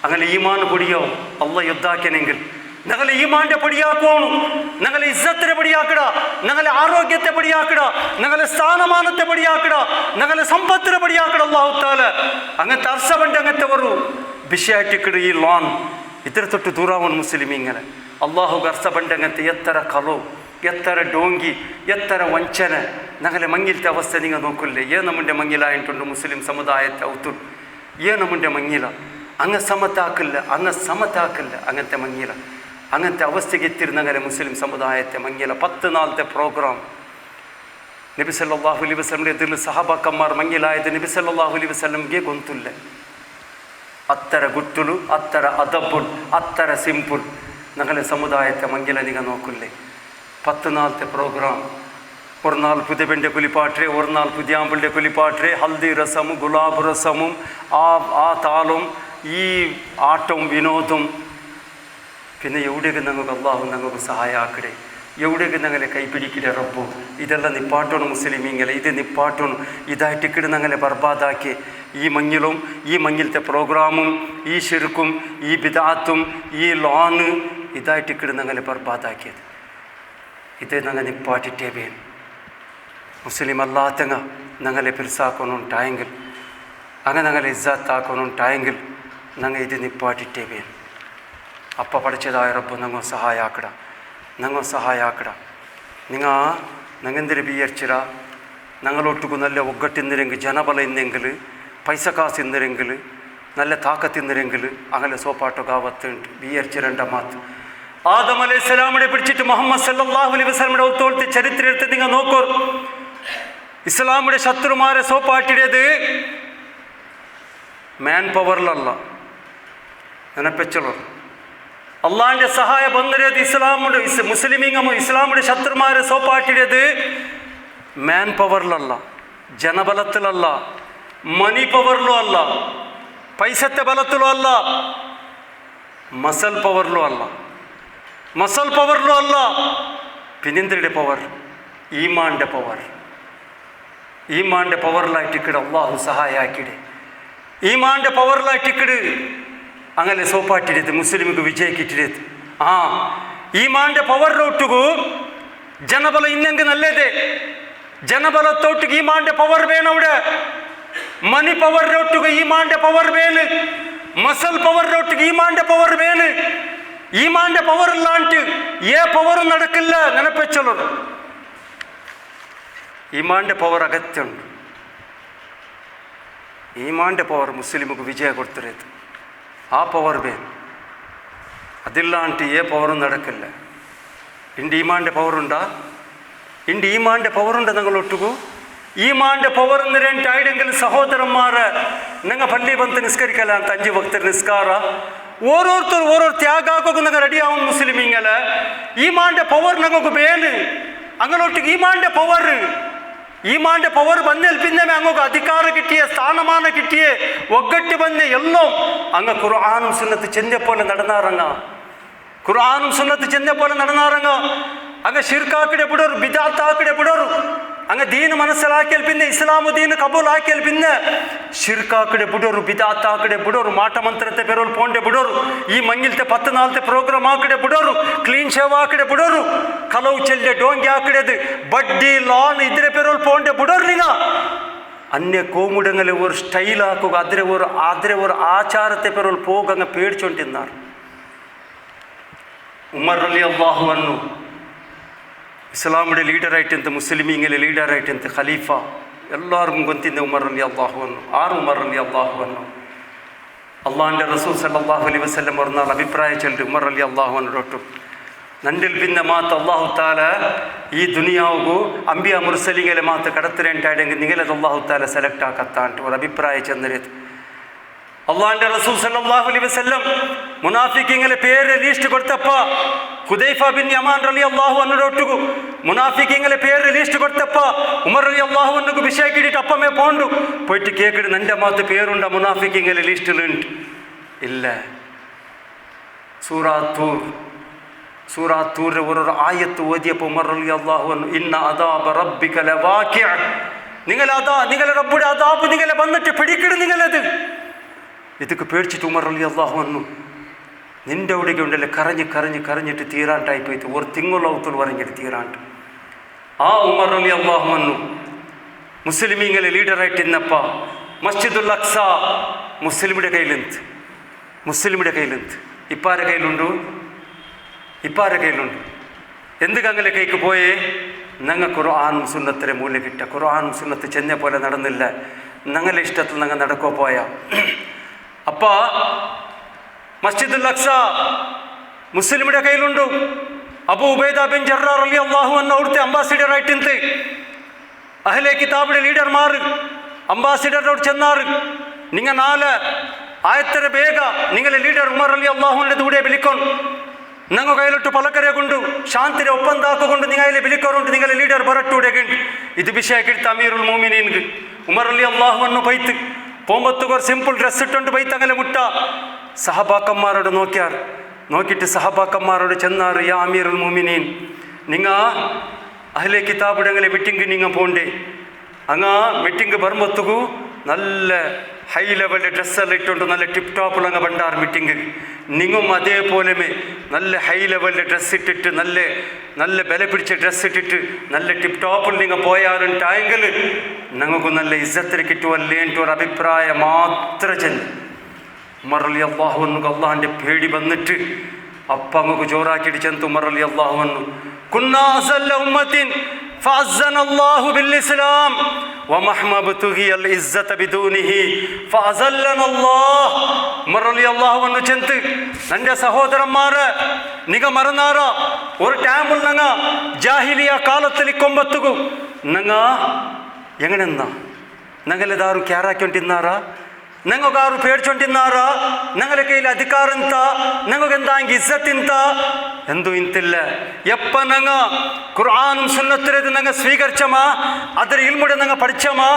അങ്ങനെ ഈമാൻ പൊടിയാവും അള്ളാഹ് യുദ്ധാക്കിനെങ്കിൽ ഞങ്ങളെ ഈമാൻ്റെ പൊടിയാക്കോണു ഞങ്ങളെ ഇസ്സത്തിനെ പൊടിയാക്കട ഞങ്ങളെ ആരോഗ്യത്തെ പൊടിയാക്കട ഞങ്ങളെ സ്ഥാനമാനത്തെ പൊടിയാക്കട ഞങ്ങളെ സമ്പത്തിനെ പൊടിയാക്കട അള്ളാഹു താല അങ്ങനത്തെ അർസവൻ്റെ അങ്ങനത്തെ ഒരു വിഷയായിട്ടിക്കട ഈ ലോൺ ഇത്ര തൊട്ട് ദൂരാവൻ മുസ്ലിം ഇങ്ങനെ അള്ളാഹുಗೆ ಅರ್ಸ ಬಂಡಂಗಂತೆ ಎತ್ತರ ಕಲು ಎತ್ತರ ಡೋಂಗಿ ಎತ್ತರ ವಂಚನೆ ഞങ്ങളെ മങ്ങിലത്തെ അവസ്ഥ നിങ്ങൾ നോക്കില്ലേ നമ്മുടെ മങ്ങിലായിട്ടുണ്ട് മുസ്ലിം സമുദായത്തെ ഔത്തു നമ്മുടെ മങ്ങില അങ്ങ് സമത്താക്കില്ല അങ്ങനത്തെ മങ്ങില അങ്ങനത്തെ അവസ്ഥയ്ക്ക് എത്തിരുന്നങ്ങനെ മുസ്ലിം സമുദായത്തെ മങ്ങില 10 നാളത്തെ പ്രോഗ്രാം നബി സല്ലല്ലാഹു അലൈഹി വസല്ലമയുടെ എതിരിൽ സഹാബാക്കന്മാർ മങ്ങിലായത് നബി സല്ലല്ലാഹു അലൈഹി വസല്ലംಗೆ ಗೊತ್ತಿಲ್ಲ അത്തര ഗുട്ടുಲು അത്തര അദബുൽ അത്തര സിംപിൾ ഞങ്ങളെ സമുദായത്തെ മങ്ങില നിങ്ങൾ നോക്കില്ലേ 10 നാളത്തെ പ്രോഗ്രാം ഒരു നാൾ പുതിയപെണ്ണിൻ്റെ കുലിപ്പാട്ടെ ഒരു നാൾ പുതിയാമ്പിളുടെ കുലിപ്പാട്ടെ ഹൽദി രസമും ഗുലാബ് രസമും ആ താളും ഈ ആട്ടവും വിനോദവും പിന്നെ എവിടെയൊക്കെ ഞങ്ങൾക്ക് അള്ളാഹു ഞങ്ങൾക്ക് സഹായാക്കടെ എവിടെയൊക്കെ ഞങ്ങളെ കൈപ്പിടിക്കടെ റബ്ബു ഇതെല്ലാം നിപ്പാട്ടണം മുസ്ലിമീങ്ങളെ ഇത് നിപ്പാട്ടണം ഇതായിട്ടിക്കിട് ഞങ്ങളെ ബർബാദാക്കി ഈ മഞ്ഞിലത്തെ പ്രോഗ്രാമും ഈ ഷിർക്കും ഈ ബിദാത്തും ഈ ലോണ് ഇതായിട്ടിക്കിട് ഞങ്ങളെ ബർബാദാക്കിയത് ഇത് ഞങ്ങൾ നിപ്പാട്ടിട്ടേ വേണം മുസ്ലിം അല്ലാത്തങ്ങ ഞങ്ങളെ പിരിസാക്കണുണ്ടായെങ്കിൽ അങ്ങനെ ഞങ്ങളെ ഇസ്സത്താക്കണുണ്ടായെങ്കിൽ ഞങ്ങൾ ഇത് നിപ്പാട്ടിട്ടേ വേണം അപ്പ പഠിച്ചതായ റബ്ബ് ഞങ്ങൾ സഹായാക്കട ഞങ്ങെന്തിന് വിചാരിച്ചിര ഞങ്ങളൊട്ടുക്കു നല്ല ഒగ్గಟ್ಟಿಂದಿರೆങ്കിൽ ಜನಬಲ ಇಂದೆಂಗಿൽ പൈസ കാശ് ഇന്ദിരെങ്കിൽ നല്ല താക്കത്തിന്നിരെങ്കിൽ അങ്ങനെ സോപ്പാട്ടൊക്കെ ആവത്തുണ്ട് വിചാരിച്ച മാത്ത് ആദം അലൈഹിസ്സലാമിനെ പിടിച്ചിട്ട് മുഹമ്മദ് സല്ലല്ലാഹു അലൈഹി വസല്ലമയുടെ ഒത്തോളത്തെ ചരിത്രം എടുത്ത് നിങ്ങൾ നോക്കൂ. ഇസ്ലാമിയുടെ ശത്രുമാരെ സോപ്പാട്ടിയത് മാൻ പവറിലല്ല, ನೆನಪೆಚ್ಚಲು ಅಲ್ಲಾಂಡೆ ಸಹಾಯ ಬಂದಿರೋದು ಇಸ್ಲಾಮುಡು ಮುಸ್ಲಿಮಿಂಗ ಇಸ್ಲಾമുടെ ശത്രുമാരെ സോപ്പാട്ടിയത് മാൻ പവറിലല്ല, ജനബലത്തിലല്ല, മണി പവറിലും അല്ല, പൈസത്തെ ബലത്തിലും അല്ല, മസൽ പവറിലും അല്ല, മസൽ പവറിലും അല്ല. പിന്നെന്തിരുടെ പവർ? ഈമാൻ്റെ പവർ. ഈമാൻ്റെ പവറിലായിട്ടിക്കട് അള്ളാഹു സഹായ ആക്കിടെ. ഈമാൻ്റെ പവറിലായിട്ടിക്കട് അങ്ങനെ ಸೋಪಾಟಿರಿದು ಮುಸ್ಲಿಮಿಗೆ ವಿಜಯಕ್ಕಿಟ್ಟಿರಿದು. ಈಮಾಂಡೆ ಪವರ್ ಒಟ್ಟಿಗೂ ಜನಬಲ ಇನ್ನಂಗೆ ನಲ್ಲದೆ ಜನಬಲ ತೊಟ್ಟಿಗೆ ಈಮಾಂಡೆ ಪವರ್ ಬೇನವಡೆ ಮನಿ ಪವರ್ ಒಟ್ಟಿಗೆ ಈಮಾಂಡೆ ಪವರ್ ಬೇನು ಮಸಲ್ ಪವರ್ ಒಟ್ಟಿಗೆ ಈಮಾಂಡೆ ಪವರ್ ಬೇನು. ಈಮಾಂಡೆ ಪವರ್ ಇಲ್ಲಾಂಟು ಏ ಪವರ್ നടക്കില്ല. ನೆನಪೆಚ್ಚಲು ಈಮಾಂಡೆ ಪವರ್ ಅಗತ್ಯ ಉಂಟು. ಈಮಾಂಡೆ ಪವರ್ ಮುಸ್ಲಿಮಿಗೆ ವಿಜಯ ಕೊಡ್ತಿರೋದು ആ പവർ വേണം. അതില്ലാണ്ട് ഏ പവറും നടക്കില്ല. ഇണ്ട് ഈമാൻ്റെ പവറുണ്ടാ? ഇണ്ട് ഈമാൻ്റെ പവറുണ്ട്. നിങ്ങളൊട്ടുകൂ ഈമാൻ്റെ പവർ എന്ന് രണ്ടായിടെങ്കിൽ സഹോദരന്മാരെ നിങ്ങൾ പള്ളി ಬಂತು ನಿಸ್ಕರಿಕಲ್ಲ ಅಂತ 5 ವಕ್ತ ನಿಸ್ಕಾರ ಓರೋರ್ತರು ಓರೋರು ತ್ಯಾಗ ಹಾಕೋಕೆ നിങ്ങൾ ರೆಡಿಯಾവും മുസ്ലിമീങ്ങളെ. ഈമാൻ്റെ പവർ നിങ്ങൾക്ക് വേണം. അങ്ങനൊട്ടിಗೆ ഈമാൻ്റെ പവർ ഈമാൻ്റെ പവർ ಬಂದೇൽ പിന്നെ അങ്ങക്ക് അധികാര കിട്ടിയ സ്ഥാനമാന കിട്ടിയ ഒగ్గಟ್ಟು ಬಂದೆ ಎಲ್ಲೋ അങ്ങ് ഖുർആനും സുന്നത്ത് ചെന്ന പോലെ നടന്നാറങ്ങ. ഖുർആനും സുന്നത്ത് ചെന്ന പോലെ നടന്നാറങ്ങ. അങ്ങ് ഷിർക്കാക്കിടെ ಬಿಡೋರು, ಬಿದಾತ್ ಹಾಕಿಡೆ ಬಿಡೋರು. അങ്ങ് ദീന് മനസ്സിലാക്കിയാൽ പിന്നെ ഇസ്ലാമു ദീന് കബൂലാക്കിയാൽ പിന്നെ ഷിർക്കാക്കിടെ ಬಿಡೋರು, ಬಿದಾತ್ ಹಾಕಿಡೆ ಬಿಡೋರು, മാട്ടമന്ത്രത്തെ പേരോൾ പോണ്ടെ ಬಿಡೋರು, ഈ മഞ്ഞിലത്തെ 10 നാളത്തെ പ്രോഗ്രാം ಹಾಕಿಡೆ ಬಿಡೋರು, ಕ್ಲೀನ್ ಶೇವ್ ಹಾಕಿಡೆ ಬಿಡೋರು, ಕಲವು ಚೆಲ್ಲೆ ಡೋಂಗಿ ಹಾಕಿಡೆದು ಬಡ್ಡಿ ಲಾನ್ ಇದ್ರೆ പേരോൾ പോണ്ടെ ಬಿಡೋರು. നിങ്ങൾ അന്യ കോമുടങ്ങളെ ഒരു സ്റ്റൈൽ ആക്കുക, അതിരെ ഒരു ആചാരത്തെ പേരോൾ പോക അങ്ങ് പേടിച്ചോണ്ടിരുന്നാർ. ഉമർ റളിയല്ലാഹു അൻഹു ഇസ്ലാമിയുടെ ലീഡറായിട്ടെന്ത്, മുസ്ലിമീങ്ങളെ ലീഡറായിട്ടെന്ത്, ഖലീഫ എല്ലാവർക്കും ಗೊತ್ತಿದ್ದ ഉമർ റളിയല്ലാഹു അൻഹു. ആറ് ഉമർ റളിയല്ലാഹു അൻഹു. അള്ളാഹിൻ്റെ റസൂൽ സല്ലല്ലാഹു അലൈഹി വസല്ലം ഒരു നാൾ അഭിപ്രായം ചൊല്ലി ഉമർ റളിയല്ലാഹു അൻഹു ನಂಡಿಲ್ ಭಿನ್ನ ಮಾತು ಅಲ್ಲಾಹು ತಾಲ ಈ ದುನಿಯಾವಿಗೂ ಅಂಬಿಯಾ ಮುರ್ಸಲಿಂಗಲೆ ಮಾತು ಕಡತ್ತರೆಂಟಾಯ್ಡೆಂಗೆ ನಿಗಲದ ಅಲ್ಲಾಹು ತಾಲ ಸೆಲೆಕ್ಟ್ ಆಕತ್ತ ಅಂತ ಒಂದು ಅಭಿಪ್ರಾಯ ಚಂದ್ರಿತು. അള്ളാഹിൻ്റെ റസൂൽ സല്ലല്ലാഹു അലൈഹി വസല്ലം മുനാഫിക്കിങ്ങളെ പേര് ലീസ്റ്റ് കൊടുത്തപ്പ ഹുദൈഫ ബിൻ യമാൻ റളിയല്ലാഹു അൻഹുടൊട്ടുകു മുനാഫിക്കിങ്ങളെ പേര് ലീസ്റ്റ് കൊടുത്തപ്പ ഉമർ റളിയല്ലാഹു അൻഹുക്ക് വിഷയ കിട്ടിയിട്ട് അപ്പമേ പോണ്ടു പോയിട്ട് കേക്കിട് നൻ്റെ മാത്ത് പേരുണ്ട മുനാഫിക്കിങ്ങളെ ലിസ്റ്റിലുണ്ട്. ഇല്ല. സൂറാത്തൂർ ഒരു ആയത്ത് ഓതിയപ്പോൾ ഉമർ റളിയല്ലാഹു അൻഹു ഇന്ന അദാബ റബ്ബിക ലവാഖിഅ, നിങ്ങളെ റബ്ബുടെ അദാബ് നിങ്ങളെ വന്നിട്ട് പിടിക്കിട് നിങ്ങളത്. ഇതൊക്കെ പേടിച്ചിട്ട് ഉമർ റളിയല്ലാഹു അൻഹു നിൻ്റെ അവിടേക്ക് ഉണ്ടല്ലേ കരഞ്ഞിട്ട് തീരാണ്ടായിപ്പോയിട്ട് ഒരു തിങ്കളൗത്തുൽ പറഞ്ഞിട്ട് തീരാണ്ട്. ആ ഉമർ റളിയല്ലാഹു അൻഹു മുസ്ലിമീങ്ങളെ ലീഡറായിട്ട് ഇന്നപ്പ മസ്ജിദുൽ അഖ്സ മുസ്ലിമിയുടെ കയ്യിലുണ്ട്. ഇപ്പാരെ കയ്യിലുണ്ട്? എന്ത് അങ്ങനെ കൈക്ക് പോയേ? ഞങ്ങൾ ഖുർആനും സുന്നത്തിലെ മൂല്യം കിട്ടുക. ഖുർആനും സുന്നത്ത് ചെന്ന പോലെ നടന്നില്ല. ഞങ്ങളുടെ ഇഷ്ടത്തിൽ ഞങ്ങൾ നടക്കോ പോയ അപ്പ മസ്ജിദുൽ അഖ്സ മുസ്ലിമിയുടെ കയ്യിലുണ്ട്. അബൂ ഉബൈദ ബിൻ ജർറാഹ് റളിയല്ലാഹു അൻഹു അവിടുത്തെ അംബാസിഡർ ആയിട്ടുണ്ട്. അഹ്ലെ കിതാബിയുടെ ലീഡർമാർ അംബാസിഡറിനോട് ചെന്നാറ്, നിങ്ങൾ 4 ആയത്തര ಬೇಗ നിങ്ങളെ ലീഡർ ഉമർ റളിയല്ലാഹു അൻഹു കൂടെ വിളിക്കണം. ഞങ്ങൾ കയ്യിലിട്ട് പലക്കരെകൊണ്ട് ಶಾಂತಿಯ ಒಪ್ಪಂದ ಹಾಕಿಕೊಂಡು ನಿಂಗೈಲೆ ಬಿಲಿಕೋರುಂಟು ನಿಂಗಲೆ ಲೀಡರ್ ಬರಟ್ಟುಡೆಗೆಂಡು ಇದು ವಿಷಯ ಕಿಡ್ತ ಅಮೀರುಲ್ ಮೂಮಿನೀನ್ಗೆ ಉಮರ್ റളിയല്ലാഹു അൻഹു ಬೈತು പോമ്പത്തുകൊരു സിമ്പിൾ ഡ്രസ്സ് ഇട്ടുകൊണ്ട് ബൈത്തങ്ങനെ മുട്ട സഹബാക്കന്മാരോട് നോക്കിയിട്ട് സഹബാക്കന്മാരോട് ചെന്നാറ്, യാ അമീറുൽ മുഅ്മിനീൻ, നിങ്ങ അഹ്ലെ കിതാബുടെങ്ങനെ മീറ്റിംഗ് നിങ്ങൾ പോണ്ടേ. അങ്ങ മീറ്റിംഗ് ബറുമ്പത്തുಗೂ നല്ല ഹൈ ലെവലിൽ ഡ്രസ്സെല്ലാം ഇട്ടുകൊണ്ട് നല്ല ടിപ്പ് ടോപ്പിലങ്ങ് ബണ്ടാറ് മീറ്റിംഗ്. നിങ്ങും അതേപോലെ നല്ല ഹൈ ലെവലിൽ ഡ്രസ്സ് ഇട്ടിട്ട് നല്ല ബല പിടിച്ച ഡ്രസ്സ് ഇട്ടിട്ട് നല്ല ടിപ്പ് ടോപ്പിൽ നിങ്ങൾ പോയാറുണ്ടായെങ്കിൽ ഞങ്ങൾക്ക് നല്ല ഇസ്സത്തിന് കിട്ടുമല്ലേ എൻ്റെ ഒരു അഭിപ്രായം മാത്രം ചെന്ന് ഉമർ റളിയല്ലാഹു അൻഹു അള്ളാഹിൻ്റെ പേടി വന്നിട്ട് അപ്പം അങ്ങക്ക് ജോറാക്കിയിട്ട് ചെന്ന് ഉമർ റളിയല്ലാഹു അൻഹു കുന്നാ അസല്ല ഉമ്മത്തിൻ فأعزنا الله بالإسلام ومهما ابتغي العزة بدونه فأذلنا الله. ഉമർ റളിയല്ലാഹു അൻഹു ചെന്ന് എൻ്റെ സഹോദരന്മാരെ നിങ്ങ മറന്നാറ ഒരു ടൈമിൽ നങ്ങ ജാഹിലിയ കാലത്തിലിക്കൊമ്പത്തുകു നങ്ങ എങ്ങനെന്നാ നങ്ങലെದಾರು ಕ್ಯಾರಾಕೊಂಟಿನ್ನಾರಾ ನಂಗೊಗಾರು ಪೇಡ್ಚೊಂಟಿನ್ನಾರಾ ನಂಗಲ ಕೈಲಿ ಅಧಿಕಾರ ಅಂತ ನಂಗೆಂದಾಂಗ ಇಜ್ಜತ್ತಿಂತ ಎಂದು ಇಂತಿಲ್ಲ ಎಪ್ಪ ನಂಗ ഖുർആനും സുന്നത്തിലേത് നങ്ങ സ്വീകരിച്ചമാ അതിൽ ഇൽമുടെ നങ്ങ പഠിച്ചമാ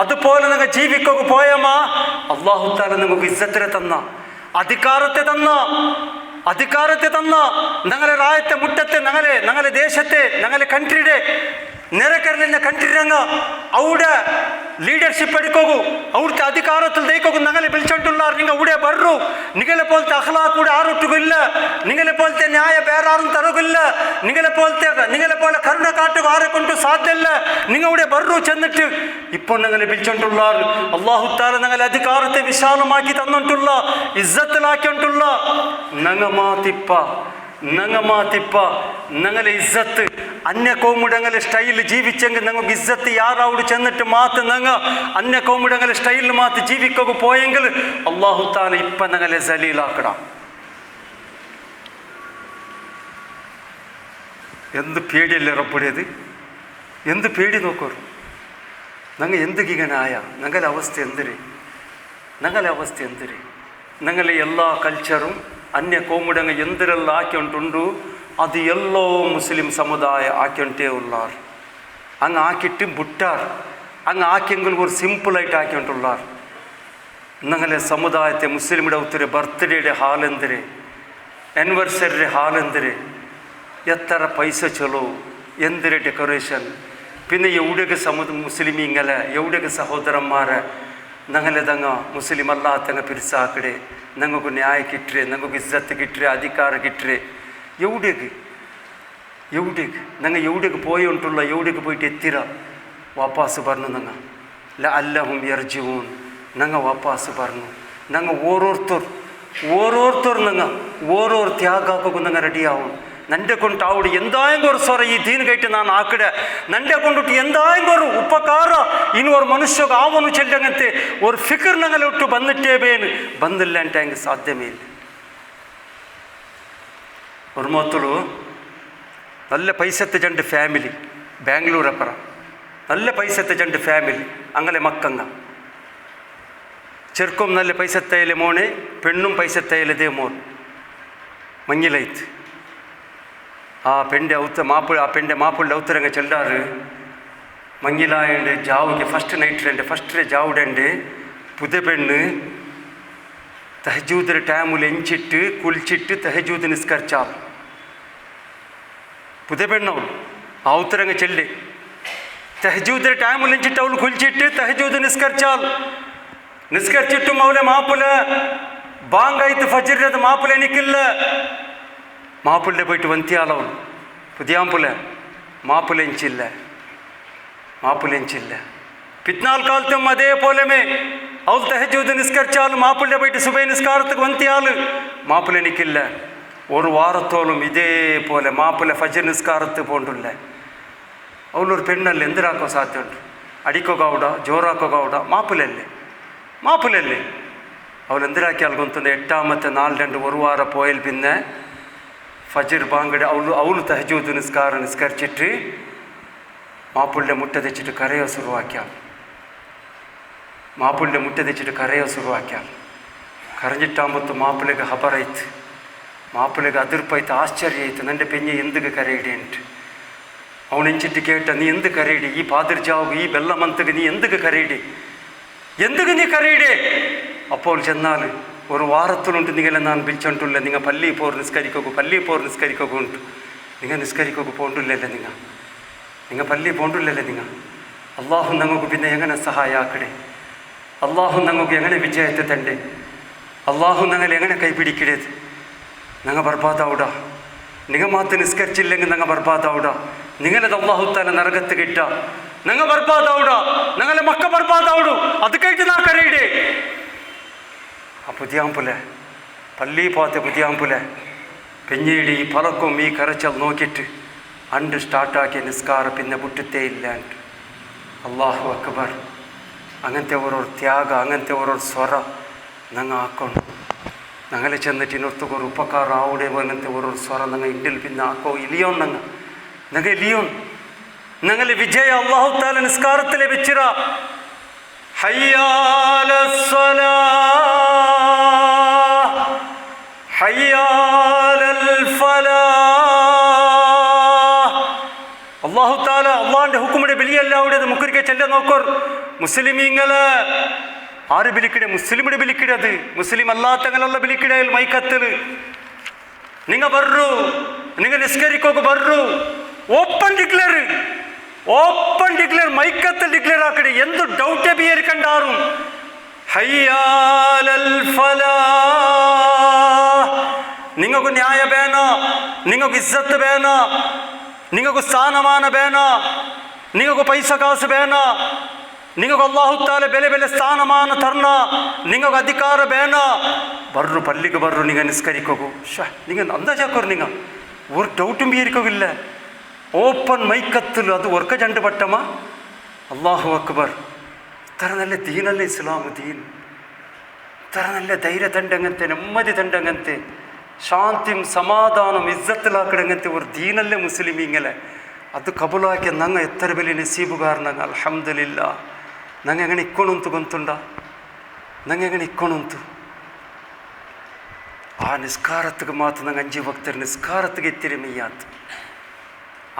അതുപോലെ നങ്ങ ജീവിക്കൊക്കെ പോയമാ അല്ലാഹു തആല നമുക്ക് ഇജ്ജത്തിനെ തന്ന അധികാരത്തെ തന്ന ഞങ്ങളെ രാജ്യത്തെ മുറ്റത്തെ ഞങ്ങളെ ദേശത്തെ ഞങ്ങളെ കൺട്രിയുടെ ನೆರೆಕರಲಿನ ಕಂಟ್ರಿರಂಗ ಅವಡ ಲೀಡರ್ಶಿಪ್ ಎಡ್ಕೋಗು ಅವ್ರಕ್ಕೆ ಅಧಿಕಾರത്തിൽ ദൈക്കോകു ഞങ്ങളെ വിളിച്ചോണ്ടുള്ളാർ നിങ്ങൾ ഇവിടെ ಬರ್ರು നിങ്ങളെ പോലത്തെ അഖ്ലാഖ് കൂടെ ആറുട്ടുകില്ല നിങ്ങളെ പോലത്തെ ന്യായ ಬೇರಾരും തരുകില്ല നിങ്ങളെ പോലെ കരുണ കാട്ടുക ആരെ കൊണ്ട് സാധ്യമല്ല നിങ്ങൾ ഇവിടെ ಬರ್ರು ചെന്നിട്ട് ഇപ്പോൾ ഞങ്ങളെ വിളിച്ചോണ്ടുള്ളാർ അല്ലാഹു തആല ഞങ്ങളെ അധികാരത്തെ വിശാലമാക്കി തന്നിട്ടുള്ള ഇസ്സത്തിലാക്കിയിട്ടുള്ള ഞങ്ങ മാത്തിപ്പ ഞങ്ങളെ ഇസ്സത്ത് അന്യ കൗമുടങ്ങളെ സ്റ്റൈലിൽ ജീവിച്ചെങ്കിൽ ഞങ്ങൾക്ക് ഇസ്സത്ത് യാറവിടെ ചെന്നിട്ട് മാത്ത് ഞങ്ങ അന്യ കൗമുടങ്ങളെ സ്റ്റൈലിൽ മാത്ത് ജീവിക്കൊക്കെ പോയെങ്കിൽ അല്ലാഹു തആല ഇപ്പം ഞങ്ങളെ സലീലാക്കണം. എന്ത് പേടിയല്ലേ റബ്ബുടേത്, എന്ത് പേടി നോക്കോರು ഞങ്ങൾ എന്തിങ്ങനെ ഞങ്ങളുടെ അവസ്ഥ എന്തിരി ഞങ്ങളെ എല്ലാ കൾച്ചറും ಅನ್ಯ ಕೋಮುಡಂಗ ಎಂದರೆಲ್ಲ ಹಾಕಿಂಟುಂಡು ಅದು ಎಲ್ಲೋ ಮುಸ್ಲಿಂ ಸಮುದಾಯ ಹಾಕಿಂಟೇ ಉಳ್ಳಾರ್ ಹಂಗೆ ಹಾಕಿಟ್ಟು ಬಿಟ್ಟಾರ್ ಹಂಗೆ ಹಾಕಿಂಗಲ್ ஒரு ಸಿಂಪಲ್ ಆയിട്ട് ಹಾಕಿಂಟುಳ್ಳಾರ್ ഞങ്ങളെ സമുദായത്തെ മുസ്ലിമിടെ ഒത്തിരി ബർത്ത്ഡേയുടെ ഹാലെന്തിരെ ಆ್ಯನಿವರ್ಸರಿ ಹಾಲೆಂದರೆ ಎತ್ತರ ಪೈಸ ಚಲೋ ಎಂದರೆ ಡೆಕೋರೇಷನ್ പിന്നെ എവിടെയൊക്കെ മുസ്ലിമീങ്ങളെ എവിടെയൊക്കെ സഹോദരന്മാരെ ഞങ്ങളെതങ്ങ മുസ്ലിം അല്ലാത്തങ്ങ പിരിസാക്കടെ ഞങ്ങൾക്ക് ന്യായ കിട്ടರೆ ഞങ്ങൾക്ക് ഇസ്സത്ത് കിട്ടರೆ അധികാര കിട്ടರೆ എവിടേക്ക് ഞങ്ങൾ എവിടേക്ക് പോയിട്ടുള്ള എവിടേക്ക് പോയിട്ട് എത്തിര വാപ്പാസ് പറഞ്ഞു ഞങ്ങൾ ലഅല്ലഹും യർജിഊൻ ഞങ്ങൾ വാപ്പാസ് പറഞ്ഞു ഞങ്ങൾ ഓരോരുത്തർ ഞങ്ങൾ ഓരോരു ത്യാഗാക്കും ഞങ്ങൾ റെഡിയാവും ನಂಡೆ ಕೊಂಡು ಆವಿಡ ಎಂದಾಯಂಗೋರು ಸ್ವರ ಈ ದೀನ್ ಗೈಟ್ ನಾನು ಆಕಡೆ ನಂಡೆ ಕೊಂಡುಟ್ಟು ಎಂದಾಯಂಗೋರು ಉಪಕಾರ ಇನ್ನೊರು ಮನುಷ್ಯಗೆ ಆವನು ಚೆಲ್ಲಂಗಂತೆ ஒரு ಫಿಕರ್ ನಂಗಲೆ ಒಟ್ಟು ಬಂದಿಟ್ಟೇಬೇನು ಬಂದಿಲ್ಲ ಅಂತ ಹೆಂಗೆ ಸಾಧ್ಯವೇ ಇಲ್ಲ. ஒரு ಮೊತ್ತಲು നല്ല പൈസത്തെ ജണ്ട് ഫാമിലി ബാംഗ്ലൂർ അപ്പുറ നല്ല പൈസത്തെ ജണ്ട് ഫാമിലി അങ്ങനെ മക്കങ്ങ ചെറുക്കും നല്ല പൈസത്തയിലെ മോനെ പെണ്ണും പൈസത്തയിലതേ മോൻ മഞ്ഞിലൈത്ത് ആ പെണ്ണിൻ്റെ മാപ്പിളുടെ ഔത്തരങ്ങ ചെല്ലാറ് മങ്ങിലായുണ്ട് ജാവുക്ക് ഫസ്റ്റ് നൈറ്റ് ഫസ്റ്റ് ജാവുടെ പുതിയ പെണ്ണ് തഹജൂദിന് ടൈമിൽ എഞ്ചിട്ട് കുളിച്ചിട്ട് തഹജൂദ് നിസ്കരിച്ചാൽ പുതിയ പെണ്ണവൾ ആ ഔത്തരങ്ങ ചെല്ല് തഹജൂദിന് ടൈമിൽ എഞ്ചിട്ട് അവൾ കുളിച്ചിട്ട് തഹജൂദ് നിസ്കരിച്ചിട്ടും അവളെ മാപ്പിള ബാങ്കായിട്ട് ഫജ്റിനത് മാപ്പിള എനിക്കില്ല മാപ്പിളിൻ്റെ പോയിട്ട് വന്തിയാളവൾ പുതിയാമ്പുല മാപ്പിളെഞ്ചില്ല പിറ്റ്നാൾ കാലത്തും അതേപോലെമേ അവൾ തഹജൂദ് നിസ്കരിച്ചാൽ മാപ്പിളിൻ്റെ പോയിട്ട് സുബൈ നിസ്കാരத்துக்கு വന്തിയാൾ മാപ്പിള എനിക്കില്ല ഒരു വാരത്തോളം ഇതേപോലെ മാപ്പിള ഫജ്ർ നിസ്കാരത്ത് പോണ്ടില്ല അവളൊരു പെണ്ണല്ലേ എന്തിനാക്കോ സാധ്യമുണ്ട് അടിക്കൊകാവിട ജോറാക്കൊകാവിട മാപ്പിളല്ലേ അവൾ എന്തിനാക്കിയാൽ കൊണ്ടുണ്ട് 8ാമത്തെ നാൾ 2 ഒരു വാരം പോയാൽ പിന്നെ ഫജ്ർ ബാങ്കടെ അവള് തഹജൂദ് നിസ്കരിച്ചിട്ട് മാപ്പിളിൻ്റെ മുട്ട തെച്ചിട്ട് കരയോ ಶುರುವಾಕ್ಯಾಲ್ ಕರഞ്ഞിട്ടാകുമ്പോൾ മാപ്പിളಗೆ ಹಬರಾಯ್ತು ಮಾಪಿಳಿಗೆ ಅದಿರ್ಪಾಯ್ತು ಆಶ್ಚರ್ಯ ಆಯ್ತು ನನ್ನ ಪೆಂಜೆ ಎಂದಿಗೆ ಕರೆಯಿಡಿ ಅಂಟು ಅವನು ಎಂಚಿಟ್ಟು ಕೇಟ ನೀ ಎಂದು ಕರೆಯಿಡಿ ಈ ಪಾದಿರ್ ಜಾವು ಈ ಬೆಲ್ಲ ಮಂತಗೆ ನೀ ಎಂದಿಗೆ ಕರೆಯಿಡಿ നീ കരയിടേ അപ്പോൾ ചെന്നാൽ ഒരു വാരത്തിലുണ്ട് നിങ്ങളെ ഞാൻ വിളിച്ചോണ്ടില്ല നിങ്ങൾ പള്ളി പോർ നിസ്കരിക്കൊക്കെ ഉണ്ട് നിങ്ങൾ നിസ്കരിക്കൊക്കെ പോണ്ടില്ലല്ലേ നിങ്ങൾ പള്ളി പോണ്ടില്ലല്ലേ നിങ്ങൾ അള്ളാഹു ഞങ്ങൾക്ക് പിന്നെ എങ്ങനെ സഹായാക്കടേ അള്ളാഹു ഞങ്ങൾക്ക് എങ്ങനെ വിജയത്തെ തണ്ടേ അള്ളാഹു ഞങ്ങളെ എങ്ങനെ കൈപിടിക്കടേത് ഞങ്ങൾ ബർബാദാവിട നിങ്ങൾ മാത്രം നിസ്കരിച്ചില്ലെങ്കിൽ ഞങ്ങൾ ബർബാദാവിട നിങ്ങളത് അള്ളാഹു താല നരകത്ത് കിട്ട ഞങ്ങൾ ബർബാദാവിട ഞങ്ങളെ മക്ക ബർബാദാവിടു അത് കഴിഞ്ഞ് നാ കരയിടേ ആ പുതിയാമ്പുലെ പള്ളി പോത്തെ പുതിയാമ്പുലെ പെഞ്ഞിടി ഈ പലക്കും ഈ കരച്ചൽ നോക്കിയിട്ട് ಅಂಡು ಸ್ಟಾರ್ಟಾಕಿಯ ನಿಸ್ಕಾರ ಪಿನ್ನ ಬಿಟ್ಟುತ್ತೇ ಇಲ್ಲ ಅಂಟು. ಅಲ್ಲಾಹು ಅಕ್ಬರ್. അങ്ങനത്തെ ഓരോ ത്യാഗം, അങ്ങനത്തെ ഓരോ സ്വര ഞങ്ങൾ ആക്കണം. ഞങ്ങളെ ചെന്നിട്ട് ഇന്നൊരുത്തക്ക് ഒരു ഉപകാരം ആവിടെ അങ്ങനത്തെ ഓരോ സ്വര ഞങ്ങൾ ഇന്ത്യയിൽ പിന്നെ ആക്കോ ഇലിയോൺ ഞങ്ങൾ ഇലിയോൺ ഞങ്ങൾ വിജയ അല്ലാഹു തആല നിസ്കാരത്തിലെ വെച്ചിറ ഹയ്യാല സ്വലാഹ് ഹയ്യാലൽ ഫലാഹ്. അല്ലാഹു തആല അള്ളാഹിൻ്റെ ഹുക്കുമിടെ ബലിയല്ല അവിടെയത് മുക്കരിക്കെ ചെല്ലാൻ നോക്കോർ. മുസ്ലിമീങ്ങള് ആര് ബലിക്കിടെ? മുസ്ലിമിടെ ബലിക്കിടെ. അത് മുസ്ലിം അല്ലാത്തങ്ങളുള്ള ബലിക്കിടയിൽ മൈക്കത്തിൽ നിങ്ങൾ ബർറു, നിങ്ങൾ നിസ്കരിക്കൊക്കെ ബർറു. ഓപ്പൺ ഡിക്ലെയർ മൈക്കത്തിൽ ഡിക്ലെയർ ആക്കടെ. എന്ത് ഡൗട്ടേ ബിയർക്കണ്ടാറും. ഹയ്യാലൽ ഫലാഹ്. നിങ്ങൾക്ക് ന്യായ ಬೇನ, നിങ്ങൾക്ക് ഇസ്സത്ത് ಬೇನ, നിങ്ങൾക്ക് സ്ഥാനമാന ಬೇನ, നിങ്ങൾക്ക് പൈസ കാശ് ಬೇನ, നിങ്ങൾക്ക് അല്ലാഹു തആല ಬೆಲೆ സ്ഥാനಮಾನ ತರ್ನ, നിങ്ങൾക്ക് ಅಧಿಕಾರ ಬೇನ. ಬರ್ರು ಪಲ್ಲಿಗೆ ಬರ್ರು നിങ്ങൾ ನಿಸ್ಕರಿಕೋಗು. നിങ്ങൾ ಅಂದಾಜಾಕೋರು. നിങ്ങൾ ഒരു ഡൗട്ടും ബിയരിക്കോകില്ല. ഓപ്പൺ മൈക്കത്തിൽ അത് ഒർക്ക ജണ്ട് പട്ടമ. അല്ലാഹു അക്ബർ. ഇത്ര നല്ല ദീനല്ലേ ഇസ്ലാം ദീൻ. ഇത്ര നല്ല ധൈര്യ തണ്ടങ്ങനത്തെ, ನೆಮ್ಮದಿ തണ്ടങ്ങനത്തെ, ശാന്തിയും സമാധാനം ഇസ്സത്തിലാക്കടങ്ങനത്തെ ഒരു ദീനല്ലേ മുസ്ലിമീങ്ങളെ. അത് കബൂലാക്കിയ ഞങ്ങൾ എത്ര വലിയ നസീബുകാരനങ്ങൾ. അൽഹംദുലില്ലാ. ನಂಗೆ ಹೆಂಗನೆ ಇಕ್ಕೊಣಂತು ಗೊತ್ತುಂಡ. ನಂಗೆ ಹೆಂಗನೆ ಇಕ್ಕೊಣಂತು ಆ ನಿಸ್ಕಾರತ್ತಿಗೆ ಮಾತು ನಂಗೆ ಅಂಜಿ ಹೋಗ್ತಾರೆ. ನಿಸ್ಕಾರತ್ತಿಗೆ ಎತ್ತಿರಿ ಮೆಯ್ಯಾತ್.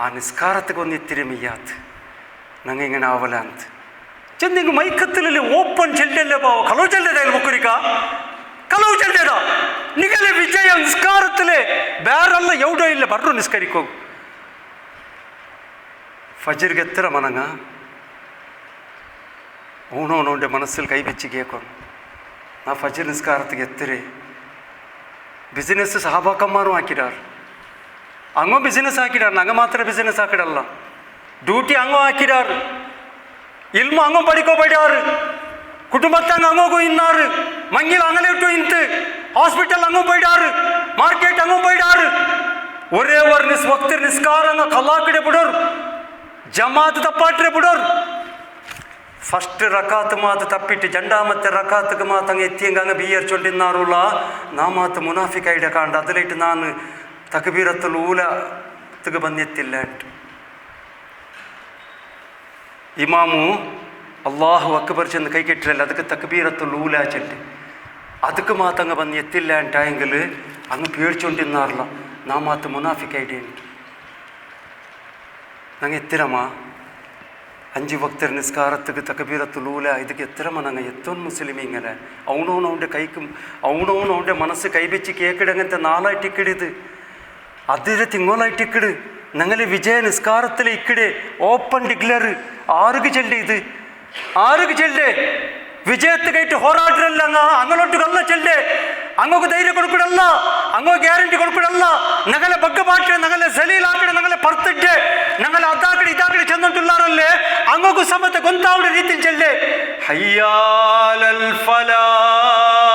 ಆ ನಿಸ್ಕಾರತ್ತಿಗೆ ಒಂದು ಎತ್ತಿರಿ ಮೆಯ್ಯಾತ್. ನಂಗೆ ಹೆಂಗನೆ ಆವಲ ಅಂತ ಚೆಂದ ಹಿಂಗೆ ಮೈಕತ್ತಲಲ್ಲಿ ಓಪನ್ ಚೆಲ್ಲೆಲ್ಲ ಬಾವ ಕಲವು ಚೆಲ್ಲೆದ ಇಲ್ಲಿ ಮುಕ್ಕರಿಕ ಕಲವು ಚೆಲ್ಲೆದ ನಿಗಲೆ ವಿಜಯ ನಿಸ್ಕಾರತ್ತಲೇ ಬೇರೆಲ್ಲ ಎವಡೋ ಇಲ್ಲ. ಬರ್ರು ನಿಸ್ಕರಿಕೋಗು. ഫജ്റിಗೆ എത്ര മനങ്ങ ഊണോണോൻ്റെ മനസ്സിൽ കൈവച്ച് കേൾക്കണം. ആ ഫജ്ർ നിസ്കാരത്തിക്ക് എത്ര ബിസിനസ് സഹാബാക്കന്മാരും ആക്കിടാറ്. അങ്ങോ ബിസിനസ് ആക്കിടാറ്. അങ്ങ് മാത്രമേ ബിസിനസ് ആക്കിടല്ല. ഡ്യൂട്ടി അങ്ങോ ആക്കിടാറ്. ഇൽമ അങ്ങോ പഠിക്കോ പഠിയാറ്. കുടുംബത്തങ്ങ് അങ്ങോಗೂ ഇന്നാറ്. മങ്ങിൽ അങ്ങനെ ഇട്ടു ഇന്ന് ഹോസ്പിറ്റൽ അങ്ങോ പോയിടാറ്. മാർക്കറ്റ് അങ്ങോ പോയിടാറ്. ഒരേ ഒരു വക്തിർ നിസ്കാരം കലാക്കിടെ ಬಿಡೋರು. ಜಮಾತ್ ತಪ್ಪಾಟ್ರೆ ಬಿಡೋರು. ಫಸ್ಟ್ ರಕಾತ್ ಮಾತು ತಪ್ಪಿಟ್ಟು ಜಂಡಾಮತ್ತೆ ರಕಾತ್ಗೆ ಮಾತಂಗೆ ಎತ್ತಿಯಂಗೆ ಹಂಗೆ ಬಿಯರ್ಚೊಂಡಿನ್ನಾರುಲ್ಲ. ನಾ ಮಾತು ಮುನಾಫಿಕ್ ಐಡ ಕಾಂಡ ಅದಲಿಟ್ಟು ನಾನು ತಕಬೀರತ್ತಲು ಊಲತ್ತಿಗೆ ಬಂದೆತ್ತಿಲ್ಲ ಅಂಟು. ಇಮಾಮು ಅಲ್ಲಾಹು ಅಕ್ಬರ್ ಚೆಂದ ಕೈ ಕೆಟ್ಟಿರಲ್ಲ. ಅದಕ್ಕೆ ತಕಬೀರತ್ತಲು ಊಲ ಚೆಂಡಿ ಅದಕ್ಕೆ ಮಾತಂಗೆ ಬಂದು ಎತ್ತಿಲ್ಲ ಅಂಟ ಹೆಂಗಲ್ ಹಂಗೆ ಪೇಡ್ಚೊಂಡಿನ್ನಾರಲ್ಲ. ನಾ ಮಾತು ಮುನಾಫಿಕ್ ಐಡಿ ಅಂಟು. ನಂಗೆ ಎತ್ತಿರಮ್ಮ അഞ്ച് വക്തർ നിസ്കാരത്തുക്ക് തകബീറത്തുലൂല ഇതൊക്കെ എത്രമ ഞങ്ങൾ എത്തോൻ മുസ്ലിമീങ്ങനെ അവനവൻ്റെ കൈക്കും അവനവൻ്റെ മനസ്സ് കൈവച്ച് കേക്കിടങ്ങനത്തെ നാളായിട്ടിക്കിടിത് അതിൽ തിങ്ങോളായിട്ടിക്കിട് ഞങ്ങൾ വിജയ നിസ്കാരത്തിൽ ഇക്കിടെ ഓപ്പൺ ഡിക്ലെയർ ആർക്ക് ചെല്ലേ ഇത് ആർക്ക് ചെല്ലേ വിജയത്തുകയിട്ട് ಹೋರಾಡ್ರಲ್ಲ അങ്ങോട്ടല്ല ചെല്ലേ അങ്ങോട്ട് ധൈര്യം കൊടുക്കടല്ല അങ്ങോ ಗ್ಯಾರಂಟಿ കൊടുക്കടല്ല ഞങ്ങളെ ബഗ്ഗപാട്ടെ ഞങ്ങളെ സലീലാക്കಡೆ ഞങ്ങളെ ಪರ್ತಿಟ್ಟೆ ഞങ്ങളെ ಅದಾಕಡೆ ಇದಾಕಡೆ ಚೆಂದಂಟುಲ್ಲಾರಲ್ಲೇ അങ്ങോട്ട് സമത്തെ ಗೊಂತಾವಡೆ ರೀತಿ ಚೆಲ್ಲೇ ഹയ്യാലൽ ഫലാഹ്.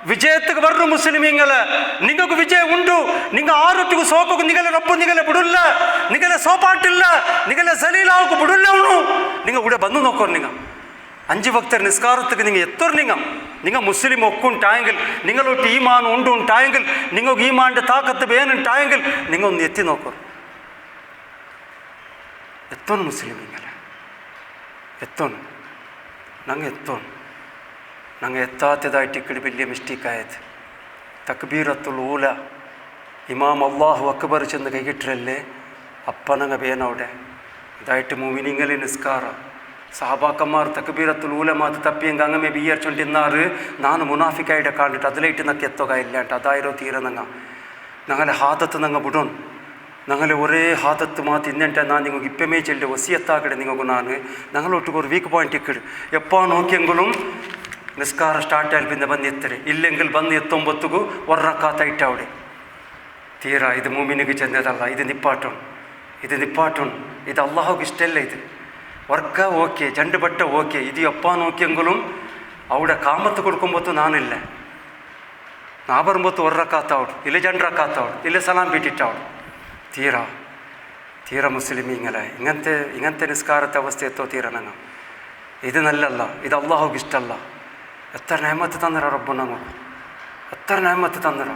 വിജയത്തുക്ക് ಬರ್ರು ಮುಸ್ಲಿಮೀങ്ങളെ നിങ്ങൾക്ക് വിജയം ഉണ്ട്. നിങ്ങൾ ആരൊട്ടിಗೂ ಸೋಕೋಕು നിങ്ങളെ ರಬ್ಬು നിങ്ങളെ ಬಿಡುಲ್ಲ. നിങ്ങളെ ಸೋಪಾಟಿಲ್ಲ. നിങ്ങളെ സലീലാവಕು ಬಿಡುಲ್ಲ. ಅವನು നിങ്ങൾ ഇവിടെ ಬಂದು നോക്കോರು. നിങ്ങൾ അഞ്ച് വക്തർ നിസ്കാരത്തുക്ക് നിങ്ങൾ എത്തോർ. നിങ്ങൾ മുസ്ലിം ഒക്കുണ്ടായെങ്കിൽ നിങ്ങളൊട്ട് ഈമാൻ ഉണ്ടുണ്ടായെങ്കിൽ നിങ്ങൾക്ക് ഈമാൻ്റെ താക്കത്ത് വേനുണ്ടായെങ്കിൽ നിങ്ങൾ ഒന്ന് എത്തി നോക്കൂ. എത്തോൺ മുസ്ലിമീങ്ങളെ എത്തോൺ. ഞങ്ങൾ എത്തോൺ. ഞങ്ങൾ എത്താത്തതായിട്ട് ഇക്കടി വലിയ മിസ്റ്റേക്കായത്. തക്ബീറത്തുൽ ഊല ഇമാം അല്ലാഹു അക്ബർ ചെന്ന് കൈകിട്ടരല്ലേ അപ്പ ഞങ്ങൾ വേനവിടെ ഇതായിട്ട് മുഅ്മിനീങ്ങളിൽ നിസ്കാര സഹാബാക്കന്മാർ തക്ബീറത്തുൽ ഊല മാത്ത് തപ്പിയെങ്കിൽ അങ്ങമേ ബിയർച്ചൊണ്ടിന്നാറ് ನಾನು ಮುನಾಫಿಕಾಯಿಡೆ ಕಾಣಿಟ್ಟು ಅದಲೈಟ್ ನಂಗೆ ಎತ್ತೋಗ ಇಲ್ಲ ಅಂಟ ಅದಾಯಿರೋ ತೀರ ഞങ്ങളെ ഹാദത്ത് ഞങ്ങൾ ಬಿಡೋಣ. ഞങ്ങളെ ഒരേ ഹാദത്ത് മാത്ത് ഇന്നಂಟ ನಾನು നിങ്ങൾക്ക് ഇപ്പമേ ചെല്ലെ വസിയത്താക്കടെ നിങ്ങൾക്ക് ഞങ്ങളൊട്ടുക്ക് ഒരു വീക്ക് പോയിന്റ് ഇക്കിട് എപ്പോൾ നോക്കിയെങ്കിലും നിസ്കാര സ്റ്റാർട്ടായാൽ പിന്നെ ಬಂದು ಎತ್ತರೆ ഇല്ലെങ്കിൽ ಬಂದು ಎತ್ತೊಂಬತ್ತಿಗೂ ಒರ್ರಕ್ಕಾತ അവിടെ ತೀರಾ ಇದು ಮೂಮಿನಿಗೆ ಚೆಂದದಲ್ಲ. ಇದು ನಿಪ್ಪಾಟೋಣ ಇದು ಅಲ್ಲಾಹುಗೆ ಇಷ್ಟೆಲ್ಲ ಇದು work okay Zandu but okay ಇದು ಎಪ್ಪ നോക്കിയെങ്കിലും അവിടെ കാമത്ത് കൊടുക്കുമ്പോഴത്തും നാനില്ല ನಾ ಬರುಂಬತ್ತು ಒರ್ರಕ್ಕಾತಾವಡು ಇಲ್ಲ ಜಂಡ್ರಕ್ಕಾತಾವಡು ಇಲ್ಲ ಸಲಾಂ ಬಿಟ್ಟಿಟ್ಟಾವಡು ತೀರಾ തീരെ മുസ്ലിമീങ്ങളെ ഇങ്ങനത്തെ നിസ്കാരത്തെ അവസ്ഥ എത്തോ തീരണങ്ങ. ഇത് നല്ലല്ല, ഇത് അള്ളാഹുക്ക് ഇഷ്ടമല്ല. എത്ര നെഹ്മത്ത് തന്നിര റബ്ബു നമുക്ക്, എത്ര നെഹ്മത്ത് തന്നിര,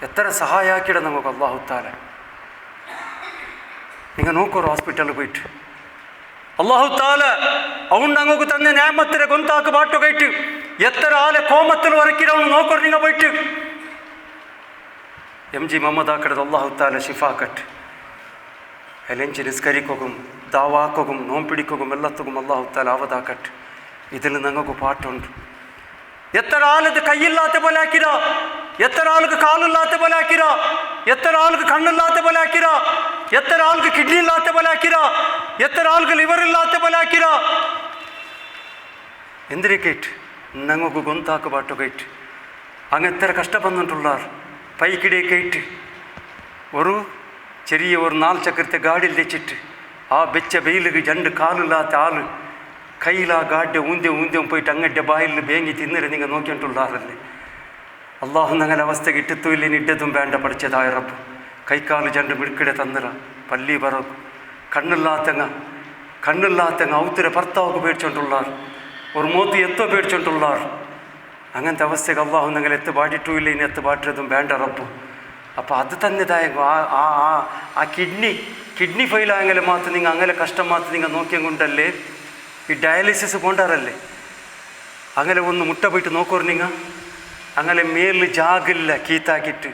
എത്ര സഹായാക്കിയിട നമുക്ക് അള്ളാഹു താല. നിങ്ങൾ നോക്കൊരു ഹോസ്പിറ്റലിൽ പോയിട്ട് അള്ളാഹു താല അവൻ അങ്ങക്ക് തന്നെ നെഹ്മത്തിനെ ഗൊന്താക്ക് പാട്ടുകയിട്ട് എത്ര ആളെ കോമത്തിൽ വരക്കിടവന്ന് നോക്കൊരു നിങ്ങൾ പോയിട്ട്. MG മുഹമ്മദ് ആക്കിടത് അള്ളാഹു താല ഷിഫാക്കട്ട്. എലെഞ്ച് നിസ്കരിക്കും ദാവാക്കും നോമ്പിടിക്കും എല്ലാത്തും അള്ളാഹു താല അവതാക്കട്ട്. ഇതിൽ ഞങ്ങൾക്ക് പാട്ടുണ്ട്. എത്ര ആളിത് കൈയില്ലാത്ത പോലെ ആക്കിര, എത്ര ആൾക്ക് കാലില്ലാത്ത പോലെ ആക്കിര, എത്ര ആൾക്ക് കണ്ണില്ലാത്ത പോലെ ആക്കിര, എത്ര ആൾക്ക് കിഡ്നി ഇല്ലാത്ത പോലെ ആക്കിര, എത്ര ആൾക്ക് ലിവറില്ലാത്ത പോലെ ആക്കിര. എന്തിനെ കേട്ട് ഞങ്ങൾക്ക് ഗൊന്താക്ക് പാട്ട് കേട്ട് അങ്ങ് എത്ര കഷ്ടപ്പെട്ടിട്ടുള്ളാർ. പൈക്കിടെ കേട്ട് ഒരു ചെറിയ ഒരു 4 ചക്രത്തെ ഗാഡിയിൽ വെച്ചിട്ട് ആ വെച്ച വെയിലുക്ക് 2 കാലില്ലാത്ത ആള് കയ്യിൽ ആ ഗാഡ്യ ഊന്തിയും പോയിട്ട് അങ്ങൻ്റെ ബായിൽ ബേങ്ങി തിന്നരെ നിങ്ങൾ നോക്കിയിട്ടുള്ളാറല്ലേ. അള്ളാഹു ഞങ്ങളുടെ അവസ്ഥ കിട്ടത്തുമില്ല, ഇട്ടതും വേണ്ട പഠിച്ചതായ റബ്ബ്. കൈക്കാല് 2 മിടുക്കിടെ തന്നിറ പല്ലി പറക്കും. കണ്ണില്ലാത്തങ്ങ ഔത്തിരെ ഭർത്താവുക്ക് പേടിച്ചോണ്ടുള്ളാർ, ഒരു മോത്തി എത്തോ പേടിച്ചോണ്ടുള്ളാർ. അങ്ങനത്തെ അവസ്ഥയ്ക്ക് അള്ളാഹു ഞങ്ങൾ എത്ത് പാടിയിട്ടുമില്ല, ഇനി എത്ത് പാട്ടിയതും വേണ്ട റബ്ബ്. അപ്പോൾ അത് തന്നെതായ ആ കിഡ്നി ഫെയിലായെങ്കിൽ മാത്രം നിങ്ങൾ അങ്ങനെ കഷ്ടം മാത്രം നിങ്ങൾ നോക്കിയും കൊണ്ടല്ലേ ഈ ഡയാലിസിസ് കൊണ്ടാറല്ലേ. അങ്ങനെ ഒന്ന് മുട്ട പോയിട്ട് നോക്കോറ് നിങ്ങൾ. അങ്ങനെ മേലിൽ ജാഗില്ല കീത്താക്കിയിട്ട്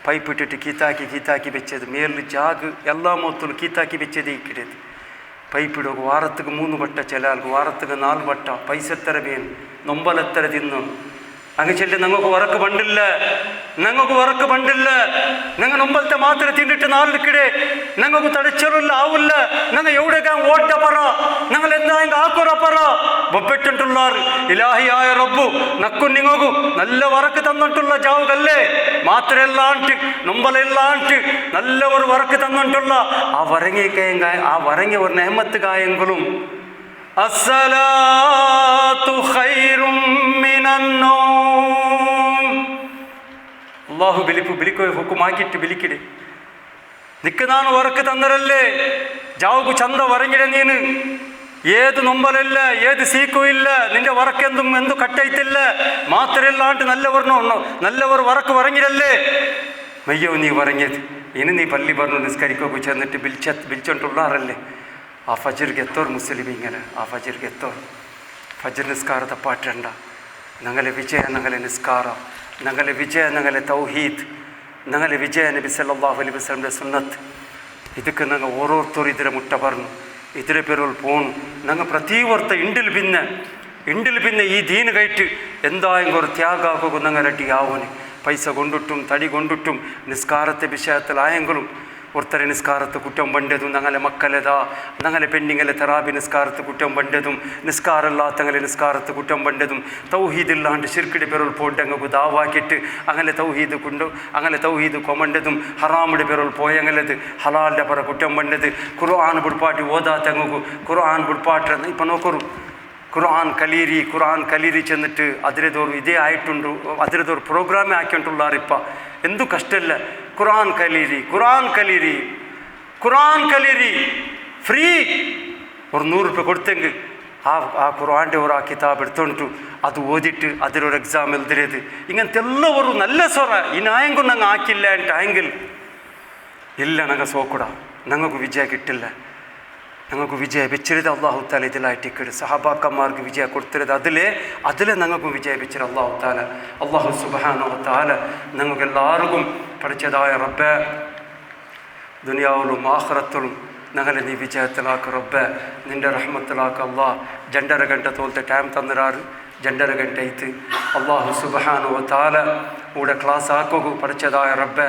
പൈപ്പ് ഇട്ടിട്ട് കീത്താക്കി വെച്ചത് മേലിൽ ജാഗ് എല്ലാ മൊത്തം കീത്താക്കി വെച്ചത് ഈ കിടത് പൈപ്പ് ഇടുക. വാരത്തുക്ക് 3 വട്ട, ചില ആൾക്ക് വാരത്തുക്ക് 4 വട്ട. പൈസ എത്ര വേൻ നൊമ്പലെത്ര തിന്നു. അങ്ങ് ചെല്ലി ഞങ്ങൾക്ക് വറക്ക് പണ്ടില്ല, ഞങ്ങൾ നൊമ്പലത്തെ മാത്രം തിന്നിട്ട് 4 കിടെ ഞങ്ങൾക്ക് തടച്ചറില്ല ആവില്ല. ഞങ്ങൾ എവിടേക്കാ ഓട്ട പറ, ഞങ്ങൾ എന്താ ആക്കുറ പറ ബൊപ്പെട്ടിട്ടുള്ളാർ. ഇലാഹിയായ റബ്ബു നക്കും നിങ്ങൾക്കു നല്ല വറക്ക് തന്നിട്ടുള്ള ജാവുകല്ലേ. മാത്രമല്ലാണ്ട് നൊമ്പലെല്ലാണ്ട് നല്ല ഒരു വറക്ക് തന്നിട്ടുള്ള ആ വരങ്ങിയ ഒരു നെഹ്മത്ത് കായെങ്കിലും അസ്സലാത്തു ഖൈറും മിനന്നൗം. അല്ലാഹു ബിലിക്കോ ഹുക്കുമാക്കിയിട്ട് ബിലിക്കിടെ നിക്ക് ನಾನು വറക്ക് തന്നരല്ലേ ജാവുക്ക് ചന്ത വരങ്ങിടെ നീನು. ഏത് നൊമ്പലില്ല, ഏത് സീക്കും ഇല്ല, നിന്റെ വറക്കെന്തു കട്ടയിത്തില്ല. മാത്രമല്ലാണ്ട് നല്ലവർ വറക്ക് വരങ്ങിടല്ലേ. മയ്യോ നീ വരങ്ങിയത് ഇനി നീ പള്ളി പറഞ്ഞു നിസ്കരിക്കൊക്കെ ചെന്നിട്ട് വിളിച്ചോണ്ടുള്ളാറല്ലേ. ആ ഫജർക്ക് എത്തോർ മുസ്ലിം ഇങ്ങനെ ആ ഫജർക്ക് എത്തോർ ഫജർ നിസ്കാരത്തെ പാട്ടണ്ട. ഞങ്ങളെ വിജയ ഞങ്ങളെ നിസ്കാര, ഞങ്ങളെ വിജയ ഞങ്ങളെ തൗഹീദ്, ഞങ്ങളെ വിജയ നബി സല്ലല്ലാഹു അലൈഹി വസല്ലം സുന്നത്ത്. ಇದಕ್ಕೆ ನಂಗೆ ಓರೋರ್ತರು ಇದರ ಮುಟ್ಟ ಬರ್ನು ಇದರ ಪೇರೋಲ್ ಪೋನು ನಂಗೆ ಪ್ರತಿ ವರ್ತ ಇಂಡಿಲ್ ಭಿನ್ನ ಈ ದೀನಗೈಟ್ എന്തായെങ്കിലും ത്യാഗ ആകുക ഞങ്ങൾ റെഡി ആവുന്നു. പൈസ കൊണ്ടിട്ടും തടി കൊണ്ടിട്ടും നിസ്കാരത്തെ വിഷയത്തിലായെങ്കിലും ഒരുത്തരെ നിസ്കാരത്ത് കുറ്റം പണ്ടതും ഞങ്ങളെ മക്കളെതാ ഞങ്ങളെ പെണ്ണിങ്ങളെ തെറാബി നിസ്കാരത്ത് കുറ്റം പണ്ടതും നിസ്കാരമില്ലാത്തങ്ങളെ നിസ്കാരത്ത് കുറ്റം പണ്ടതും തൗഹീദില്ലാണ്ട് ശിർക്കിടെ പെരോൾ പോയിട്ടങ്ങ് ദാവാക്കിയിട്ട് അങ്ങനെ തൗഹീദ് കൊമണ്ടതും ഹറാമിടെ പെരോൾ പോയങ്ങലത് ഹലാലിൻ്റെ പറ കുറ്റം പണ്ടത് ഖുർആൻ ബുಡ್ಪಾಟಿ ഓതാത്തങ്ങു ഖുർആൻ ബുಡ್ಪಾಟ್ರೆ ഇപ്പം നോക്കൊരു ഖുർആൻ കലീരി ചെന്നിട്ട് അതിരേതോರು ಇದೇ ಆಯ್ತುಂಡು അതിരേതോರು ಪ್ರೋಗ್ರಾಮೇ ಹಾಕ್ಯಂಟುಳ್ಳಾರಿಪ್ಪ ಎಂದೂ ಕಷ್ಟ ಇಲ್ಲ. ഖുർആൻ കലീരി ഫ്രീ ഒരു 100 രൂപ കൊടുത്തെങ്കിൽ ആ ഖുർആൻ്റെ ഒരു ആ കിതാബ് എടുത്തോണ്ടു അത് ഓതിട്ട് അതിലൊരു എക്സാം എഴുതിയത് ഇങ്ങനത്തെ എല്ലാവരും നല്ല സ്വര ഇനായെങ്കും ഞങ്ങൾ ആക്കില്ല ആയെങ്കിൽ ഇല്ല ഞങ്ങൾ സോക്കൂട ഞങ്ങൾക്ക് വിജയ കിട്ടില്ല. ഞങ്ങൾക്ക് വിജയ വെച്ചിരുത് അള്ളാഹു താല ഇതിലായിട്ടിക്കട് സഹാബാക്കന്മാർക്ക് വിജയ കൊടുത്തിരുത് അതിലെ ഞങ്ങൾക്കും വിജയ വെച്ചിരുത് അള്ളാഹു താല. അള്ളാഹു സുബ്ഹാനഹു വ തആല ഞങ്ങൾക്കെല്ലാവർക്കും പഠിച്ചതായ റബ്ബെ ദുനിയാവിലും ആഖിറത്തിലും ഞങ്ങളെ നീ വിജയത്തിലാക്ക് റബ്ബെ, നിൻ്റെ റഹ്മത്തിലാക്ക് അള്ളാഹ്. 2:30 ಗಂಟೆ തോലത്തെ ടൈം തന്നിരാറ് 2:30 ಗಂಟೆ ಐತಿ. അള്ളാഹു സുബ്ഹാനഹു വ തആല ഇവിടെ ക്ലാസ് ആക്കുക പഠിച്ചതായ റബ്ബെ.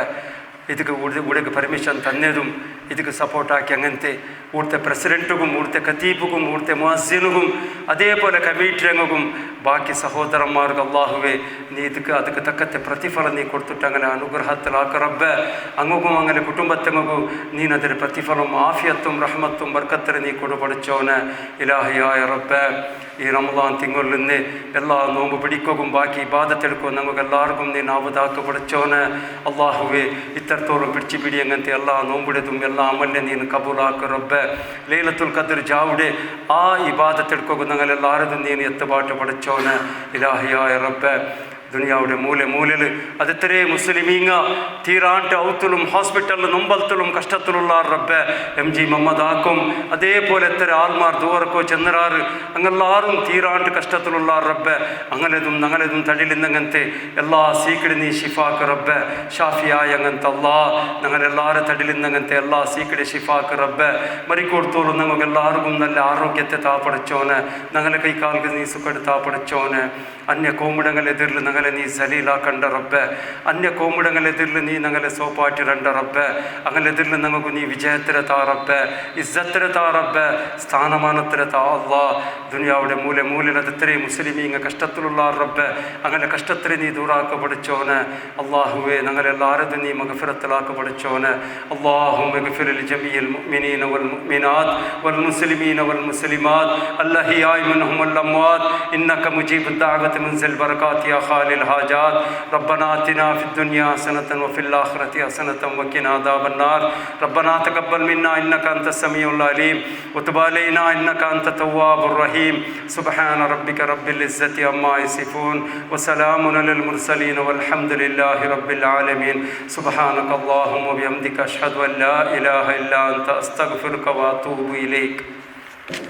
ಇದಕ್ಕೆ ಉಡಕ್ಕೆ ಪರ್ಮಿಷನ್ ತಂದೆದು ಇದಕ್ಕೆ ಸಪೋರ್ಟ್ ಹಾಕಿ അങ്ങനത്തെ ഇവിടുത്തെ പ്രസിഡൻറ്റും ഇവിടുത്തെ ഖതീബും ഇവിടുത്തെ മുഅസ്സിനും അതേപോലെ കമ്മിറ്റിയംഗും ബാക്കി സഹോദരന്മാർക്ക് അല്ലാഹുവേ നീ ಅದಕ್ಕೆ ತಕ್ಕಂತೆ ಪ್ರತಿಫಲ ನೀ ಕೊಡ್ತಿಟ್ಟು അങ്ങനെ ಅನುಗ್ರಹത്തിലാಕ റബ്ബേ. അങ്ങും അങ്ങനെ കുടുംബത്തിനും നീ അതിന് പ്രതിഫലം ആഫിയത്തും റഹ്മത്തും ബർക്കത്തും നീ കൊടു പഠിച്ചോനെ ഇലാഹിയായ റബ്ബേ. ഈ റമദാൻ തിങ്കളിൽ നിന്ന് എല്ലാ നോമ്പ് പിടിക്കുകയും ബാക്കി ഇബാദത്തെടുക്കുകയും നമുക്കെല്ലാവർക്കും നീ നാവതാക്ക് പഠിച്ചോനെ അല്ലാഹുവേ. ഇത്തരത്തോളം പിടിച്ചു പിടി അങ്ങനത്തെ എല്ലാ നോമ്പിടതും എല്ലാ അമലിനെ നീ കബൂലാക്ക് റബ്ബെ. ലൈലത്തുൽ ഖദ്ർ ജാവുടെ ആ ഇബാദത്തെടുക്കുക ഞങ്ങളെല്ലാവരും നീ എത്തുപാട്ട് പഠിച്ചോന് ഇലാഹിയായ റബ്ബെ. ദുനിയാവുടെ മൂലയിൽ അതെത്രേ മുസ്ലിമീങ്ങ തീരാണ്ട് ഔത്തിലും ഹോസ്പിറ്റലിലും നൊമ്പലത്തിലും കഷ്ടത്തിലുള്ള റബ്ബെ MG മുഹമ്മദ് ആക്കും. അതേപോലെ എത്ര ആൾമാർ ദൂരക്കോ ചെന്നറാറ് അങ്ങെല്ലാവരും തീരാണ്ട് കഷ്ടത്തിലുള്ള റബ്ബെ അങ്ങനെതും ഞങ്ങളതും തടിലിന്നങ്ങനത്തെ എല്ലാ സീക്കിടി നീ ഷിഫാക്ക് റബ്ബെ. ഷാഫിയായ അങ്ങനത്തെ അല്ലാ ഞങ്ങളെല്ലാവരും തടിലിന്നങ്ങനത്തെ എല്ലാ സീക്കിടി ഷിഫാക്ക് റബ്ബെ. മരിക്കൊടുത്തോളും ഞങ്ങൾക്കെല്ലാവർക്കും നല്ല ആരോഗ്യത്തെ താപ്പടച്ചോന്. ഞങ്ങളെ കൈക്കാൽക്ക് നീ സുഖം താപ്പടച്ചോന്. അന്യ കോമിടങ്ങളെതിരിൽ ഞങ്ങളെ നീ സലീലാക്കണ്ട റബ്ബെ. അന്യ കോമിടങ്ങളെതിരിൽ നീ ഞങ്ങളെ സോപ്പാറ്റിരണ്ട റബ്ബെ. അങ്ങനെതിരിൽ ഞങ്ങൾക്ക് നീ വിജയത്തിര താ റബ്ബെ, ഇസ്സത്തിര താ റബ്ബെ, സ്ഥാനമാനത്തിര താ അല്ലാ. ദുനിയാവുടെ മൂലയിൽ അതെത്രയും മുസ്ലിമീങ്ങ കഷ്ടത്തിലുള്ള റബ്ബെ അങ്ങനെ കഷ്ടത്തിൽ നീ ദൂറാക്ക പഠിച്ചോന്. അള്ളാഹുവെ ഞങ്ങളെല്ലാവരും നീ മഗ്ഫിറത്തിലാക്ക പഠിച്ചോന്. അല്ലാഹുമ്മ ഇഗ്ഫിർ ലിജമീഇൽ മുഅ്മിനീന വൽ മുഅ്മിനാത്ത് വൽ മുസ്ലിമീന വൽ മുസ്ലിമാത്ത് അല്ലഹിയായ മിൻഹും വൽ അംവാത്ത് ഇന്നക മുജീബുദ് ദഅവത്ത് മുൻസിൽ ബറകാത്ത് യാ ഖാലിൽ الحاجات ربنا آتنا في الدنيا حسنة وفي الآخرة حسنة وقنا عذاب النار ربنا تقبل منا إنك أنت السميع العليم وتب علينا إنك أنت التواب الرحيم سبحان ربك رب العزة عما يصفون وسلام على المرسلين والحمد لله رب العالمين سبحانك اللهم وبحمدك أشهد أن لا إله إلا أنت أستغفرك وأتوب إليك.